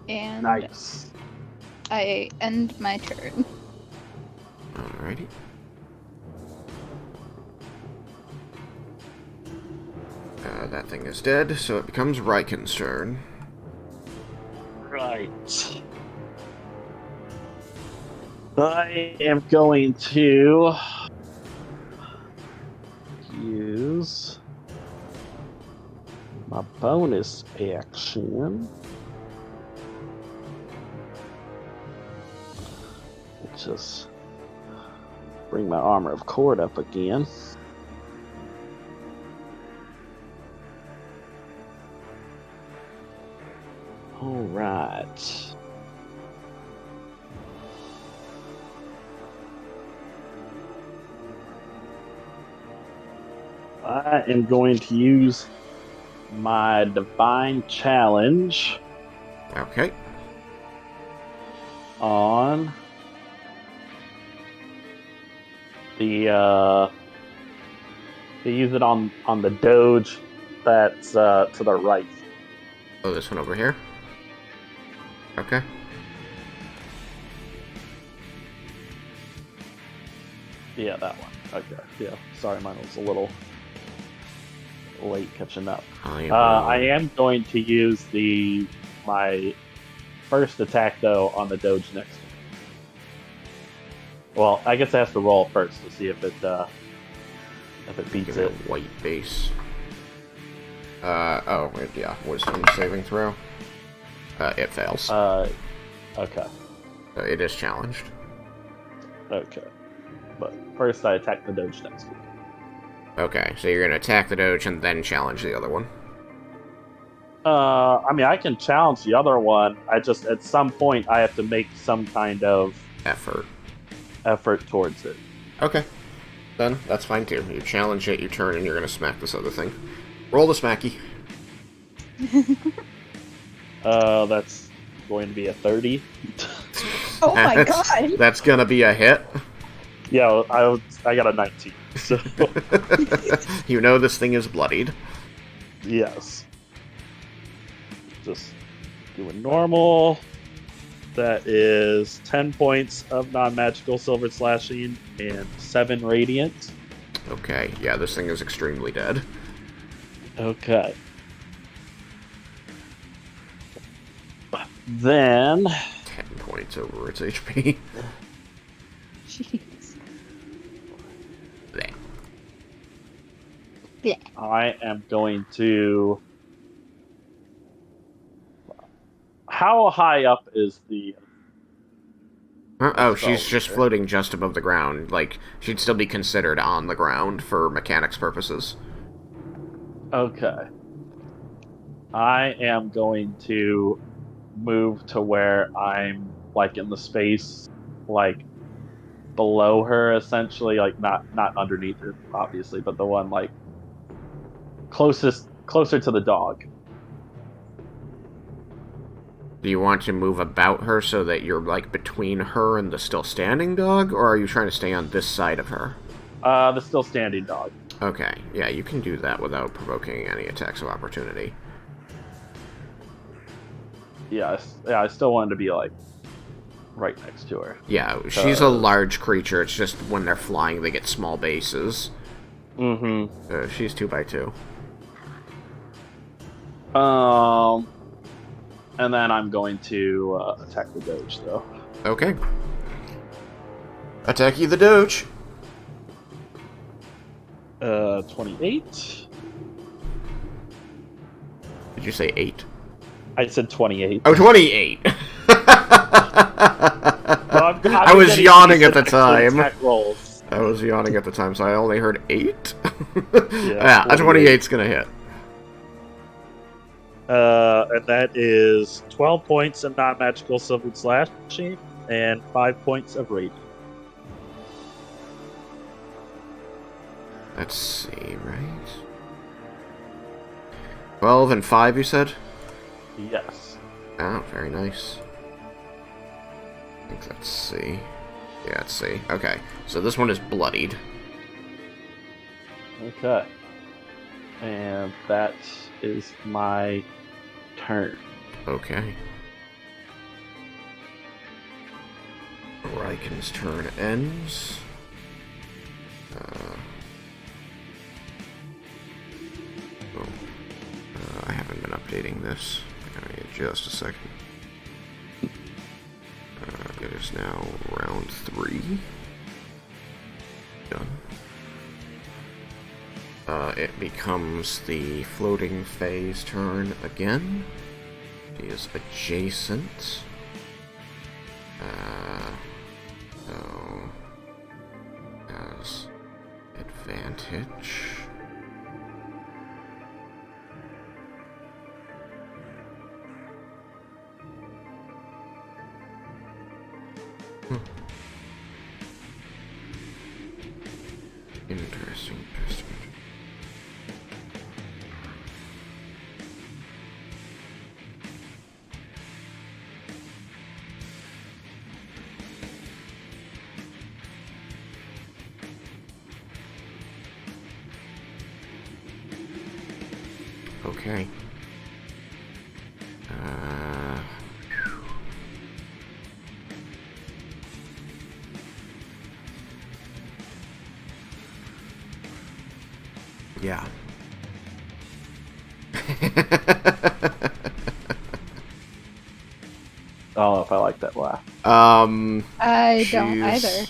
And Nice. I end my turn. Alrighty. That thing is dead, so it becomes Raiken's turn. Right. I am going to use my bonus action, which is bring my armor of cord up again. All right. I am going to use my divine challenge Okay. on the to use it on the doge that's to the right. Oh, this one over here? Okay. Yeah, that one. Okay. Yeah. Sorry, mine was a little late catching up. I am going to use my first attack though on the doge next to me. Well, I guess I have to roll first to see if it beats Give it it. a white base. Oh, wait, yeah. Wisdom saving throw. It fails. Okay. It is challenged. Okay. But first I attack the doge next to me. Okay, so you're gonna attack the Doge and then challenge the other one. I mean, I can challenge the other one. I just, at some point, I have to make some kind of Effort towards it. Okay. Then, that's fine too. You challenge it, you turn, and you're gonna smack this other thing. Roll the smacky. That's going to be a 30. Oh my god! That's gonna be a hit. Yeah, I got a 19. So You know this thing is bloodied. yes. Just doing normal. That is 10 points of non-magical silver slashing and 7 radiant. Okay, yeah, this thing is extremely dead. Okay. Then 10 points over its HP. Jeez. Bleh. Yeah. I am going to... How high up is the... Oh, she's just floating just above the ground. Like, she'd still be considered on the ground for mechanics purposes. Okay. I am going to move to where I'm, like, in the space, like, below her, essentially. Like, not underneath her, obviously, but the one, like, closer to the dog. Do you want to move about her so that you're, like, between her and the still standing dog, or are you trying to stay on this side of her? The still standing dog. Okay, yeah, you can do that without provoking any attacks of opportunity. Yeah, I still wanted to be, like, right next to her. Yeah, she's a large creature, it's just when they're flying they get small bases. Mm-hmm. She's 2x2. And then I'm going to attack the Doge, though. Okay. Attack you, the Doge. 28. Did you say 8? I said 28. Oh, 28! Well, I was yawning at the time. Rolls. I was yawning at the time, so I only heard 8? Yeah, a 28's gonna hit. And that is 12 points of non-magical sylvan slashing and 5 points of radiant. Let's see, right? 12 and 5, you said? Yes. Oh, very nice. Let's see. Yeah, let's see. Okay, so this one is bloodied. Okay. And that is my turn. Okay. Raiken's turn ends. I haven't been updating this. Give me just a second. It is now round 3. Done. It becomes the floating phase turn again. He is adjacent. So has advantage. Interesting. Okay. Yeah. I don't know if I like that laugh. I don't either.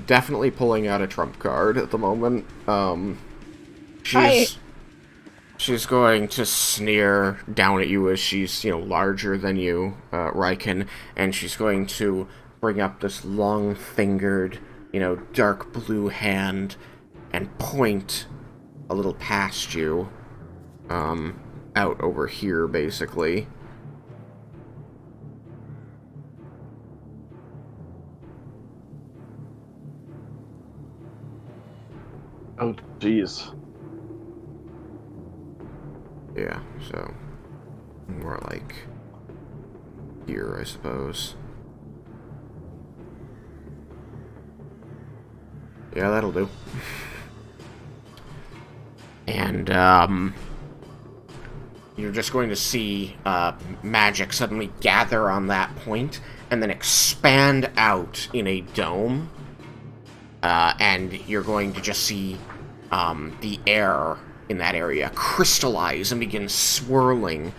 Definitely pulling out a trump card at the moment. She's going to sneer down at you as she's, larger than you, Raiken, and she's going to bring up this long-fingered, dark blue hand and point a little past you, out over here, basically. Oh, jeez. Yeah, so more like here, I suppose. Yeah, that'll do. And, you're just going to see magic suddenly gather on that point and then expand out in a dome. And you're going to just see the air in that area crystallize and begin swirling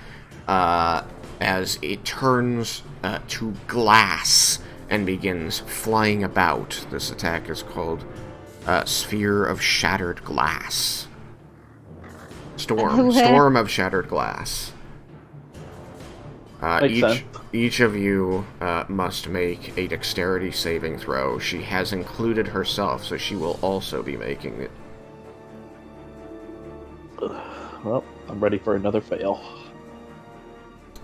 as it turns to glass and begins flying about. This attack is called Sphere of Shattered Glass. Storm of Shattered Glass. Each of you must make a dexterity saving throw. She has included herself, so she will also be making it. Well, I'm ready for another fail.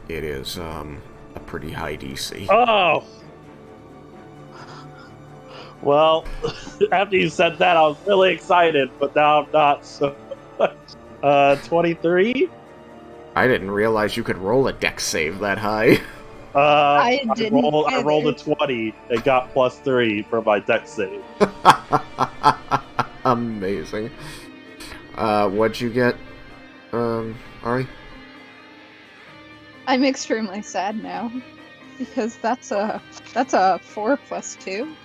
It is a pretty high DC. Oh! Well, after you said that, I was really excited, but now I'm not so much. 23? I didn't realize you could roll a dex save that high. I rolled a 20 and got +3 for my dex save. Amazing. What'd you get, Ari? I'm extremely sad now because that's a 4 + 2.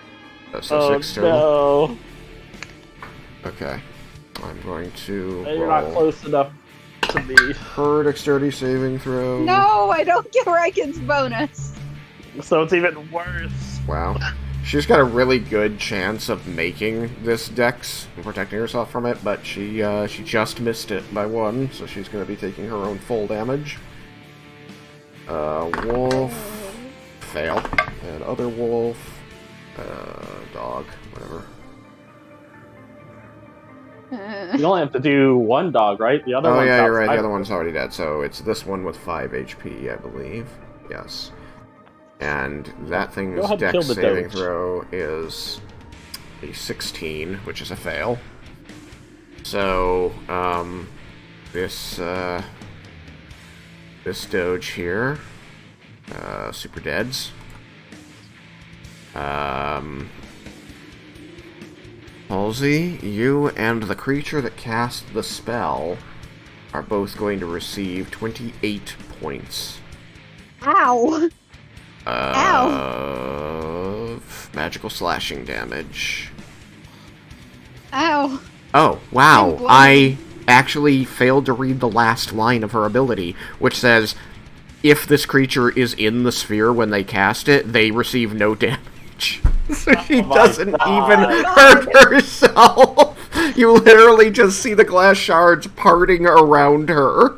So 6 total? No. Okay. I'm going to You're not close enough to me. Her dexterity saving throw. No, I don't get Raiken's bonus. So it's even worse. Wow. She's got a really good chance of making this dex and protecting herself from it, but she just missed it by 1, so she's going to be taking her own full damage. Wolf, fail. And other wolf, dog, whatever. You only have to do one dog, right? The other Oh one's yeah, you're right. The outside other of one's already dead. So it's this one with 5 HP, I believe. Yes. And that Go thing's ahead and dex kill the saving Doge. throw is a 16, which is a fail. So, this Doge here, super deads. Halsey, you and the creature that cast the spell are both going to receive 28 points Ow! Ow! of magical slashing damage. Ow! Oh, I'm wow. bloody. I actually failed to read the last line of her ability, which says, if this creature is in the sphere when they cast it, they receive no damage. So she my doesn't God. even hurt herself. You literally just see the glass shards parting around her.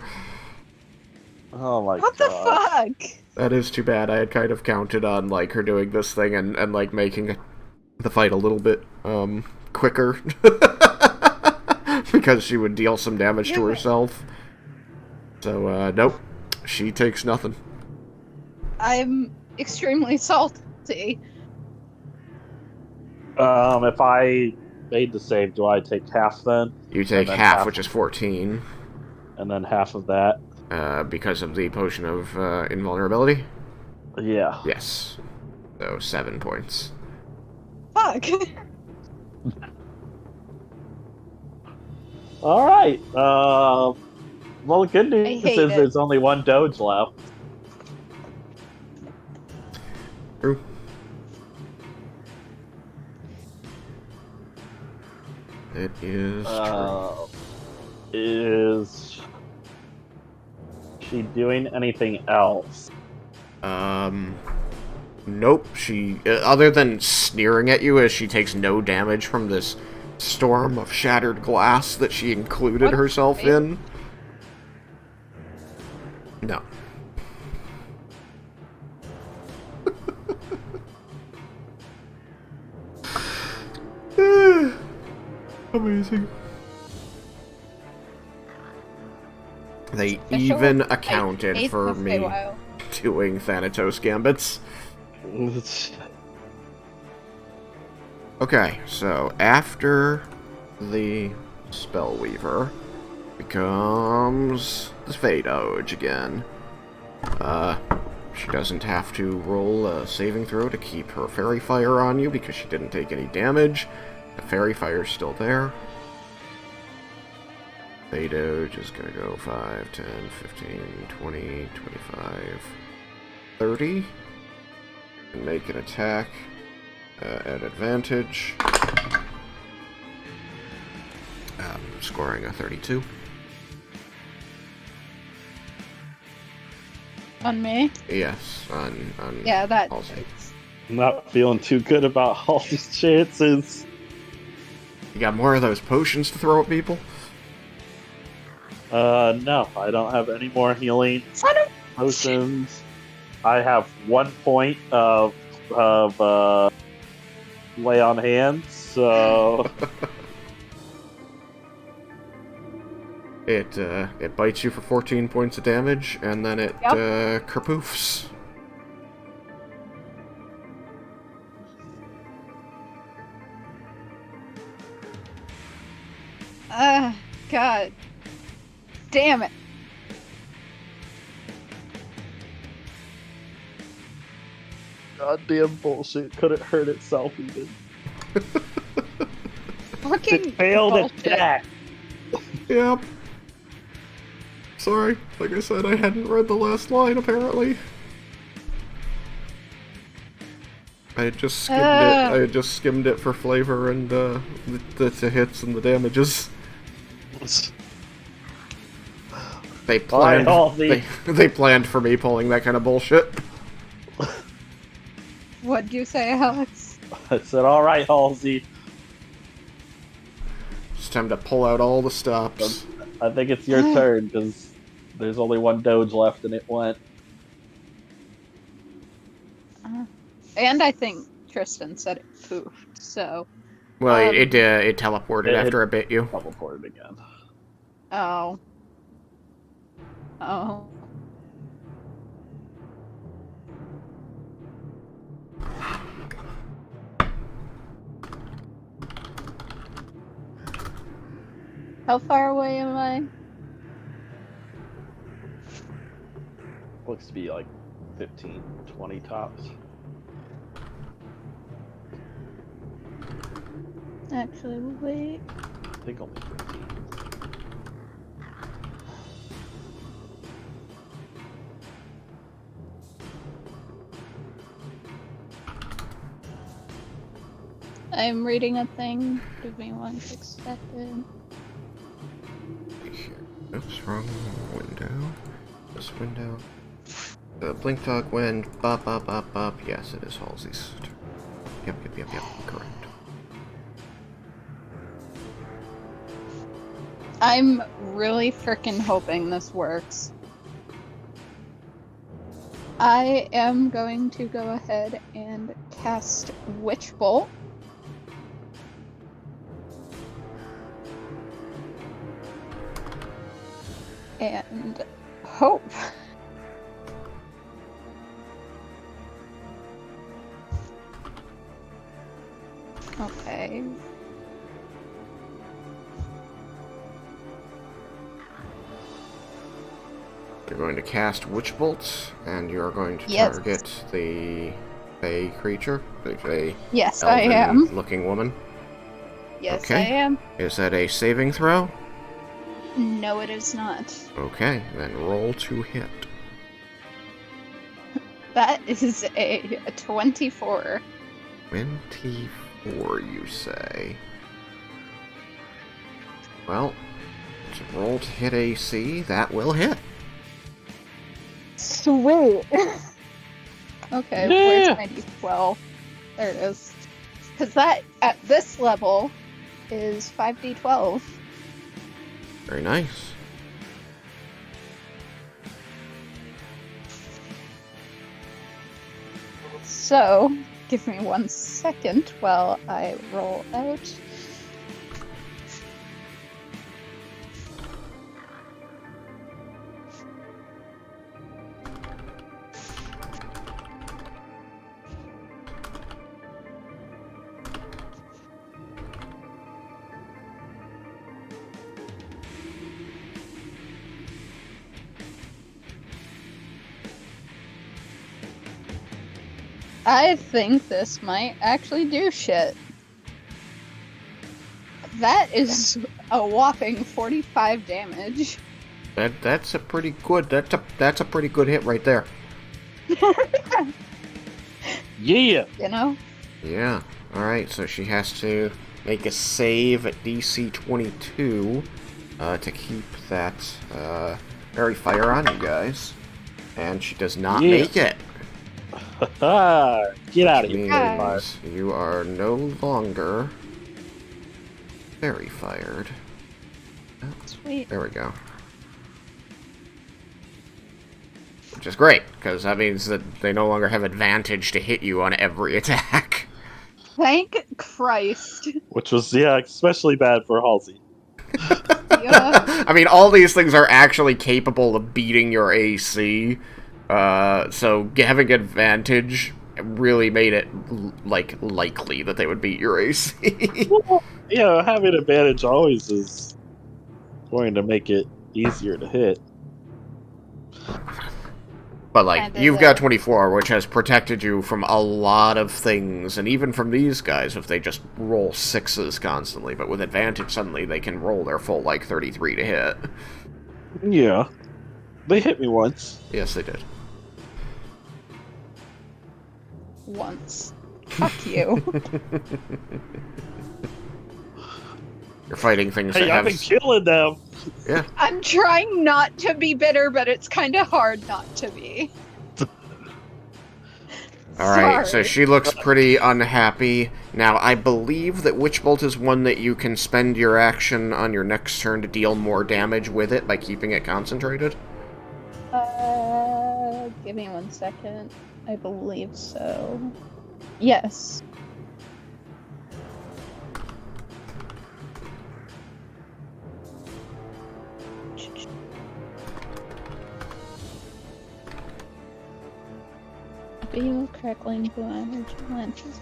Oh my What god. the fuck? That is too bad. I had kind of counted on like her doing this thing and like making the fight a little bit quicker. Because she would deal some damage to Yeah. herself. So, nope. She takes nothing. I'm extremely salty. If I made the save, do I take half then? You take then half, half. which is 14, And then half of that? because of the potion of invulnerability. Yeah. Yes. So 7 points. Fuck. Alright. Well, the good news hate is it. there's only one Doge left. True. It is true. Is she doing anything else? Nope. She, other than sneering at you as she takes no damage from this storm of shattered glass that she included What? herself Wait. in. No. Amazing. They Official? even I accounted hate for the me Feywild. doing Thanatos Gambits. Okay, so after the Spellweaver becomes the Fey Doge again. She doesn't have to roll a saving throw to keep her Fairy Fire on you because she didn't take any damage. The Fairy Fire's still there. Fey Doge is gonna go 5, 10, 15, 20, 25, 30. And make an attack at advantage. Scoring a 32. On me? Yes, on Yeah, that Halsey. hurts. I'm not feeling too good about Halsey's chances. You got more of those potions to throw at people? No, I don't have any more healing Son of potions. I have 1 point of lay on hands, so It bites you for 14 points of damage, and then it kerpoofs. God. Damn it. goddamn bullshit couldn't hurt itself even. Fucking It failed bullshit. attack. Yep. Sorry, like I said, I hadn't read the last line, apparently. I had just skimmed it. I had just skimmed it for flavor and the hits and the damages. They planned. They planned for me pulling that kind of bullshit. What'd you say, Alex? I said, "All right, Halsey. It's time to pull out all the stops." I think it's your turn because there's only one Doge left, and it went." And I think Tristan said it poofed, so Well, it teleported after it bit you. Teleported again. Oh. Oh. How far away am I? Looks to be like 15, 20 tops. Actually, wait. I think only 15. I'm reading a thing. Give me 1 second. Oops, wrong window. This window. The blink dog wind. Bop, bop, bop, bop. Yes, it is Halsey's. Yep. Correct. I'm really freaking hoping this works. I am going to go ahead and cast Witchbolt. And hope. Okay. You're going to cast Witchbolt, and you're going to target the Fey creature, the Fey yes, I am. looking woman. Yes, okay. I am. Is that a saving throw? No, it is not. Okay, then roll to hit. That is a 24. 24, you say? Well, to roll to hit AC, that will hit. Sweet. Okay, where's my D12? There it is. Because that, at this level, is 5d12. Very nice. So, give me 1 second while I roll out. I think this might actually do shit. That is a whopping 45 damage. That's a pretty good. That's a pretty good hit right there. Yeah. You know? Yeah. All right. So she has to make a save at DC 22 to keep that fairy fire on you guys, and she does not make it. Get out of here. Means you are no longer fairy fired. Sweet. There we go. Which is great, because that means that they no longer have advantage to hit you on every attack. Thank Christ. Which was, especially bad for Halsey. Yeah. I mean, all these things are actually capable of beating your AC. So having advantage really made it, likely that they would beat your AC. Well, having advantage always is going to make it easier to hit. But, you've got 24, which has protected you from a lot of things, and even from these guys if they just roll 6s constantly, but with advantage suddenly they can roll their full, 33 to hit. Yeah. They hit me once. Yes, they did. Once. Fuck you. You're fighting things Hey, that I've been killing them. Yeah. I'm trying not to be bitter, but it's kind of hard not to be. Alright, so she looks pretty unhappy. Now, I believe that Witchbolt is one that you can spend your action on your next turn to deal more damage with it by keeping it concentrated. Give me 1 second. I believe so. Yes. Beam of crackling blue energy lanterns.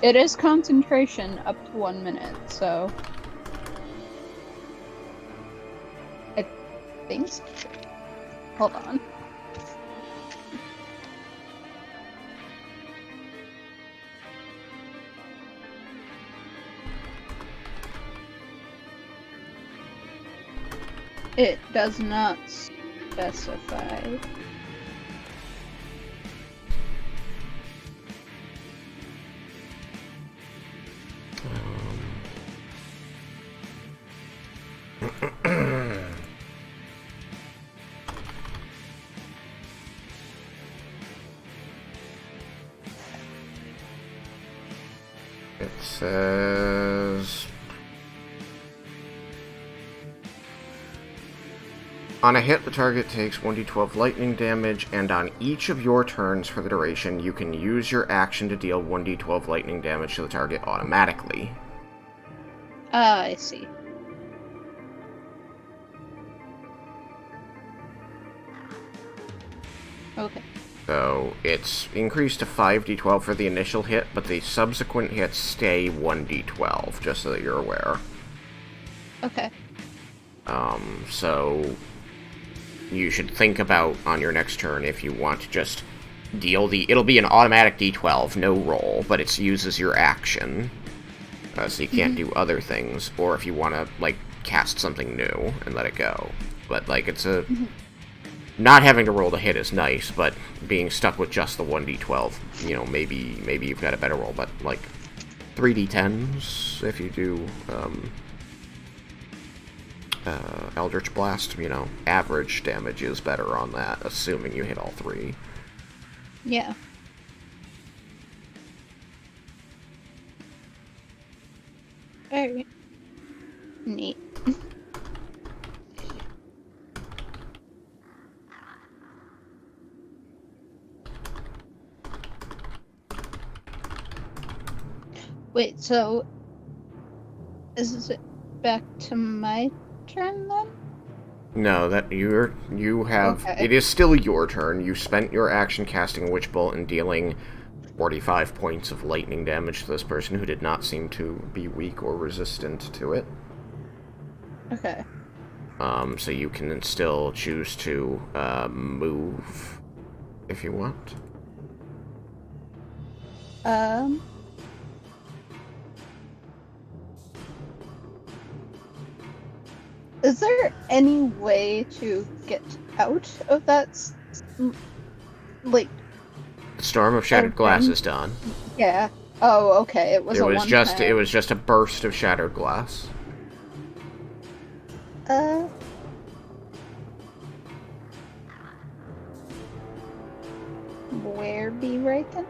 It is concentration up to 1 minute, so I think so. Hold on. It does not specify. It says... On a hit, the target takes 1d12 lightning damage, and on each of your turns for the duration, you can use your action to deal 1d12 lightning damage to the target automatically. I see. Okay. So, it's increased to 5d12 for the initial hit, but the subsequent hits stay 1d12, just so that you're aware. Okay. So... you should think about, on your next turn, if you want to just deal the... it'll be an automatic d12, no roll, but it uses your action. So you can't do other things, or if you want to, like, cast something new and let it go. But, like, it's a... not having to roll the hit is nice, but being stuck with just the 1d12, you know, maybe you've got a better roll, but, like, 3d10s if you do, Eldritch Blast, you know, average damage is better on that, assuming you hit all three. Yeah. Very neat. Wait, so is it back to my turn then? No, that you have... Okay. It is still your turn. You spent your action casting a Witchbolt and dealing 45 points of lightning damage to this person who did not seem to be weak or resistant to it. Okay. So you can still choose to move if you want. Is there any way to get out of that, like... Storm of Shattered Okay. Glass is done. Yeah. Oh, okay. It was It was just a burst of shattered glass. Where be Raiken?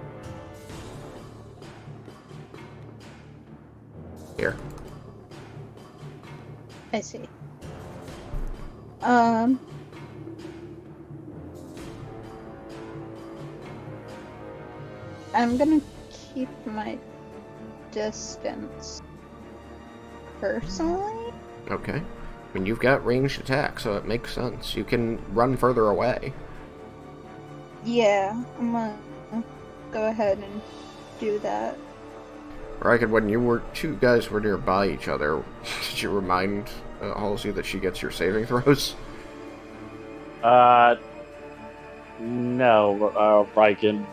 Here. I see. I'm gonna keep my distance personally. Okay. I mean, you've got ranged attack, so it makes sense. You can run further away. Yeah, I'm gonna go ahead and do that. Raiken, when two guys were nearby each other, did you remind Halsey that she gets your saving throws? No, Raiken.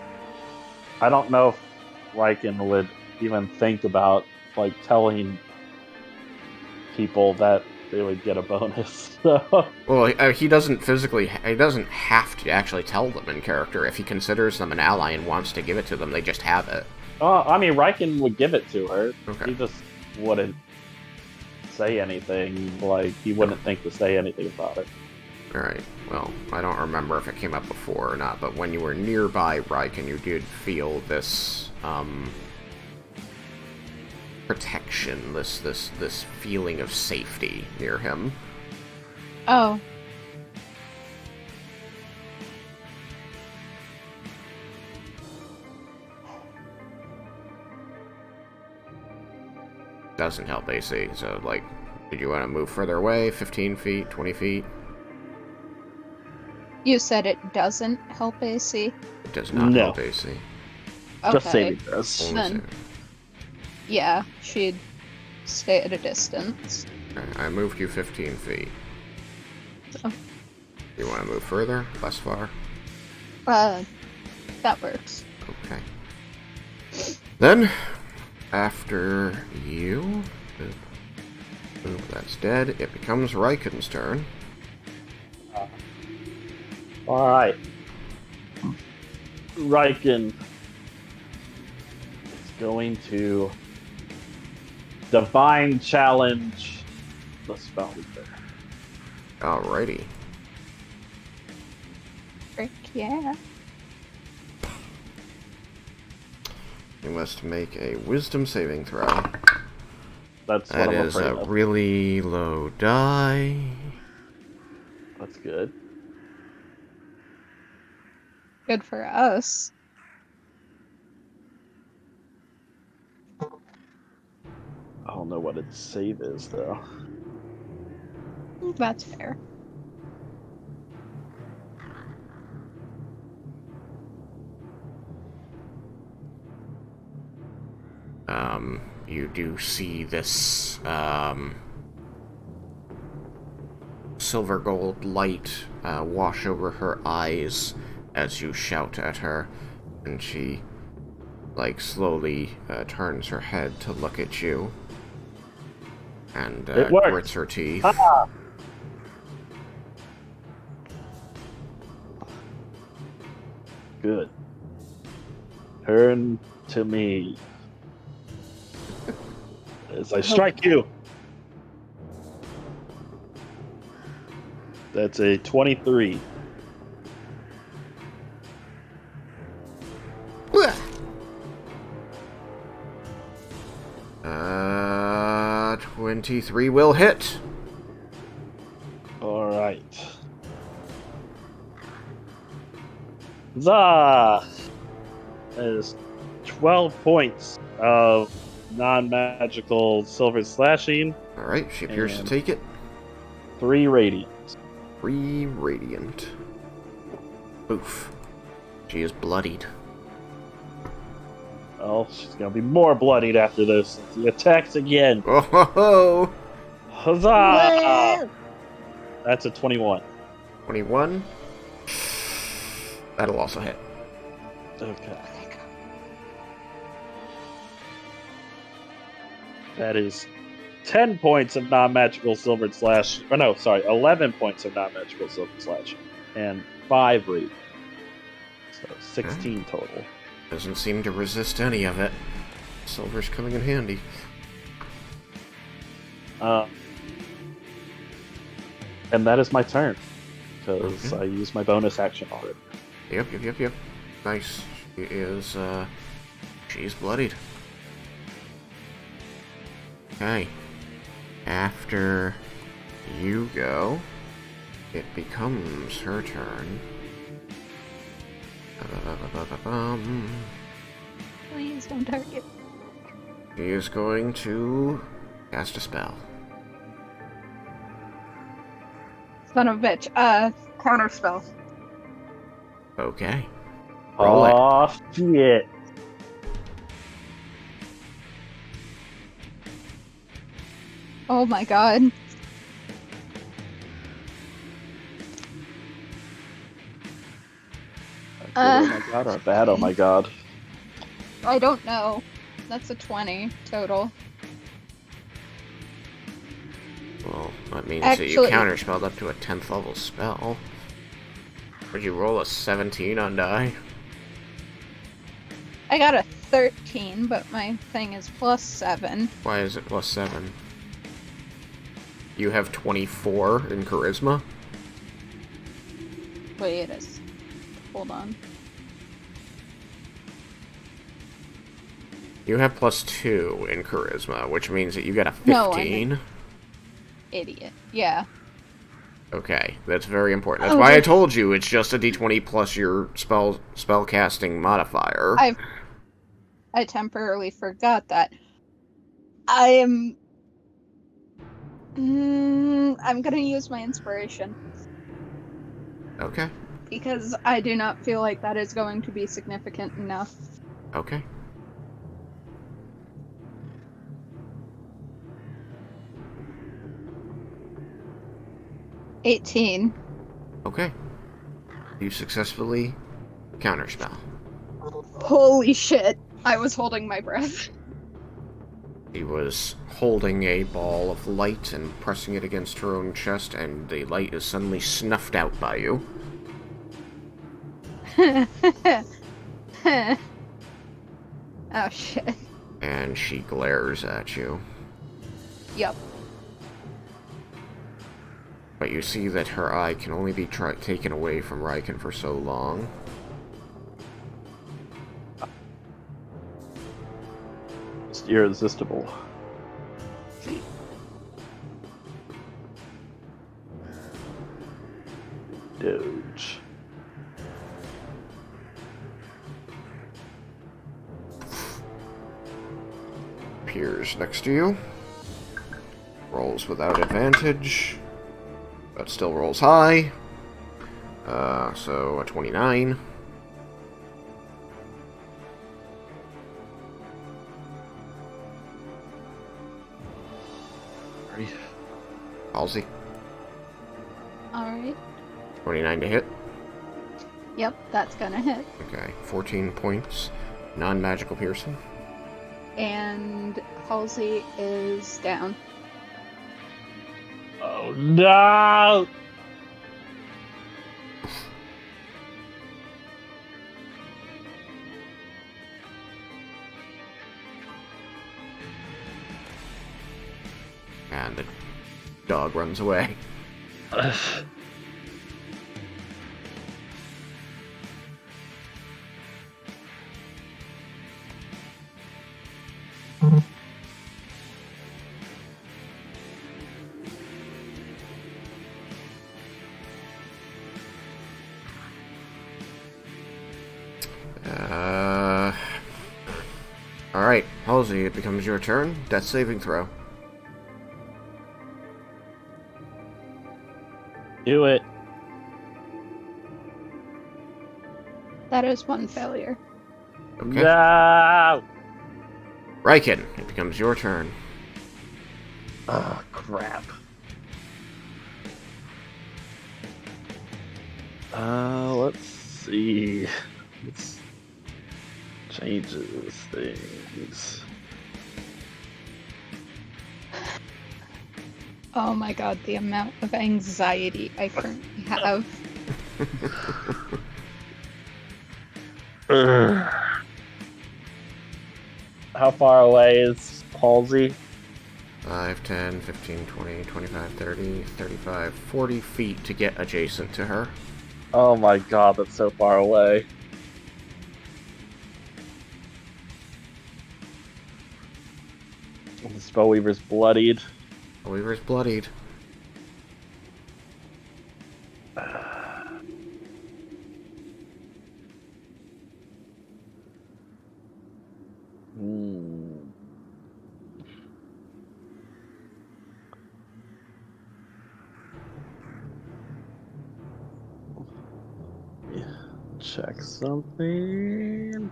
I don't know if Raiken would even think about, like, telling people that they would get a bonus. So. Well, he doesn't have to actually tell them in character. If he considers them an ally and wants to give it to them, they just have it. I mean, Raiken would give it to her. Okay. He just wouldn't say anything. Like, he wouldn't think to say anything about it. Alright, well, I don't remember if it came up before or not, but when you were nearby Raiken, you did feel this, protection, this feeling of safety near him. Oh. doesn't help AC. So, like, did you want to move further away? 15 feet, 20 feet? You said it doesn't help AC? It does not No. help AC. Just Okay. saving throws. Only Then- saving. Yeah, she'd stay at a distance. Okay, I moved you 15 feet. Oh. You want to move further? Less far? That works. Okay. Then, after you... Boop, that's dead. It becomes Raiken's turn. Alright. Raiken is going to Divine Challenge the Spellweaver. Alrighty. Frick yeah. You must make a Wisdom saving throw. That's what That I'm is afraid a of. really low die. That's good. Good for us. I don't know what its save is, though. That's fair. You do see this, silver gold light wash over her eyes as you shout at her, and she, like, slowly turns her head to look at you, and It worked. grits her teeth. Ah! Good. Turn to me. As I strike you. That's a 23. Blech. 23 will hit. Alright. Huzzah! That is 12 points of non-magical silver slashing, Alright, she appears to And- take it. 3 radiant. 3 radiant. Oof. She is bloodied. Well, she's gonna be more bloodied after this. He attacks again. Oh ho ho! Huzzah! That's a 21. 21. That'll also hit. Okay. That is 10 points of non-magical silver slash. Or no, sorry, 11 points of non-magical silver slash, and 5 radiant. So 16 total. Doesn't seem to resist any of it. Silver's coming in handy. And that is my turn because Okay. I used my bonus action already. Yep. Nice. She is, she's bloodied. Okay. After you go, it becomes her turn. Please don't target. She is going to cast a spell. Son of a bitch. Counter spell. Okay. Roll it. Oh, shit. Oh my god. A good oh my god or a bad oh my god? I don't know. That's a 20 total. Well, that means that you Actually- counterspelled up to a 10th level spell. Would you roll a 17 on die? I got a 13, but my thing is +7. Why is it plus 7? You have 24 in charisma? Wait, it is. Hold on. You have plus 2 in charisma, which means that you got a No, I 15. Idiot. Yeah. Okay, that's very important. That's Oh, why I just- told you it's just a d20 plus your spell casting modifier. I temporarily forgot that. I am. I'm gonna use my inspiration Okay. because I do not feel like that is going to be significant enough. Okay. $18. Okay. You successfully counterspell. Holy shit! I was holding my breath. She was holding a ball of light and pressing it against her own chest, and the light is suddenly snuffed out by you. Oh shit. And she glares at you. Yep. But you see that her eye can only be taken away from Raiken for so long. It's irresistible. Doge. Appears next to you. Rolls without advantage. But still rolls high. So a 29. Halsey. Alright. 29 to hit. Yep, that's gonna hit. Okay, 14 points. Non-magical piercing. And Halsey is down. Oh no! And the dog runs away. Alright, Halsey, it becomes your turn. Death saving throw. Do it. That is one failure. Okay. No! Raiken, it becomes your turn. Oh, crap. Let's see. Let's changes things. Oh my god, the amount of anxiety I currently have. How far away is Halsey? 5, 10, 15, 20, 25, 30, 35, 40 feet to get adjacent to her. Oh my god, that's so far away. The Spellweaver's bloodied. Weaver's bloodied. Check something.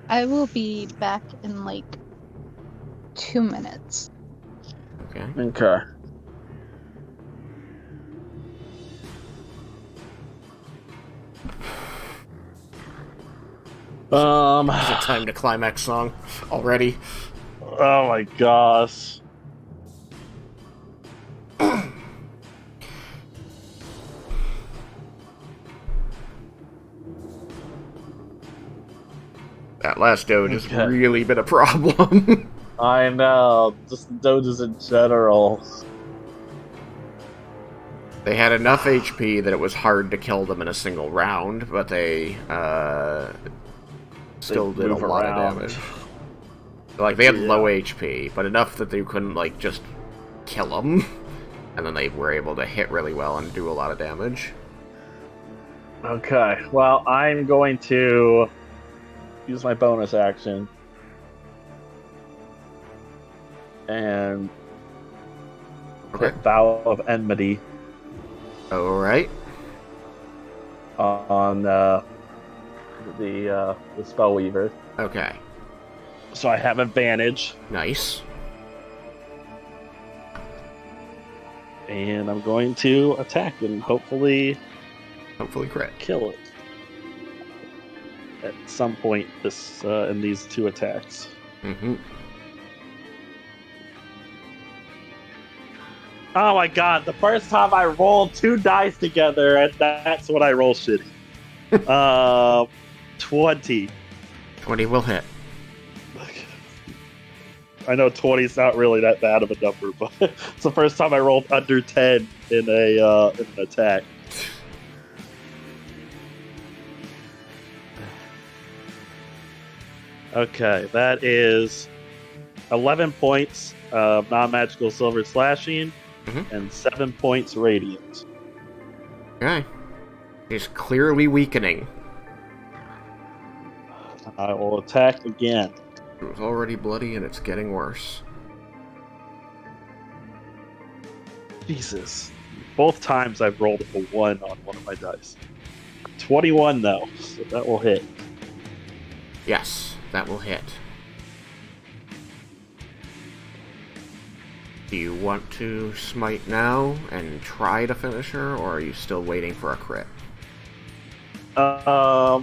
I will be back in like 2 minutes. Okay. Okay. Is it time to climax song already? Oh my gosh. That last doge has really been a problem. I know. Just doges in general. They had enough HP that it was hard to kill them in a single round, but they still did a lot of damage. Like, they had low HP, but enough that they couldn't, like, just kill them. And then they were able to hit really well and do a lot of damage. Okay, well, I'm going to use my bonus action and Okay. hit Vow of Enmity Alright. on the Spellweaver. Okay. So I have advantage, Nice. and I'm going to attack and hopefully crit. kill it at some point this in these two attacks. Mm-hmm. Oh my god, the first time I rolled 2 dice together, and that's when I roll shitty. 20. 20 will hit. I know 20 is not really that bad of a number, but it's the first time I rolled under 10 in an attack. Okay, that is 11 points of non-magical silver slashing and 7 points radiant. Okay. He's clearly weakening. I will attack again. It was already bloody and it's getting worse. Jesus. Both times I've rolled a 1 on one of my dice. 21 though, so that will hit. Yes, that will hit. Do you want to smite now and try to finish her, or are you still waiting for a crit? I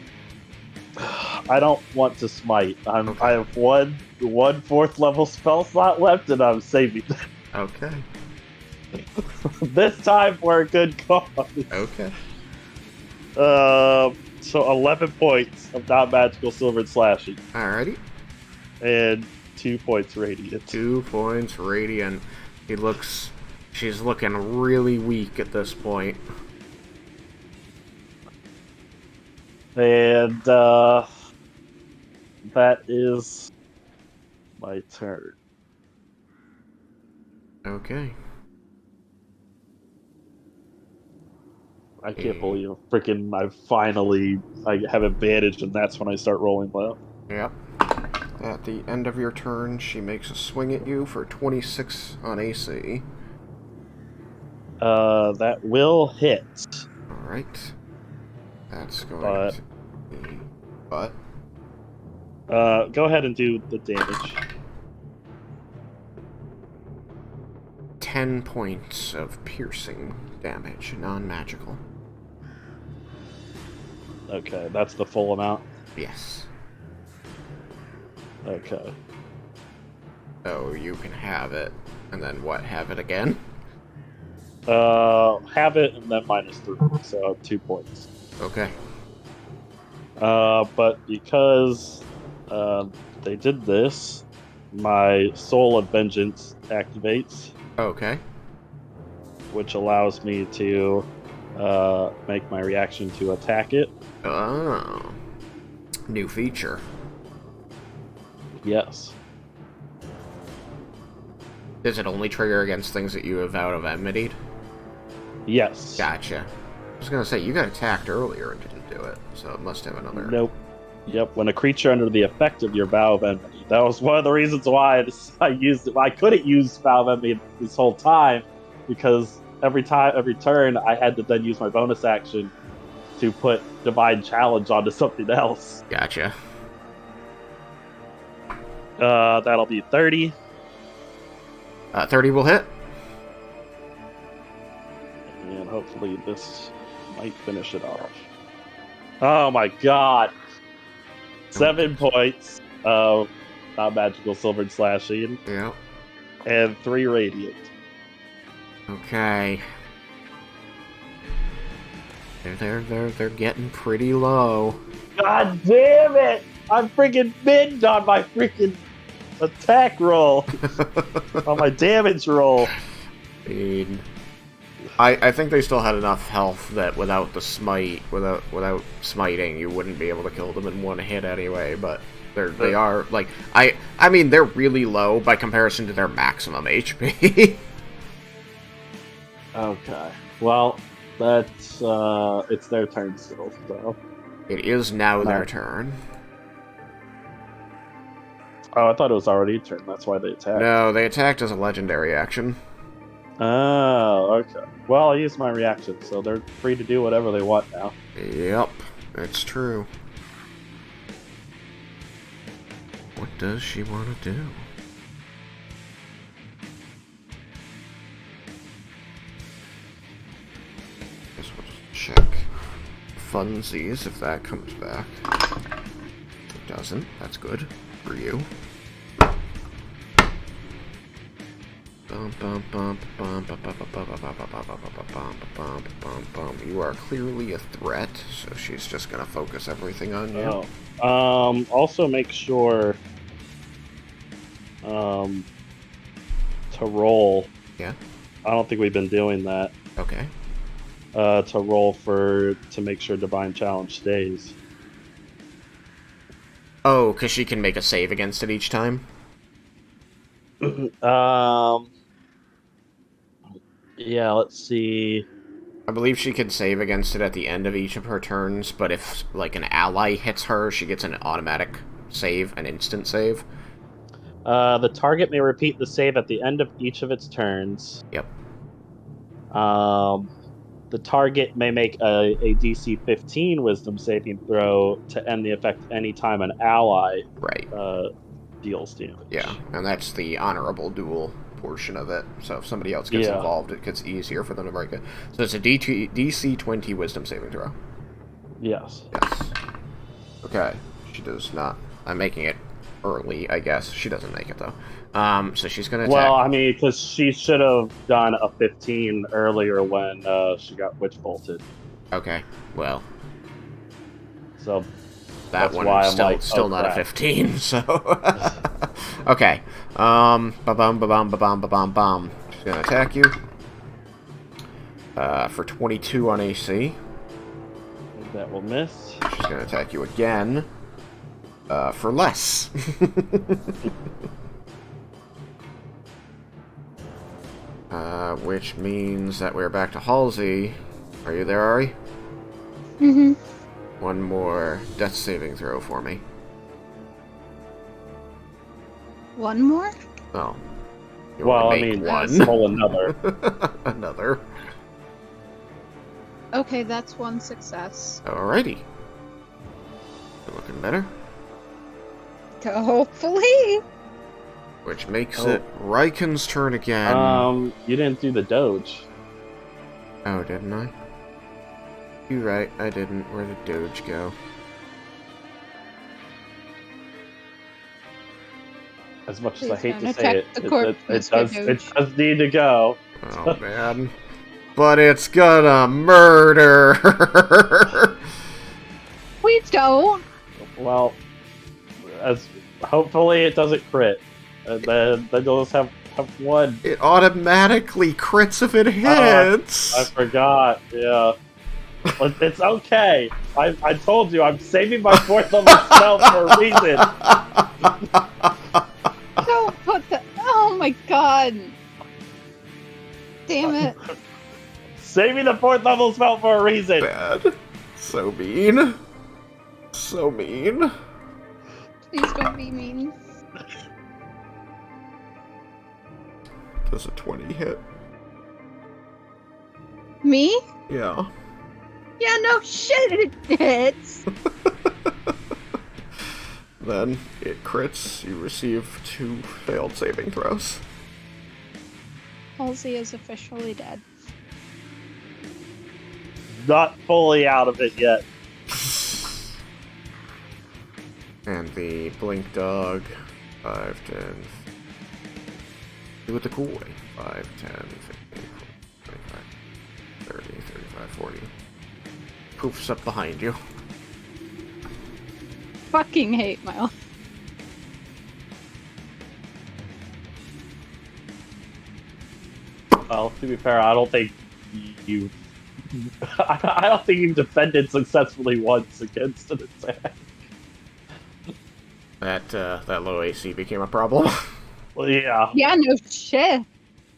don't want to smite. Okay. I have one 4th level spell slot left, and I'm saving. Okay. This time for a good cause. Okay. So 11 points of non-magical silver slashing Alrighty. and 2 points radiant. 2 points radiant. She's looking really weak at this point. And that is my turn. Okay. I can't believe I have advantage, and that's when I start rolling low. Yep. At the end of your turn, she makes a swing at you for 26 on AC. That will hit. Alright. That's going But to be... But? go ahead and do the damage. 10 points of piercing damage, non-magical. Okay, that's the full amount. Yes. Okay. So you can have it, and then what? Have it again? Have it and then -3, so 2 points. Okay. But because they did this, my Soul of Vengeance activates, Okay. which allows me to make my reaction to attack it. Oh. New feature. Yes. Does it only trigger against things that you have out of enmity? Yes. Gotcha. I was gonna say, you got attacked earlier and didn't do it, so it must have another... Nope. Yep, when a creature under the effect of your Vow of Enmity. That was one of the reasons why I used it. I couldn't use Vow of Enmity this whole time, because every turn, I had to then use my bonus action to put Divine Challenge onto something else. Gotcha. That'll be 30. 30 will hit. And hopefully this might finish it off. Oh my god! 7 points of non-magical silver slashing. Yep. And 3 radiant. Okay. They're getting pretty low. God damn it! I'm freaking minned on my freaking attack roll. On my damage roll. I think they still had enough health that without the smite, without smiting, you wouldn't be able to kill them in one hit anyway. But they are like I mean they're really low by comparison to their maximum HP. Okay. Well, that's it's their turn still. So. It is now No. their turn. Oh, I thought it was already a turn. That's why they attacked. No, they attacked as a legendary action. Oh, okay. Well, I used my reaction, so they're free to do whatever they want now. Yep, it's true. What does she want to do? Guess we'll just check funsies if that comes back. It doesn't. That's good for you. You are clearly a threat, so she's just gonna focus everything on you. Oh. Also make sure to roll. Yeah. I don't think we've been doing that. Okay. To roll to make sure Divine Challenge stays. Oh, because she can make a save against it each time? Yeah, let's see. I believe she can save against it at the end of each of her turns, but if, like, an ally hits her, she gets an automatic save, an instant save. The target may repeat the save at the end of each of its turns. Yep. The target may make a DC 15 Wisdom saving throw to end the effect anytime an ally Right. deals damage. Yeah, and that's the honorable duel portion of it. So if somebody else gets involved, it gets easier for them to break it. So it's a DC 20 Wisdom saving throw. Yes. Yes. Okay. She does not. I'm making it early, I guess. She doesn't make it, though. So she's going to attack. Well, I mean, because she should have done a 15 earlier when she got Witchbolted. Okay, well. So that one is still not a 15, so... Okay. Ba-bum. She's going to attack you. For 22 on AC. That will miss. She's going to attack you again. For less. Which means that we're back to Halsey. Are you there, Ari? Mm-hmm. One more death saving throw for me. One more? Oh. Well, I mean, one. Roll another. Another. Okay, that's one success. Alrighty. You're looking better. Hopefully. Which makes it Raiken's turn again. You didn't do the Doge. Oh, didn't I? You're right, I didn't. Where did Doge go? As much as Please I hate to don't say attack it, the corpse, it Mr. does need to go. Oh, man. But it's gonna murder! Please don't! Well, hopefully it doesn't crit. And then they'll just have one. It automatically crits if it hits! I forgot, yeah. But it's okay. I told you, I'm saving my 4th level spell for a reason. Don't put the... Oh my god! Damn it. Saving the 4th level spell for a reason. Bad. So mean. So mean. Please don't be mean. Does a 20 hit? Me? Yeah. Yeah, no shit, it hits! Then it crits. You receive 2 failed saving throws. Halsey is officially dead. Not fully out of it yet. And the blink dog, 5, 10. Do it the cool way. 5, 10, 15, 25, 30, 35, 40. Poofs up behind you. Fucking hate my life. Well, to be fair, I don't think you. I don't think you've defended successfully once against an attack. That low AC became a problem. Well, yeah. Yeah, no shit.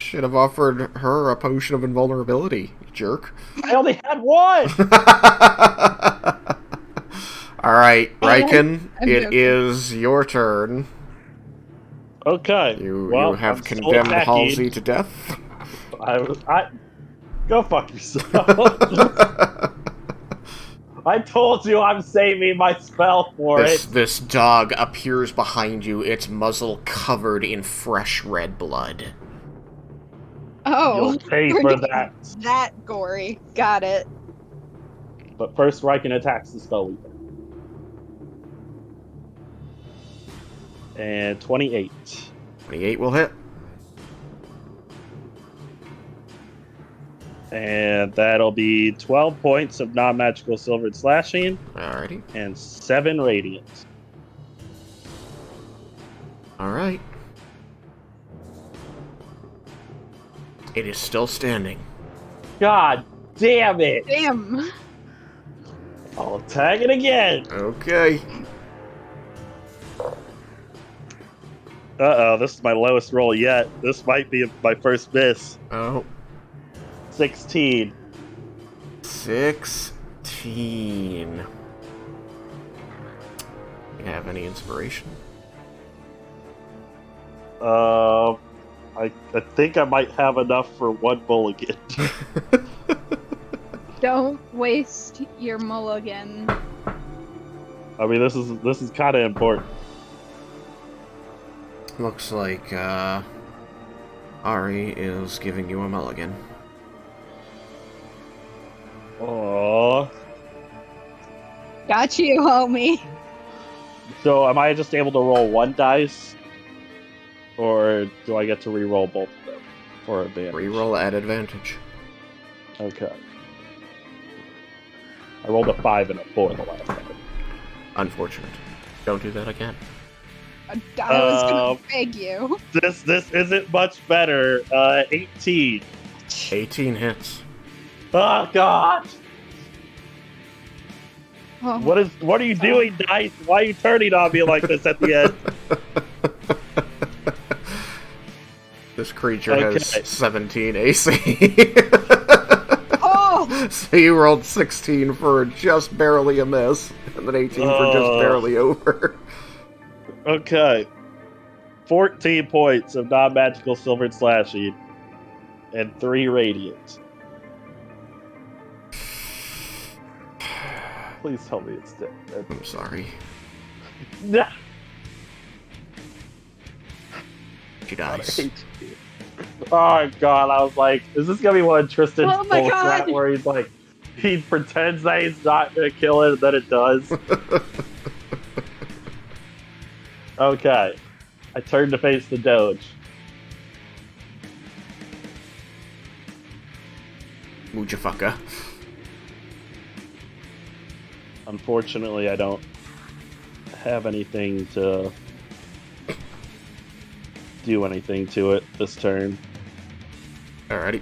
Should have offered her a potion of invulnerability, you jerk. I only had one! Alright, Raiken, I'm it joking. is your turn. Okay. You have I'm still condemned attacking. Halsey to death. Go fuck yourself. I told you I'm saving my spell for it. This dog appears behind you, its muzzle covered in fresh red blood. Oh, You'll pay we're for getting that. that gory. Got it. But first, Raiken attacks the spell weaver. And 28. 28 will hit. And that'll be 12 points of non-magical silvered slashing Alrighty. and 7 radiant. Alright. It is still standing. God damn it! Damn. I'll attack it again! Okay. Uh-oh, this is my lowest roll yet. This might be my first miss. Oh. 16. 16. You have any inspiration? I think I might have enough for one mulligan. Don't waste your mulligan. I mean, this is kind of important. Looks like, Ari is giving you a mulligan. Aww. Got you, homie. So, am I just able to roll one dice? Or do I get to re-roll both of them for advantage? Reroll at advantage. Okay. I rolled a 5 and a 4 the last time. Unfortunate. Don't do that again. I was gonna beg you. This isn't much better. 18. 18 hits. Oh God! Oh. What are you doing, Dice? Why are you turning on me like this at the end? This creature Okay. has 17 AC. Oh! So you rolled 16 for just barely a miss, and then 18 for just barely over. Okay. 14 points of non-magical silvered slashing and 3 radiant. Please tell me it's dead. I'm sorry. Nah. She dies. Oh God, I was like, is this gonna be one of Tristan's Oh my bullcrap God. where he's like, he pretends that he's not gonna kill it and then it does? Okay. I turn to face the Doge. Mujafaka. Unfortunately, I don't have anything to do anything to it this turn. Alrighty.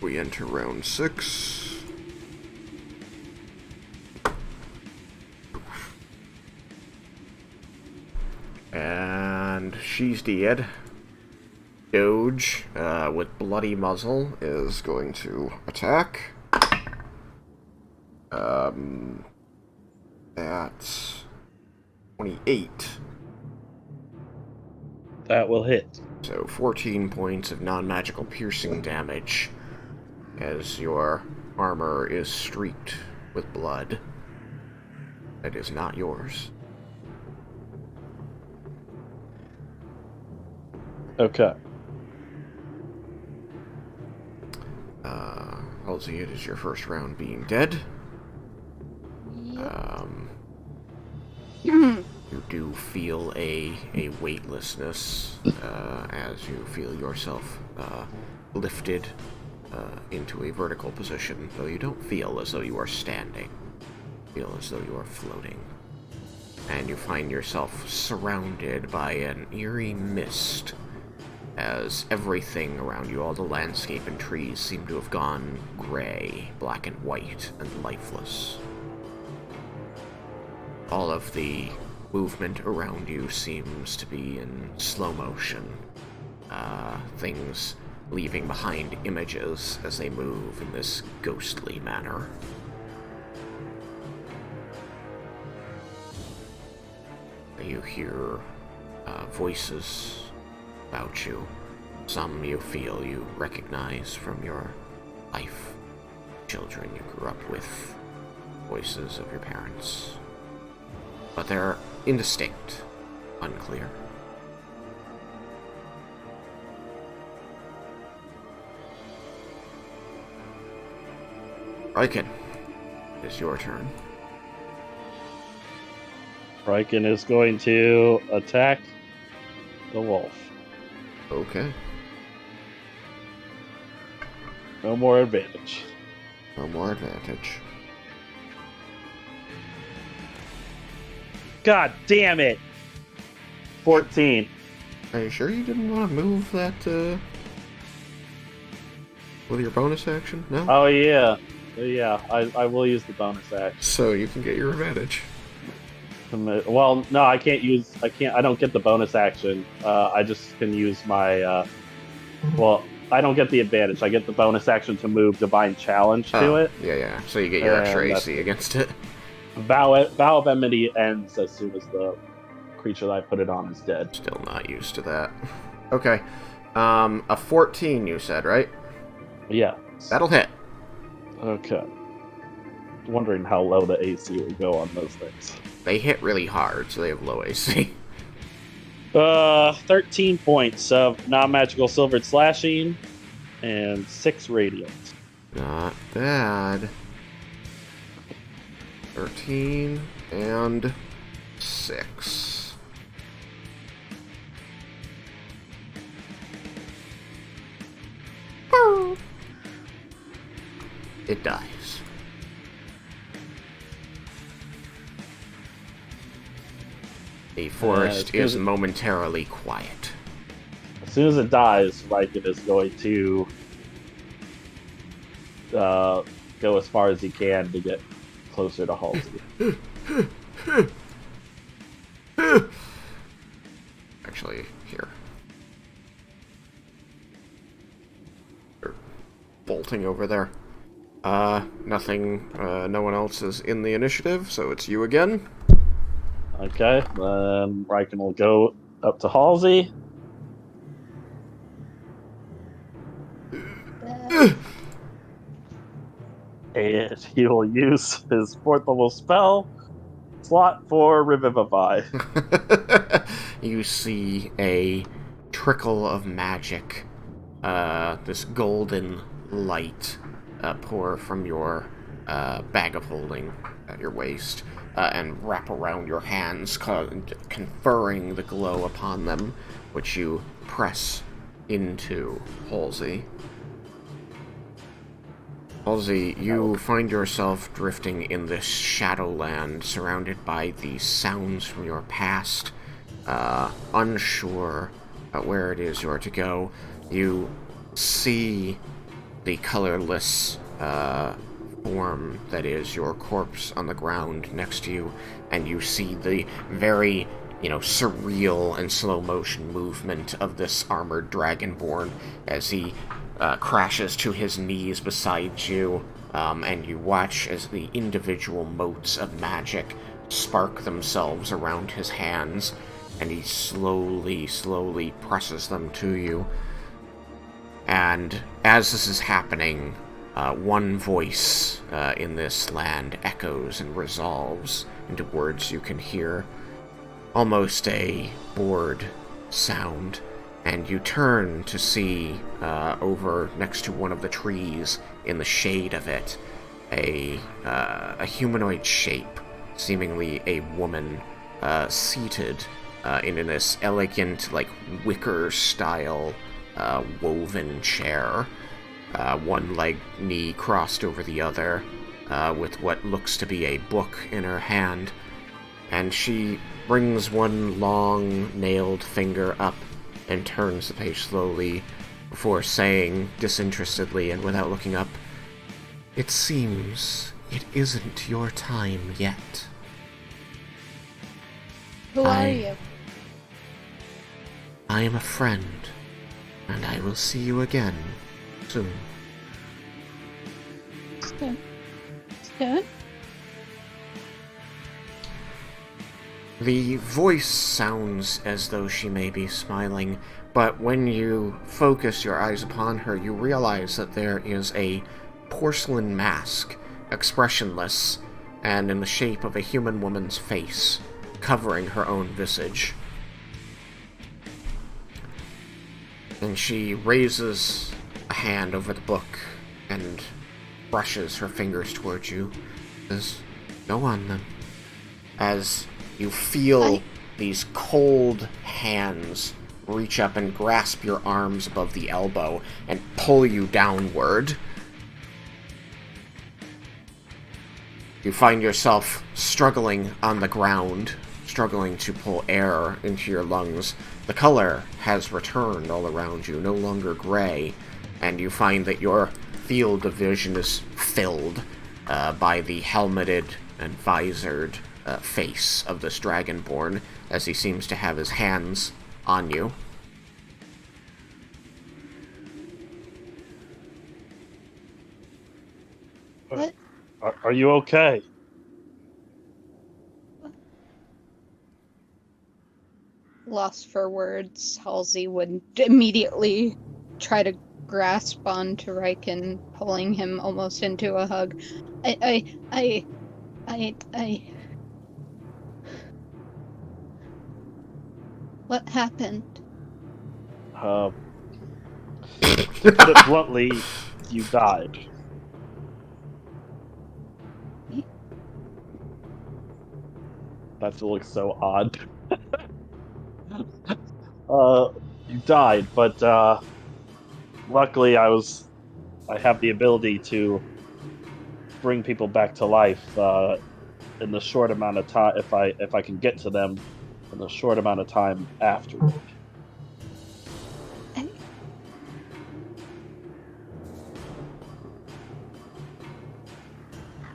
We enter round 6. And she's dead. Doge, with bloody muzzle, is going to attack. That's 28. That will hit. So 14 points of non-magical piercing damage as your armor is streaked with blood. That is not yours. Okay. Halsey, it is your first round being dead. You do feel a weightlessness as you feel yourself lifted into a vertical position, though you don't feel as though you are standing. You feel as though you are floating. And you find yourself surrounded by an eerie mist as everything around you, all the landscape and trees, seem to have gone gray, black and white, and lifeless. All of the movement around you seems to be in slow motion. Things leaving behind images as they move in this ghostly manner. You hear voices about you. Some you feel you recognize from your life. Children you grew up with. Voices of your parents. But they're indistinct, unclear. Raiken, it is your turn. Raiken is going to attack the wolf. Okay. No more advantage. No more advantage. God damn it! 14. Are you sure you didn't want to move that, with your bonus action? No? Oh, yeah. Yeah, I will use the bonus action. So you can get your advantage. Well, no, I don't get the bonus action. I just can use my, well, I don't get the advantage. I get the bonus action to move Divine Challenge to it. Yeah. So you get your extra And AC against it. Vow of Enmity ends as soon as the creature that I put it on is dead. Still not used to that. Okay. A 14 you said, right? Yeah. That'll hit. Okay. Wondering how low the AC would go on those things. They hit really hard, so they have low AC. 13 points of non-magical silvered slashing and 6 radiant. Not bad. 13 and 6. It dies. The forest is momentarily quiet. As soon as it dies, Raiken is going to go as far as he can to get closer to Halsey. Actually, here. They're bolting over there. Nothing, no one else is in the initiative, so it's you again. Okay, then Raiken will go up to Halsey. And he will use his 4th level spell slot for Revivify. You see a trickle of magic, this golden light, pour from your bag of holding at your waist, and wrap around your hands, conferring the glow upon them, which you press into Halsey. Halsey, you find yourself drifting in this shadowland, surrounded by the sounds from your past, unsure where it is you're to go. You see the colorless form that is your corpse on the ground next to you, and you see the very, surreal and slow motion movement of this armored dragonborn as he crashes to his knees beside you, and you watch as the individual motes of magic spark themselves around his hands, and he slowly presses them to you. And as this is happening, one voice in this land echoes and resolves into words you can hear, almost a bored sound, and you turn to see over next to one of the trees, in the shade of it, a humanoid shape, seemingly a woman, seated in this elegant, wicker-style woven chair. One knee crossed over the other, with what looks to be a book in her hand, and she brings one long, nailed finger up and turns the page slowly before saying, disinterestedly and without looking up, "It seems it isn't your time yet." Who are you? I am a friend, and I will see you again soon. Soon? The voice sounds as though she may be smiling, but when you focus your eyes upon her, you realize that there is a porcelain mask, expressionless, and in the shape of a human woman's face, covering her own visage. And she raises a hand over the book and brushes her fingers towards you. Says, "Go on then." As you feel these cold hands reach up and grasp your arms above the elbow and pull you downward. You find yourself struggling on the ground, struggling to pull air into your lungs. The color has returned all around you, no longer gray, and you find that your field of vision is filled by the helmeted and visored face of this Dragonborn, as he seems to have his hands on you. What? Are you okay? Lost for words, Halsey would immediately try to grasp onto Raiken, pulling him almost into a hug. I. What happened? To put it bluntly, you died. That looks so odd. You died, but luckily I have the ability to bring people back to life in the short amount of time if I can get to them in a short amount of time afterward.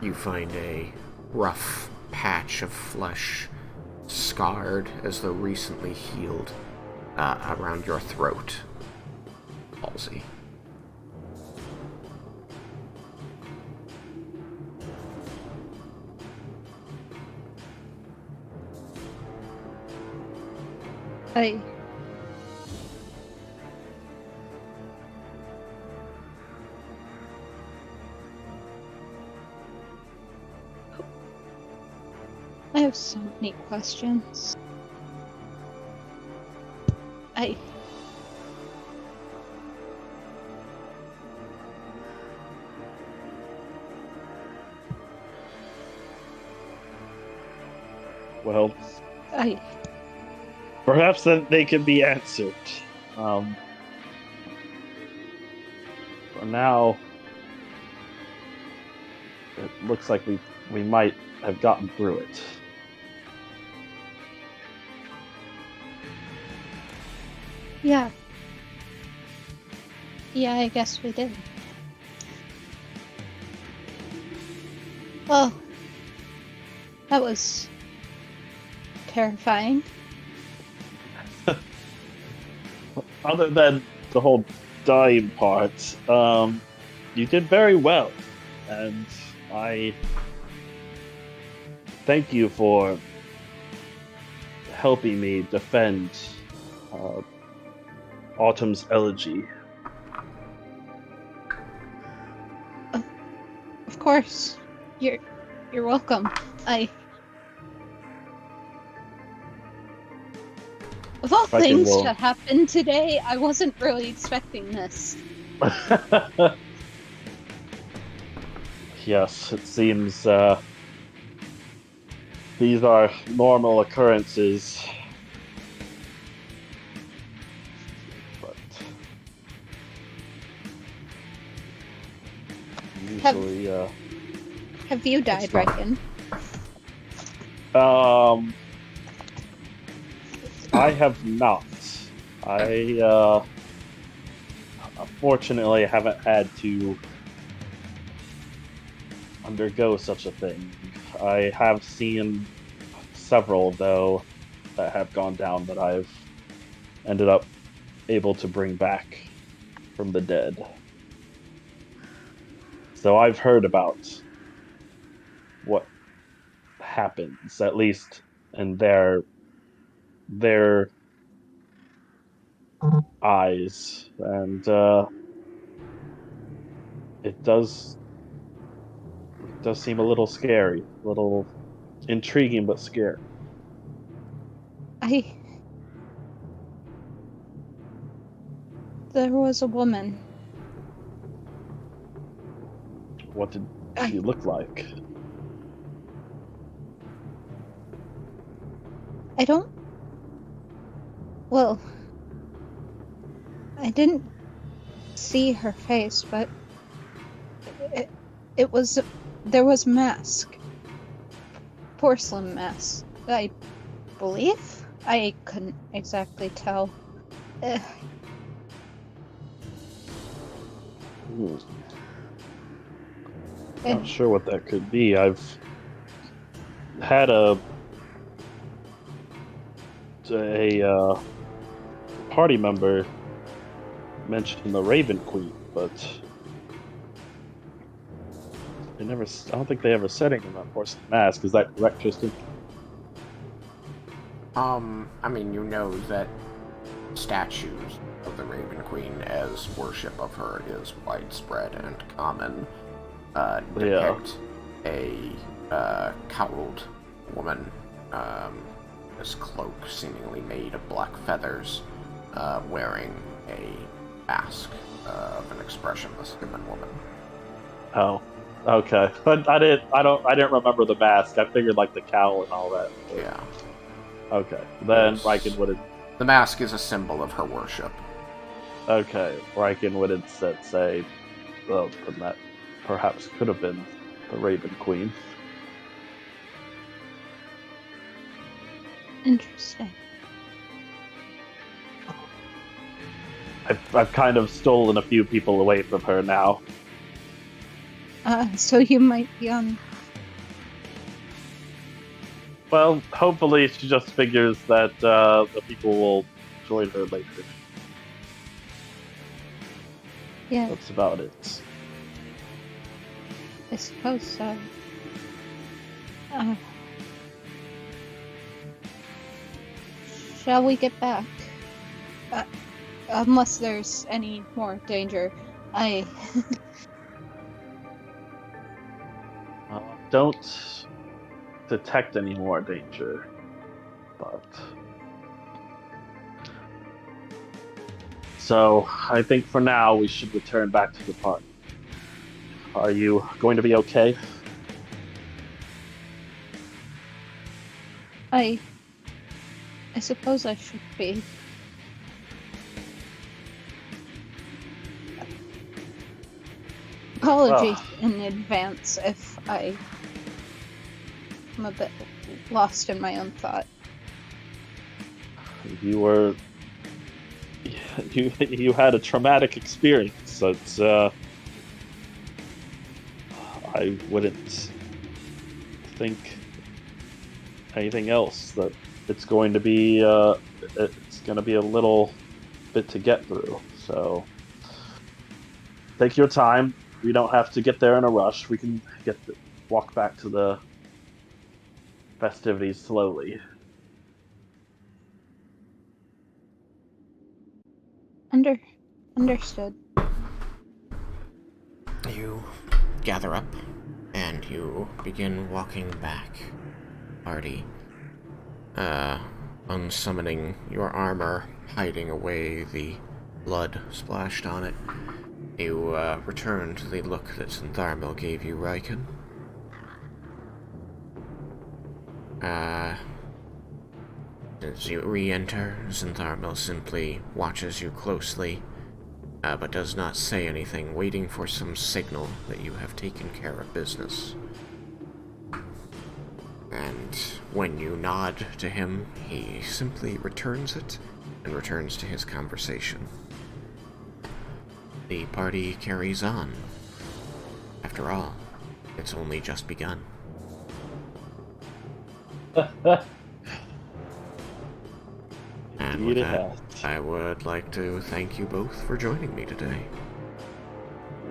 You find a rough patch of flesh, scarred as though recently healed, around your throat, Halsey. I have so many questions. Well, I perhaps then they can be answered. For now, it looks like we might have gotten through it. Yeah. Yeah, I guess we did. Well, that was terrifying. Other than the whole dying part, you did very well, and I thank you for helping me defend Autumn's elegy. Of course. You're welcome. Of all things to happen today, I wasn't really expecting this. Yes, it seems these are normal occurrences. But usually, Have you died, Raiken? I have not. I unfortunately haven't had to undergo such a thing. I have seen several, though, that have gone down that I've ended up able to bring back from the dead. So I've heard about what happens, at least in their eyes, and it does seem a little scary, a little intriguing, but scary. I. There was a woman. What did I. she look like? I don't. Well, I didn't see her face, but it, it was. There was a mask. Porcelain mask. I believe? I couldn't exactly tell. Uh, Hmm, uh, Not sure what that could be. I've had a party member mention the Raven Queen, but they never. I don't think they ever said anything about porcelain mask. Is that correct, Tristan? I mean, you know that statues of the Raven Queen as worship of her is widespread and common. Yeah. Depict a cowled woman, this cloak seemingly made of black feathers, wearing a mask of an expressionless human woman. Oh. Okay. But I didn't remember the mask. I figured like the cowl and all that. Yeah. Okay. Then Yes. Riken would have. The mask is a symbol of her worship. Okay. Riken would instead say, well, then that perhaps could have been the Raven Queen. Interesting. I've kind of stolen a few people away from her now. So you might be on. Well, hopefully she just figures that the people will join her later. Yeah, That's about it. I suppose so. Uh, shall we get back? Uh, unless there's any more danger. I. Don't detect any more danger, but so I think for now we should return back to the party. Are you going to be okay? I suppose I should be. Apologies in advance if I'm a bit lost in my own thought. You had a traumatic experience. It's I wouldn't think anything else. That it's going to be a little bit to get through. So take your time. We don't have to get there in a rush. We can walk back to the festivities slowly. Understood. You gather up, and you begin walking back. Party. Unsummoning your armor, hiding away the blood splashed on it. You return to the look that Zentharmil gave you, Raiken. As you re-enter, Zentharmil simply watches you closely, but does not say anything, waiting for some signal that you have taken care of business. And when you nod to him, he simply returns it and returns to his conversation. The party carries on. After all, it's only just begun. And with that, I would like to thank you both for joining me today.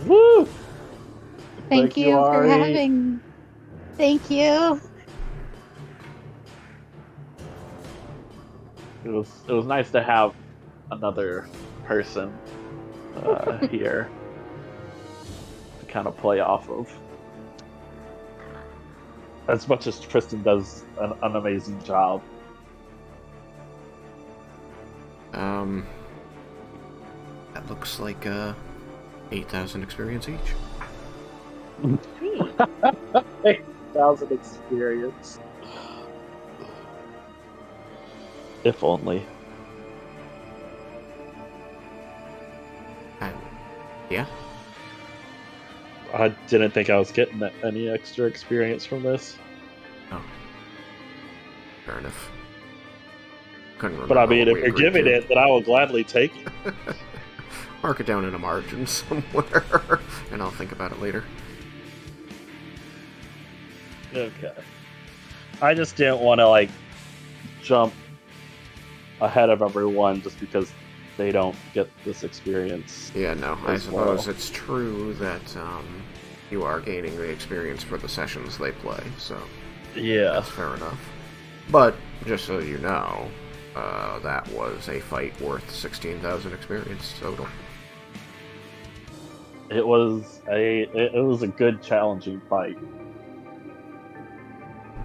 Woo! Thank you for Ari. having me. Thank you. It was nice to have another person here to kind of play off of. As much as Tristan does an amazing job. That looks like 8,000 experience each. 8,000 experience. If only. Yeah. I didn't think I was getting any extra experience from this. Oh. Fair enough. Couldn't remember. But I mean, what if we you're agreed giving to. it, then I will gladly take it. Mark it down in a margin somewhere, and I'll think about it later. Okay. I just didn't want to, jump ahead of everyone just because they don't get this experience. Yeah, no, I suppose it's true that you are gaining the experience for the sessions they play, so yeah, that's fair enough. But, just so you know, that was a fight worth 16,000 experience total. It was a good, challenging fight.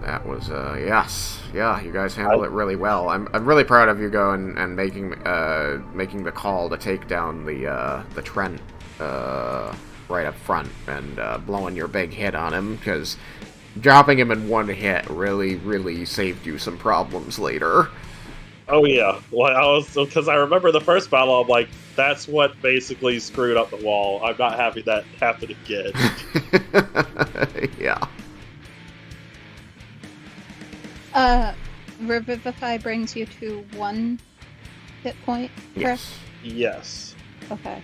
That was yes, yeah. You guys handled it really well. I'm really proud of you going and making the call to take down the Trent right up front and blowing your big hit on him, because dropping him in one hit really saved you some problems later. Oh yeah, well because I remember the first battle. I'm like, that's what basically screwed up the wall. I'm not having that happen again. Yeah. Revivify brings you to 1 hit point, correct? Yes. Okay.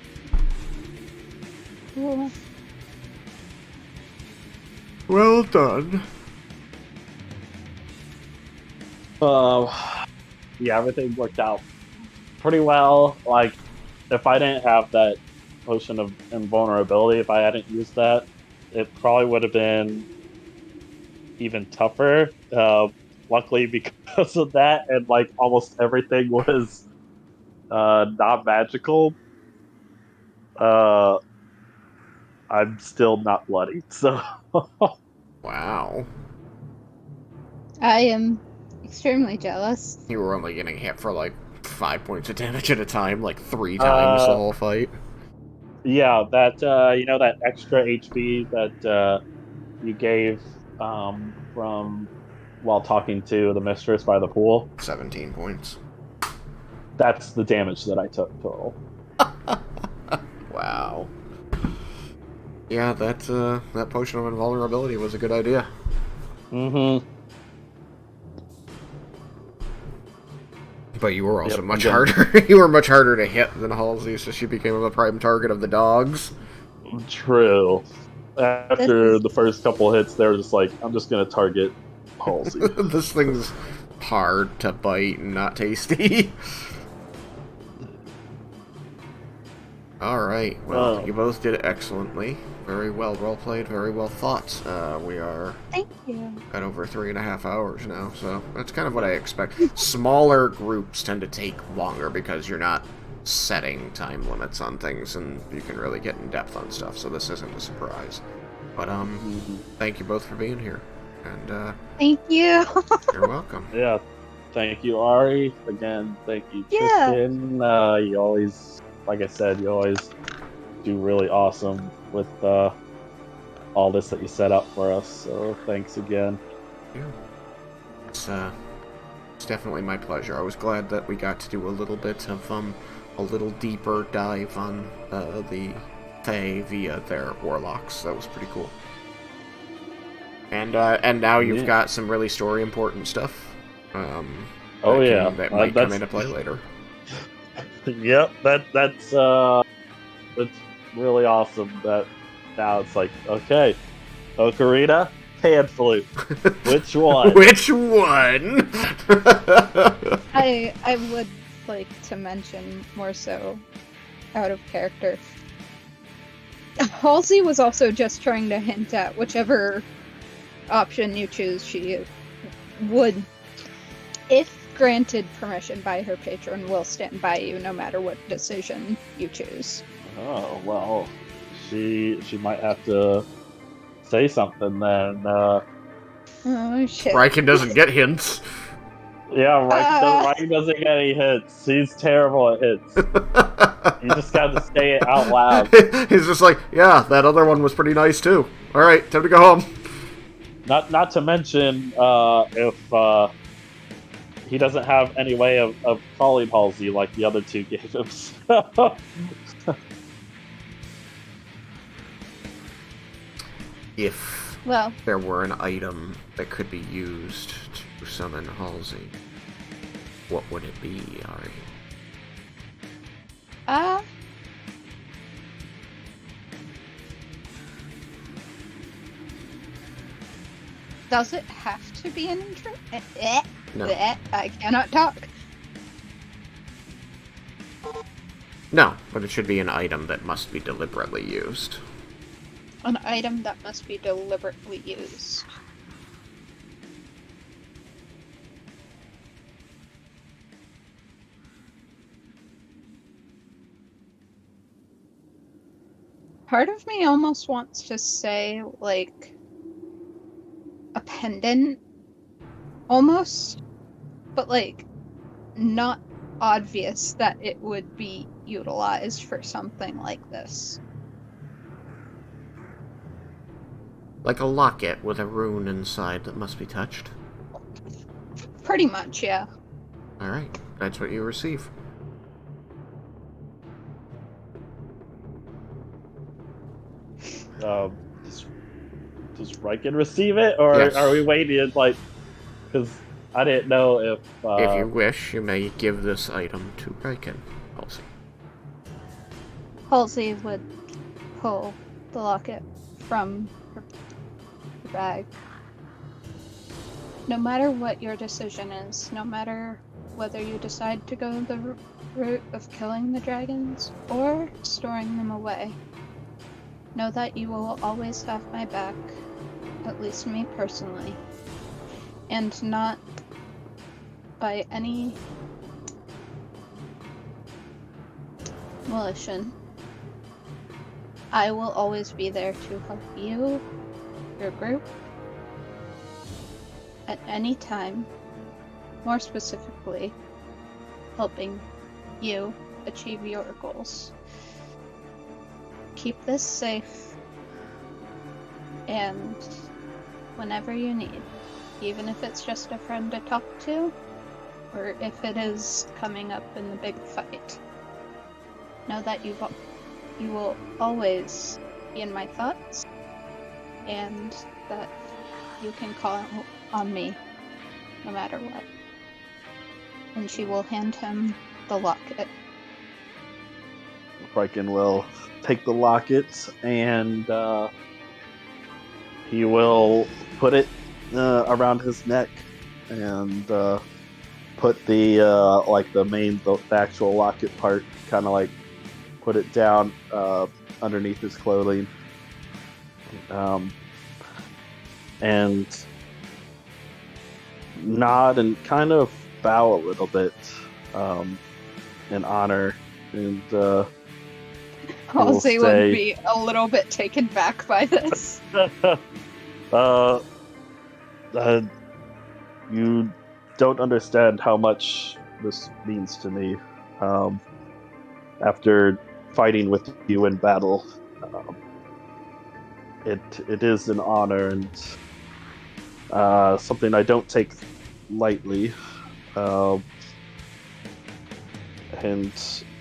Cool. Well done. Yeah, everything worked out pretty well. Like, if I didn't have that potion of invulnerability, if I hadn't used that, it probably would have been even tougher. Luckily, because of that, and almost everything was not magical, I'm still not bloody. So, Wow. I am extremely jealous. You were only getting hit for 5 points of damage at a time, 3 times the whole fight. Yeah, that that extra HP that you gave from while talking to the mistress by the pool. 17 points. That's the damage that I took total. Wow. Yeah, that potion of invulnerability was a good idea. Mm-hmm. But you were also much harder. You were much harder to hit than Halsey, so she became a prime target of the dogs. True. After the first couple hits, they were just like, I'm just gonna target Halsey. This thing's hard to bite and not tasty. Alright, well, you both did it excellently. Very well role-played, very well thought. We are Thank you. at over 3.5 hours now, so that's kind of what I expect. Smaller groups tend to take longer because you're not setting time limits on things, and you can really get in depth on stuff, so this isn't a surprise. But, thank you both for being here, and, Thank you. you're welcome. Yeah, thank you, Ari. Again, thank you, Yeah. Tristan. You always, like I said, you always do really awesome with all this that you set up for us, so thanks again. Yeah. It's definitely my pleasure. I was glad that we got to do a little bit of, a little deeper dive on, the Fae via their warlocks. That was pretty cool. And now you've got some really story-important stuff, that might come into play later. Yep, that's really awesome. That now it's like, okay, Ocarina, Pan Flute, which one? Which one? I would like to mention more so out of character. Halsey was also just trying to hint at whichever option you choose, she would, if granted permission by her patron, will stand by you no matter what decision you choose. Oh, well, she might have to say something then. Oh shit. Raiken doesn't get hints. Yeah, Raiken doesn't get any hits. He's terrible at hits. You just got to say it out loud. He's just like, yeah, that other one was pretty nice too. All right, time to go home. Not to mention, if he doesn't have any way of calling Halsey like the other two gave him. If Well, there were an item that could be used to summon Halsey, what would it be, Ari? does it have to be an intro? No. I cannot talk. No, but it should be an item that must be deliberately used. An item that must be deliberately used. Part of me almost wants to say, like, a pendant, almost, but, like, not obvious that it would be utilized for something like this. Like a locket with a rune inside that must be touched? Pretty much, yeah. Alright, that's what you receive. Does Raiken receive it, or Yes. are we waiting? Like, because I didn't know if. If you wish, you may give this item to Raiken, Halsey. Halsey would pull the locket from her bag. No matter what your decision is, no matter whether you decide to go the route of killing the dragons or storing them away, know that you will always have my back, at least me personally, and not by any volition. I will always be there to help you, your group, at any time, more specifically, helping you achieve your goals. Keep this safe, and whenever you need, even if it's just a friend to talk to, or if it is coming up in the big fight, know that you will always be in my thoughts, and that you can call on me no matter what. And she will hand him the locket. Raiken will take the locket and he will put it around his neck and put the the actual locket part, kind of like put it down underneath his clothing, and nod and kind of bow a little bit in honor, and Halsey say, would be a little bit taken back by this. You don't understand how much this means to me. After fighting with you in battle, it is an honor and something I don't take lightly. And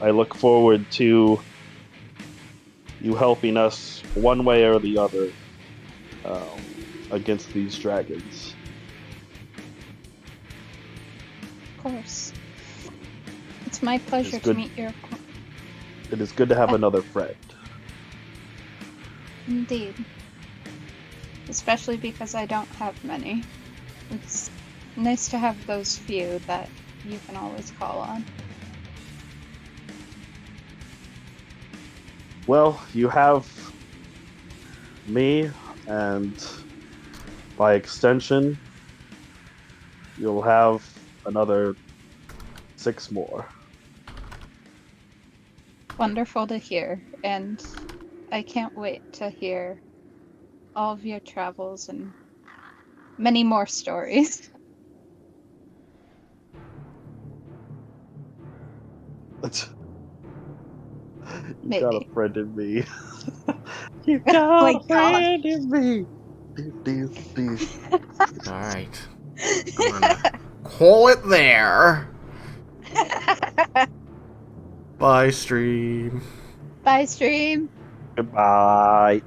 I look forward to you helping us one way or the other against these dragons. Of course. It's my pleasure to meet your... It is good to have another friend. Indeed. Especially because I don't have many. It's nice to have those few that you can always call on. Well, you have me, and by extension, you'll have another 6 more. Wonderful to hear, and I can't wait to hear all of your travels and many more stories. You got a Maybe. friend in me. You Oh got my a god. friend in me. Do, do, do. Alright. I'm gonna call it there. Bye, stream. Bye, stream. Goodbye.